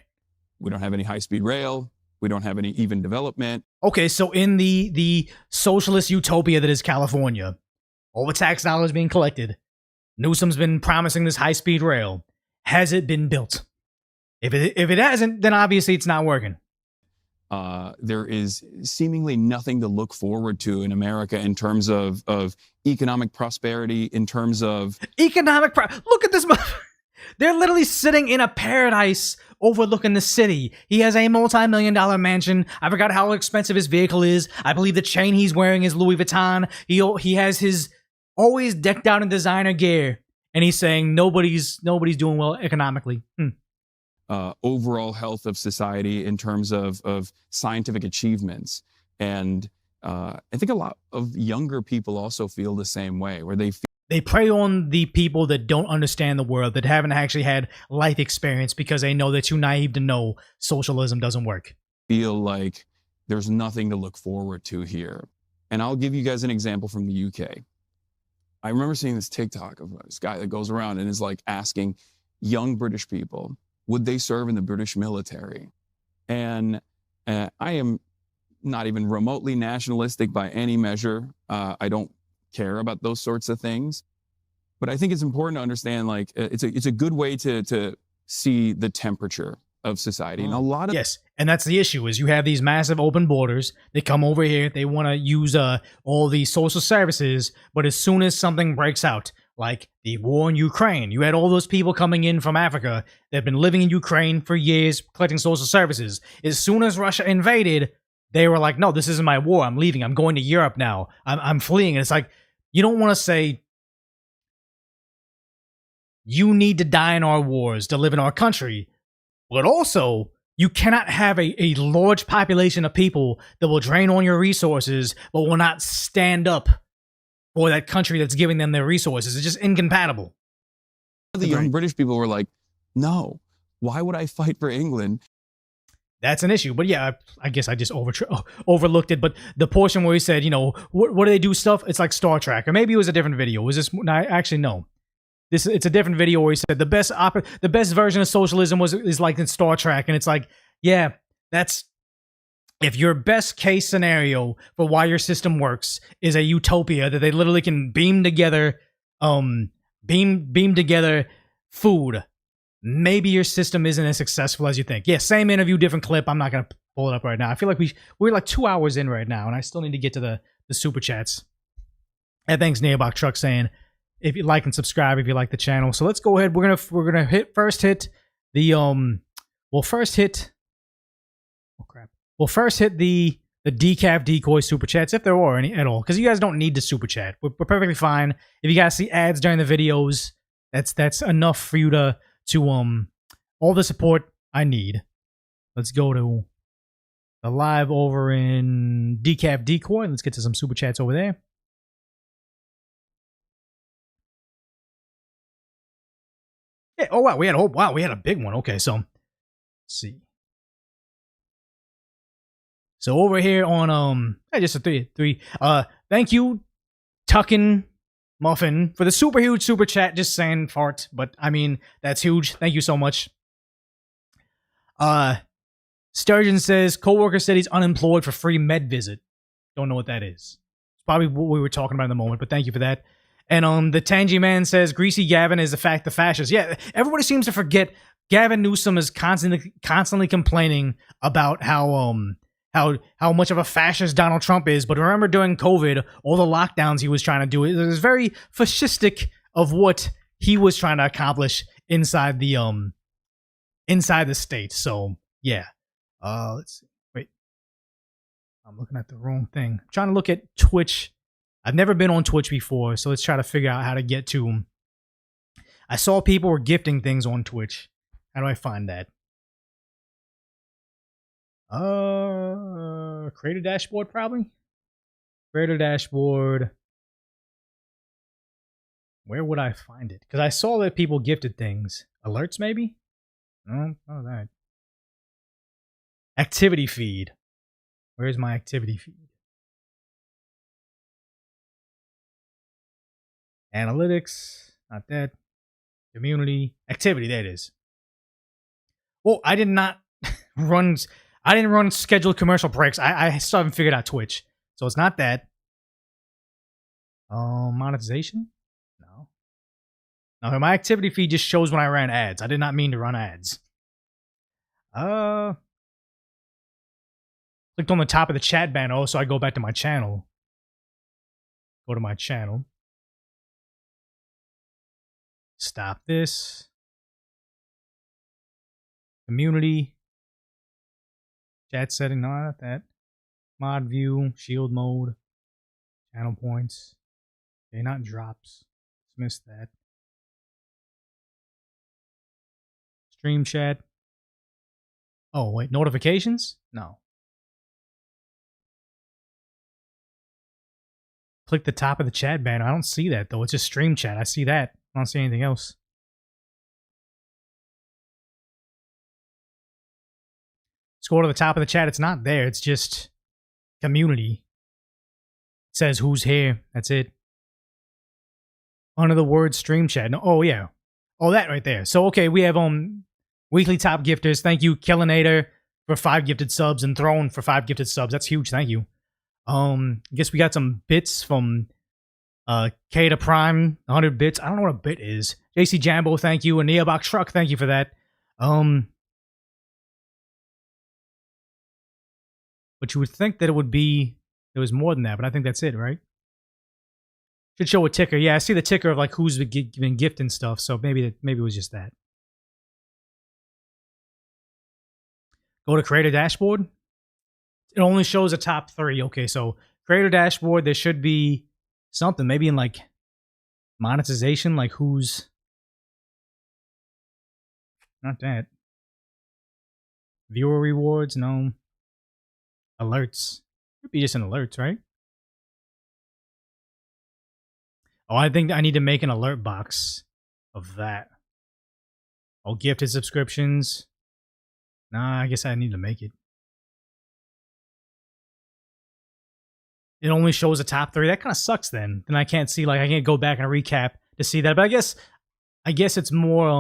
We don't have any high-speed rail. We don't have any even development. Okay, so in the socialist utopia that is California, all the tax dollars being collected, Newsom's been promising this high-speed rail. Has it been built? If it hasn't, then obviously it's not working. There is seemingly nothing to look forward to in America in terms of economic prosperity, in terms of... Look at this. They're literally sitting in a paradise overlooking the city. He has a multi-million-dollar mansion. I forgot how expensive his vehicle is. I believe the chain he's wearing is Louis Vuitton. He has his always decked out in designer gear. And he's saying nobody's doing well economically. Overall health of society in terms of scientific achievements. And I think a lot of younger people also feel the same way, where they prey on the people that don't understand the world, that haven't actually had life experience, because they know they're too naive to know socialism doesn't work. Feel like there's nothing to look forward to here. And I'll give you guys an example from the UK. I remember seeing this TikTok of this guy that goes around and is like asking young British people, would they serve in the British military? And I am not even remotely nationalistic by any measure. I don't care about those sorts of things. But I think it's important to understand, like, it's a good way to see the temperature of society. And a lot of... Yes, and that's the issue, is you have these massive open borders. They come over here, they want to use all these social services, but as soon as something breaks out, like the war in Ukraine, you had all those people coming in from Africa that have been living in Ukraine for years, collecting social services. As soon as Russia invaded, they were like, no, this isn't my war. I'm leaving. I'm going to Europe now. I'm fleeing. And it's like, you don't want to say, you need to die in our wars to live in our country. But also, you cannot have a large population of people that will drain on your resources, but will not stand up for that country that's giving them their resources. It's just incompatible. The young British people were like, no, why would I fight for England? That's an issue. But yeah, I guess I just overlooked it. But the portion where he said, you know, what do they do stuff? It's like Star Trek. Or maybe it was a different video. Was this? Actually, no. It's a different video where he said the best version of socialism is like in Star Trek. And it's like, yeah, that's... If your best case scenario for why your system works is a utopia that they literally can beam together food, maybe your system isn't as successful as you think. Yeah, same interview, different clip. I'm not going to pull it up right now. I feel like we're like 2 hours in right now, and I still need to get to the super chats. And thanks, Neobach Truck, saying if you like and subscribe if you like the channel. So let's go ahead. We're gonna first hit the decaf decoy super chats, if there are any at all, because you guys don't need the super chat. We're perfectly fine. If you guys see ads during the videos, that's enough for you to all the support I need. Let's go to the live over in decaf decoy. Let's get to some super chats over there. Yeah, oh wow, we had a big one. Okay, so let's see. So over here on just a three. Thank you, Tuckin Muffin, for the super huge super chat. Just saying fart, but I mean that's huge. Thank you so much. Sturgeon says coworker said he's unemployed for free med visit. Don't know what that is. It's probably what we were talking about in the moment, but thank you for that. And the Tangy Man says Greasy Gavin is the fascist. Yeah, everybody seems to forget Gavin Newsom is constantly complaining about how much of a fascist Donald Trump is. But remember during COVID, all the lockdowns he was trying to do, it was very fascistic of what he was trying to accomplish inside the state. So yeah. Let's see. Wait. I'm looking at the wrong thing. I'm trying to look at Twitch. I've never been on Twitch before, so let's try to figure out how to get to them. I saw people were gifting things on Twitch. How do I find that? Creator dashboard, probably? Creator dashboard. Where would I find it? Because I saw that people gifted things. Alerts, maybe? No, not that. Activity feed. Where's my activity feed? Analytics. Not that. Community. Activity. There it is. Oh, I did not run... I didn't run scheduled commercial breaks. I still haven't figured out Twitch. So it's not that. Monetization? No. No, my activity feed just shows when I ran ads. I did not mean to run ads. Clicked on the top of the chat banner. Oh, so I go back to my channel. Go to my channel. Stop this. Community. Chat setting, no, not that. Mod view, shield mode, channel points. Okay, not drops. Dismiss that. Stream chat. Oh, wait, notifications? No. Click the top of the chat banner. I don't see that, though. It's just stream chat. I see that. I don't see anything else. Scroll to the top of the chat. It's not there. It's just community. It says who's here. That's it. Under the word stream chat. No, oh, yeah. Oh, that right there. So, okay, we have weekly top gifters. Thank you, Killinator, for 5 gifted subs, and Throne for 5 gifted subs. That's huge. Thank you. I guess we got some bits from K to Prime, 100 bits. I don't know what a bit is. JC Jambo, thank you. And Neobox Truck, thank you for that. But you would think that it would be, there was more than that, but I think that's it, right? Should show a ticker. Yeah, I see the ticker of like who's been gifting stuff, so maybe it was just that. Go to Creator Dashboard. It only shows the top 3. Okay, so Creator Dashboard, there should be something, maybe in like monetization, like who's... Not that. Viewer rewards, no. Alerts. Could be just an alerts, right? Oh, I think I need to make an alert box of that. Oh, gifted subscriptions. Nah, I guess I need to make it. It only shows the top 3. That kind of sucks then. Then I can't see, like, I can't go back and recap to see that. But I guess it's more,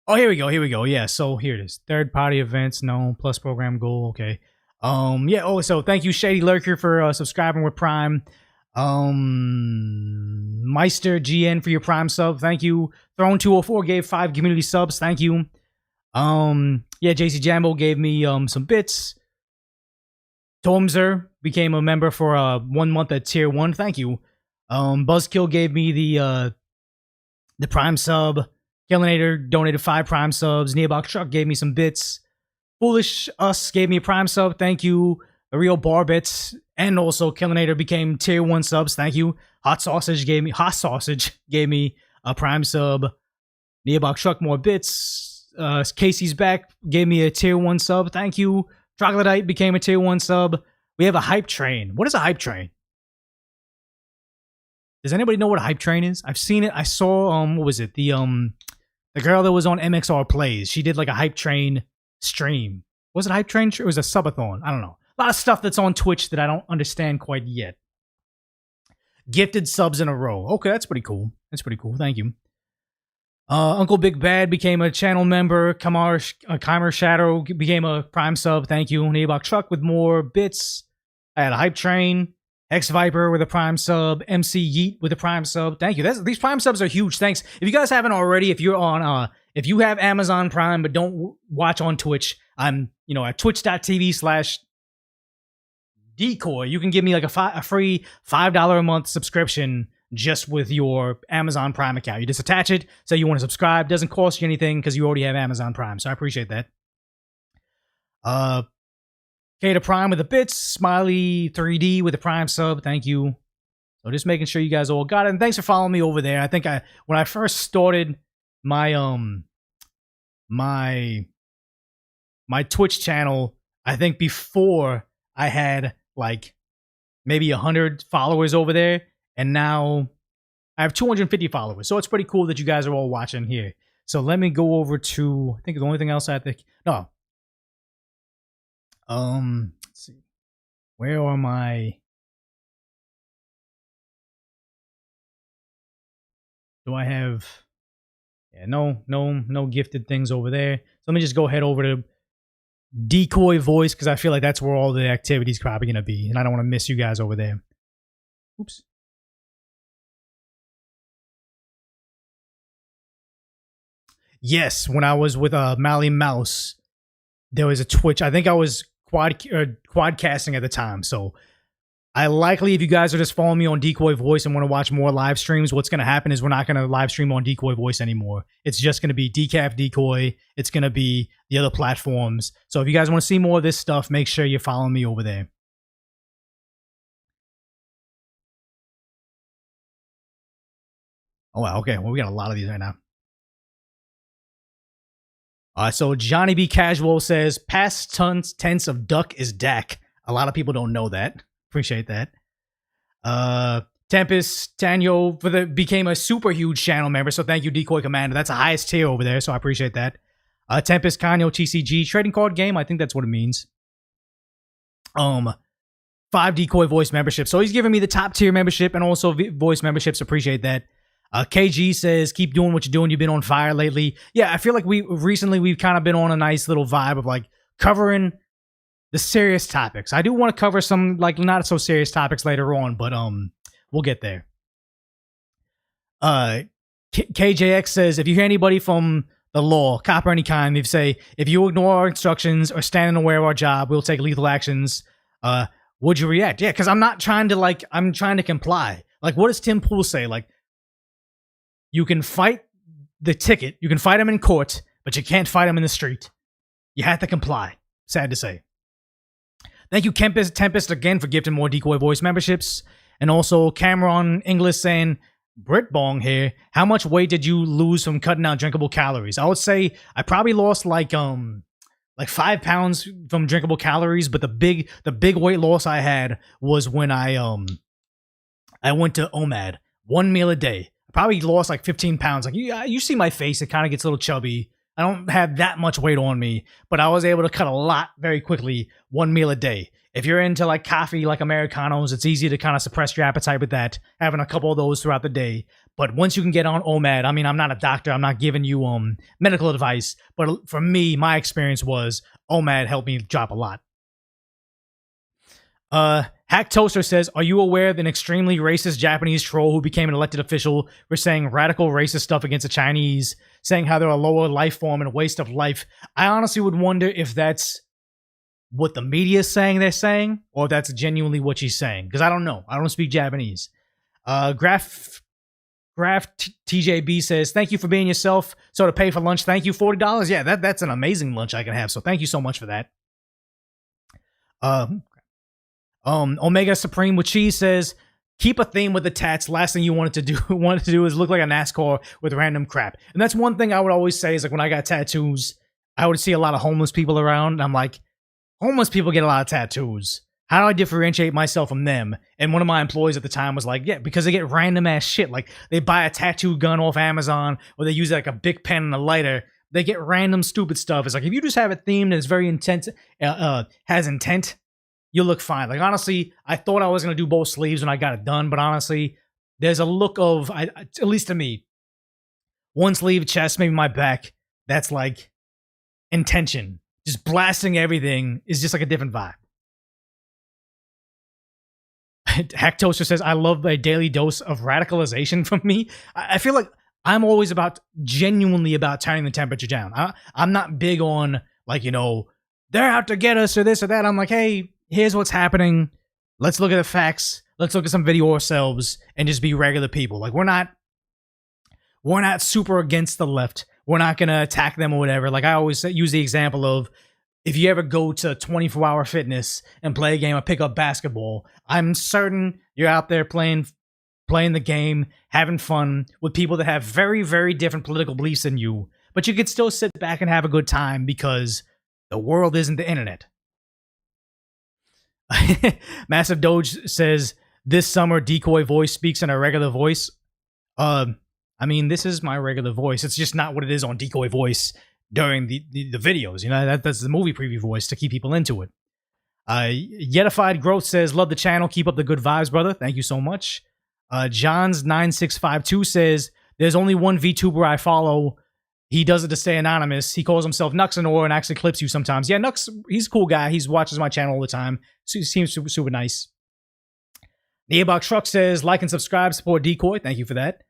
oh, here we go. Yeah, so here it is. Third-party events, no. Plus program goal, okay. Yeah, oh, so thank you, Shady Lurker, for subscribing with Prime. Meister GN for your Prime sub, thank you. Throne204 gave 5 community subs, thank you. Yeah, JC Jambo gave me some bits. Tomzer became a member for 1 month at tier 1, thank you. Buzzkill gave me the Prime sub. Killinator donated 5 Prime subs. Neobox Truck gave me some bits. Foolish Us gave me a Prime sub. Thank you. The Real Barbits and also Killinator became tier 1 subs. Thank you. Hot Sausage gave me a Prime sub. Nearbox Truck more bits. Casey's Back gave me a tier 1 sub. Thank you. Troglodyte became a tier 1 sub. We have a Hype Train. What is a Hype Train? Does anybody know what a Hype Train is? I've seen it. I saw what was it? The girl that was on MXR Plays. She did like a Hype Train stream. Was it Hype Train? It was a subathon. I don't know. A lot of stuff that's on Twitch that I don't understand quite yet. Gifted subs in a row. Okay, that's pretty cool. That's pretty cool. Thank you. Uncle Big Bad became a channel member. Chimer Shadow became a Prime sub. Thank you. Nearbox Truck with more bits. I had a Hype Train. X Viper with a Prime sub. MC Yeet with a Prime sub. Thank you. These Prime subs are huge. Thanks. If you guys haven't already, if you're on, if you have Amazon Prime but don't watch on Twitch, I'm, at twitch.tv/decoy. You can give me like a free $5 a month subscription just with your Amazon Prime account. You just attach it, say you want to subscribe. Doesn't cost you anything because you already have Amazon Prime. So I appreciate that. Kata Prime with the bits. Smiley 3D with the Prime sub. Thank you. So just making sure you guys all got it. And thanks for following me over there. I think when I first started my my Twitch channel, I think before I had like maybe 100 followers over there, and now I have 250 followers. So it's pretty cool that you guys are all watching here. So let me go over to, I think the only thing else I have to, no. Let's see. Where are my, do I have, yeah, no gifted things over there. So let me just go head over to Decoy Voice, because I feel like that's where all the activity's probably going to be, and I don't want to miss you guys over there. Oops. Yes, when I was with Mally Mouse, there was a Twitch. I think I was quadcasting at the time, so I likely, if you guys are just following me on Decoy Voice and want to watch more live streams, what's going to happen is we're not going to live stream on Decoy Voice anymore. It's just going to be Decaf Decoy. It's going to be the other platforms. So if you guys want to see more of this stuff, make sure you're following me over there. Oh, wow. Okay. Well, we got a lot of these right now. So Johnny B. Casual says, past tense of duck is Dak. A lot of people don't know that. Appreciate that. Tempest Daniel became a super huge channel member, so thank you, Decoy Commander. That's the highest tier over there, so I appreciate that. Tempest Kanyo TCG trading card game. I think that's what it means. 5 Decoy Voice memberships. So he's giving me the top tier membership and also voice memberships. Appreciate that. KG says, keep doing what you're doing. You've been on fire lately. Yeah, I feel like we've kind of been on a nice little vibe of like covering the serious topics. I do want to cover some like not so serious topics later on, but we'll get there. KJX says, if you hear anybody from the law, cop or any kind, they say, if you ignore our instructions or stand in the way of our job, we'll take lethal actions. Would you react? Yeah, because I'm not trying to I'm trying to comply. Like, what does Tim Pool say? Like, you can fight the ticket, you can fight him in court, but you can't fight him in the street. You have to comply. Sad to say. Thank you, Tempest, again for gifting more Decoy Voice memberships. And also Cameron English saying, Brit Bong here, how much weight did you lose from cutting out drinkable calories? I would say I probably lost like 5 pounds from drinkable calories, but the big weight loss I had was when I went to OMAD. 1 meal a day. I probably lost like 15 pounds. Like you see my face, it kind of gets a little chubby. I don't have that much weight on me, but I was able to cut a lot very quickly, 1 meal a day. If you're into like coffee, like Americanos, it's easy to kind of suppress your appetite with that, having a couple of those throughout the day. But once you can get on OMAD, I mean, I'm not a doctor, I'm not giving you medical advice, but for me, my experience was OMAD helped me drop a lot. Hack Toaster says, are you aware of an extremely racist Japanese troll who became an elected official for saying radical racist stuff against the Chinese, saying how they're a lower life form and a waste of life? I honestly would wonder if that's what the media is saying they're saying, or if that's genuinely what she's saying, because I don't know. I don't speak Japanese. Graph Graph TJB says, thank you for being yourself. So to pay for lunch, thank you, $40. Yeah, that's an amazing lunch I can have. So thank you so much for that. Omega Supreme with Cheese says, keep a theme with the tats. Last thing you wanted to do is look like a NASCAR with random crap. And that's one thing I would always say is like when I got tattoos, I would see a lot of homeless people around. And I'm like, homeless people get a lot of tattoos. How do I differentiate myself from them? And one of my employees at the time was like, yeah, because they get random ass shit. Like they buy a tattoo gun off Amazon, or they use like a big pen and a lighter. They get random stupid stuff. It's like, if you just have a theme that's very intense, has intent, you'll look fine. Like honestly, I thought I was going to do both sleeves when I got it done. But honestly, there's a look of, at least to me, one sleeve, chest, maybe my back. That's like intention. Just blasting everything is just like a different vibe. Hack Toaster says, I love a daily dose of radicalization from me. I feel like I'm always genuinely about turning the temperature down. I'm not big on, like, you know, they're out to get us or this or that. I'm like, hey, here's what's happening. Let's look at the facts. Let's look at some video ourselves and just be regular people. Like, we're not super against the left. We're not going to attack them or whatever. Like, I always use the example of, if you ever go to 24-hour fitness and play a game or pick up basketball, I'm certain you're out there playing the game, having fun with people that have very, very different political beliefs than you. But you could still sit back and have a good time because the world isn't the internet. Massive Doge says, this summer Decoy voice speaks in a regular voice. I mean, this is my regular voice. It's just not what it is on Decoy voice during the videos. You know, that's the movie preview voice to keep people into it. Yetified Growth says, love the channel. Keep up the good vibes, brother. Thank you so much. Johns9652 says, there's only one VTuber I follow. He does it to stay anonymous. He calls himself Nuxanor and actually clips you sometimes. Yeah, Nux, he's a cool guy. He watches my channel all the time. So he seems super, super nice. The Airbox Truck says, like and subscribe, support Decoy. Thank you for that.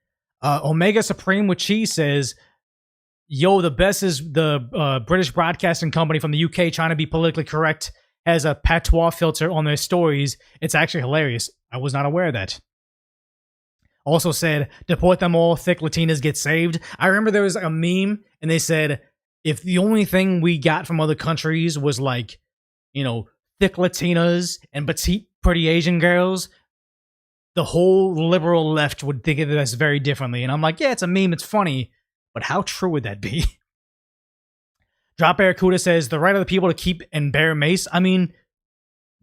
Omega Supreme with Cheese says, yo, the best is the British Broadcasting Company from the UK trying to be politically correct, has a patois filter on their stories. It's actually hilarious. I was not aware of that. Also said, deport them all, thick Latinas get saved. I remember there was a meme, and they said, if the only thing we got from other countries was like, you know, thick Latinas and petite, pretty Asian girls, the whole liberal left would think of this very differently. And I'm like, yeah, it's a meme, it's funny, but how true would that be? Drop Barracuda says, the right of the people to keep and bear mace. I mean,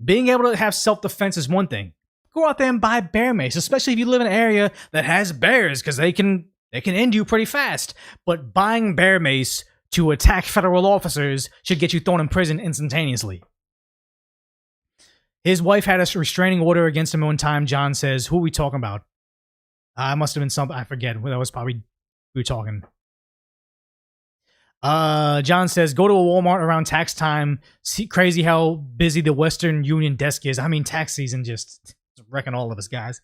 being able to have self-defense is one thing. Go out there and buy bear mace, especially if you live in an area that has bears, because they can end you pretty fast. But buying bear mace to attack federal officers should get you thrown in prison instantaneously. His wife had a restraining order against him one time, John says. Who are we talking about? It must have been something, I forget. That was probably we were talking. John says, go to a Walmart around tax time. See, crazy how busy the Western Union desk is. I mean, tax season just wrecking all of us, guys.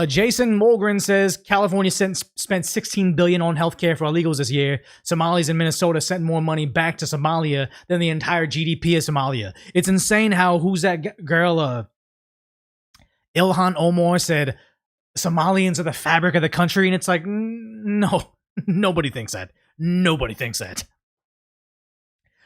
Jason Mulgren says, California spent $16 billion on healthcare for illegals this year. Somalis in Minnesota sent more money back to Somalia than the entire GDP of Somalia. It's insane how, who's that girl? Ilhan Omar said, Somalians are the fabric of the country. And it's like, no, nobody thinks that. Nobody thinks that.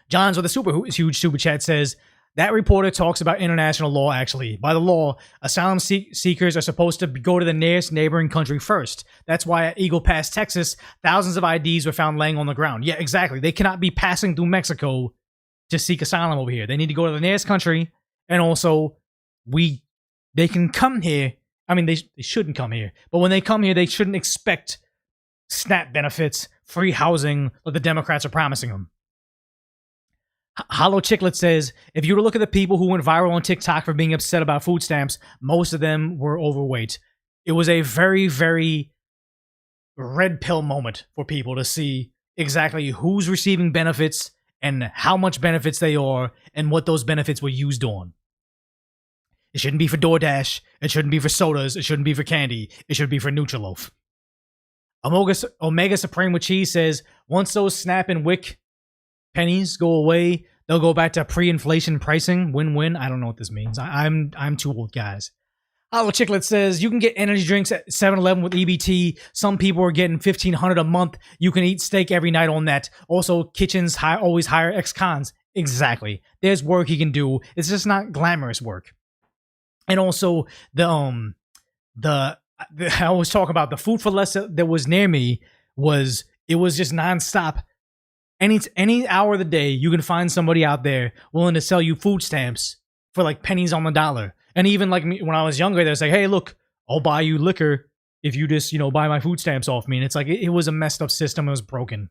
Johns with a huge super chat says, that reporter talks about international law, actually. By the law, asylum seekers are supposed to go to the nearest neighboring country first. That's why at Eagle Pass, Texas, thousands of IDs were found laying on the ground. Yeah, exactly. They cannot be passing through Mexico to seek asylum over here. They need to go to the nearest country, and also, they can come here. I mean, they shouldn't come here. But when they come here, they shouldn't expect SNAP benefits, free housing, like the Democrats are promising them. Hollow Chicklet says, if you were to look at the people who went viral on TikTok for being upset about food stamps, most of them were overweight. It was a very, very red pill moment for people to see exactly who's receiving benefits and how much benefits they are and what those benefits were used on. It shouldn't be for DoorDash. It shouldn't be for sodas. It shouldn't be for candy. It should be for Nutriloaf. Omega Supreme with Cheese says, once those SNAP and WIC pennies go away, they'll go back to pre-inflation pricing. Win-win. I don't know what this means. I'm too old, guys. Hollow Chicklet says, you can get energy drinks at 7-Eleven with EBT. Some people are getting $1,500 a month. You can eat steak every night on that. Also, kitchens always hire ex-cons. Exactly. There's work he can do. It's just not glamorous work. And also, I always talk about the Food for Less that was near me was just nonstop. Any hour of the day, you can find somebody out there willing to sell you food stamps for like pennies on the dollar. And even like me, when I was younger, they're like, hey, look, I'll buy you liquor if you just, buy my food stamps off me. And it's like, it was a messed up system. It was broken.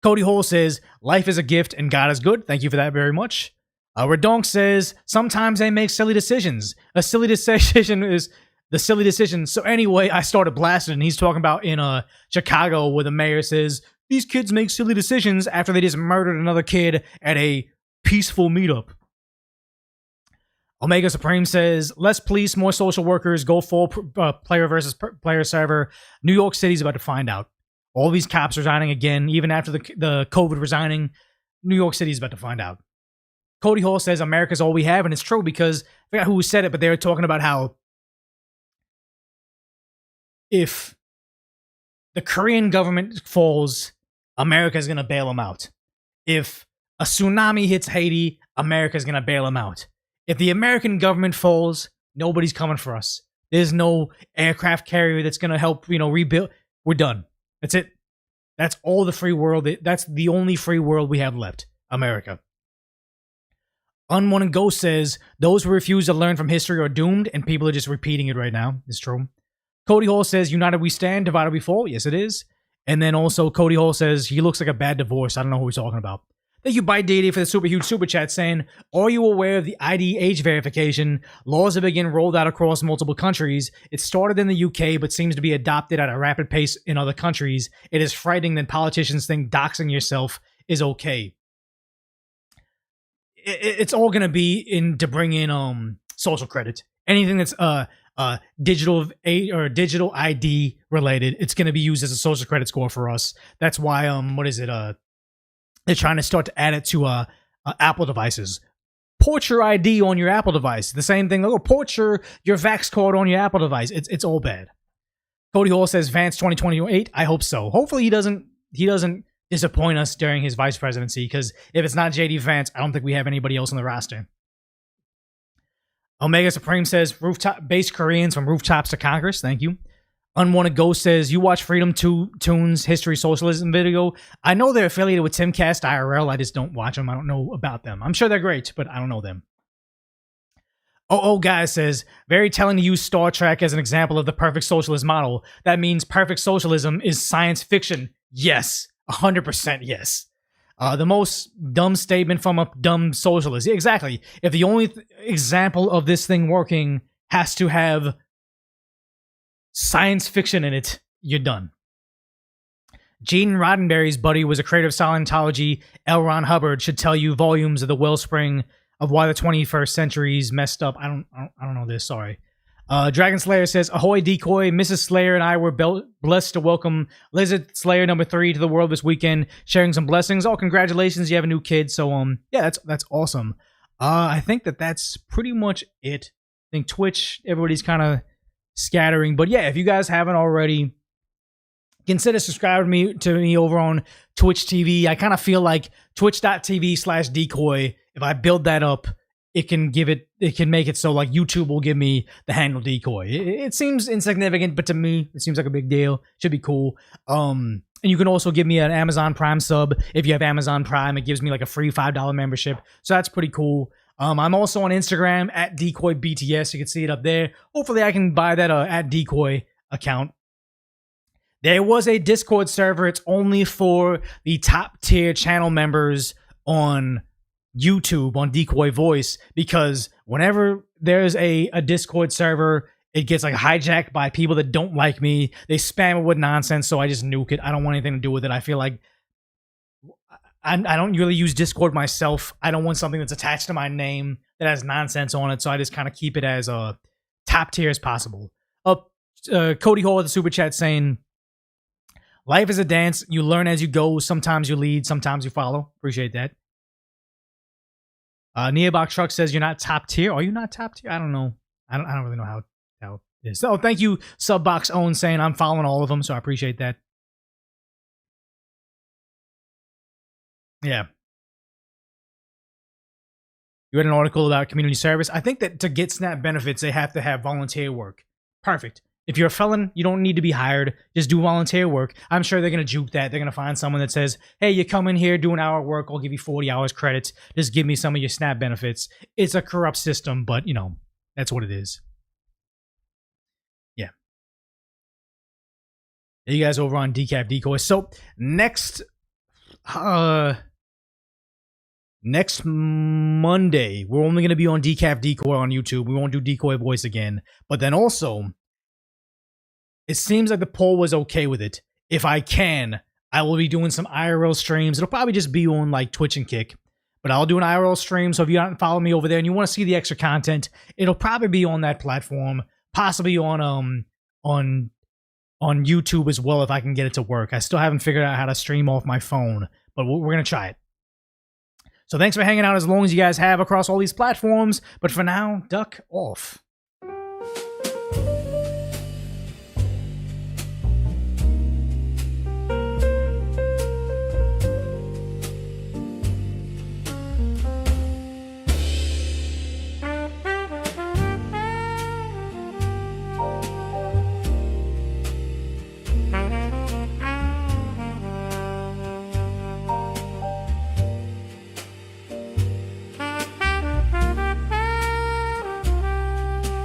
Cody Hole says, life is a gift and God is good. Thank you for that very much. Redonk says, sometimes they make silly decisions. A silly decision is the silly decision. So anyway, I started blasting, and he's talking about in Chicago where the mayor says, these kids make silly decisions after they just murdered another kid at a peaceful meetup. Omega Supreme says, less police, more social workers, go full player versus player server. New York City's about to find out. All these cops resigning again, even after the COVID resigning. New York City's about to find out. Cody Hall says America's all we have, and it's true because I forgot who said it, but they were talking about how if the Korean government falls, America's going to bail them out. If a tsunami hits Haiti, America's going to bail them out. If the American government falls, nobody's coming for us. There's no aircraft carrier that's going to help, rebuild. We're done. That's it. That's all the free world. That's the only free world we have left. America. Unwanted Ghost says, those who refuse to learn from history are doomed, and people are just repeating it right now. It's true. Cody Hall says, united we stand, divided we fall. Yes, it is. And then also Cody Hall says, he looks like a bad divorce. I don't know who he's talking about. Thank you, Bite Deity, for the super huge super chat saying, are you aware of the ID age verification? Laws have been rolled out across multiple countries. It started in the UK, but seems to be adopted at a rapid pace in other countries. It is frightening that politicians think doxing yourself is okay. It's all going to be to bring in social credit. Anything that's digital ID related, it's going to be used as a social credit score for us. That's why they're trying to start to add it to Apple devices. Port your ID on your Apple device. The same thing. Port your Vax card on your Apple device. It's all bad. Cody Hall says Vance 2028. I hope so. Hopefully he doesn't disappoint us during his vice presidency, because if it's not JD Vance, I don't think we have anybody else on the roster. Omega Supreme says rooftop-based Koreans from rooftops to Congress. Thank you. Unwanted Ghost says, you watch Freedom Tunes History Socialism video. I know they're affiliated with Timcast IRL. I just don't watch them. I don't know about them. I'm sure they're great, but I don't know them. Guy says, very telling to use Star Trek as an example of the perfect socialist model. That means perfect socialism is science fiction. Yes. 100% yes. The most dumb statement from a dumb socialist. Exactly. If the only example of this thing working has to have science fiction in it, you're done. Gene Roddenberry's buddy was a creator of Scientology. L. Ron Hubbard should tell you volumes of the wellspring of why the 21st century's messed up. I don't know this. Sorry. Dragon Slayer says, ahoy decoy. Mrs. Slayer and I were blessed to welcome Lizard Slayer number 3 to the world this weekend, sharing some blessings. Oh, congratulations, you have a new kid. So yeah, that's awesome. I think that's pretty much it. I think Twitch, everybody's kind of scattering, but yeah, if you guys haven't already, consider subscribing to me over on Twitch TV. I kind of feel like twitch.tv/decoy, if I build that up, it can make it so like YouTube will give me the handle decoy. It seems insignificant, but to me, it seems like a big deal. Should be cool. And you can also give me an Amazon Prime sub. If you have Amazon Prime, it gives me like a free $5 membership. So that's pretty cool. I'm also on Instagram at DecoyBTS. You can see it up there. Hopefully I can buy that at Decoy account. There was a Discord server. It's only for the top tier channel members on YouTube, on Decoy Voice, because whenever there's a Discord server, it gets like hijacked by people that don't like me. They spam it with nonsense, so I just nuke it. I don't want anything to do with it. I feel like I don't really use Discord myself. I don't want something that's attached to my name that has nonsense on it, so I just kind of keep it as top tier as possible. Cody Hall with the super chat saying, life is a dance. You learn as you go. Sometimes you lead, sometimes you follow. Appreciate that. Neobach Truck says, you're not top tier. Are you not top tier? I don't know. I don't really know how it is. So thank you, Subbox Own, saying I'm following all of them, so I appreciate that. Yeah. You read an article about community service. I think that to get SNAP benefits, they have to have volunteer work. Perfect. If you're a felon, you don't need to be hired. Just do volunteer work. I'm sure they're going to juke that. They're going to find someone that says, hey, you come in here, do an hour of work, I'll give you 40 hours credits. Just give me some of your SNAP benefits. It's a corrupt system, but, you know, that's what it is. Yeah. You guys over on Decaf Decoy. So, next Monday, we're only going to be on Decaf Decoy on YouTube. We won't do Decoy Voice again. But then also, it seems like the poll was okay with it. If I can, I will be doing some IRL streams. It'll probably just be on like Twitch and Kick. But I'll do an IRL stream, so if you don't follow me over there and you want to see the extra content, it'll probably be on that platform, possibly on YouTube as well if I can get it to work. I still haven't figured out how to stream off my phone, but we're going to try it. So thanks for hanging out as long as you guys have across all these platforms. But for now, duck off.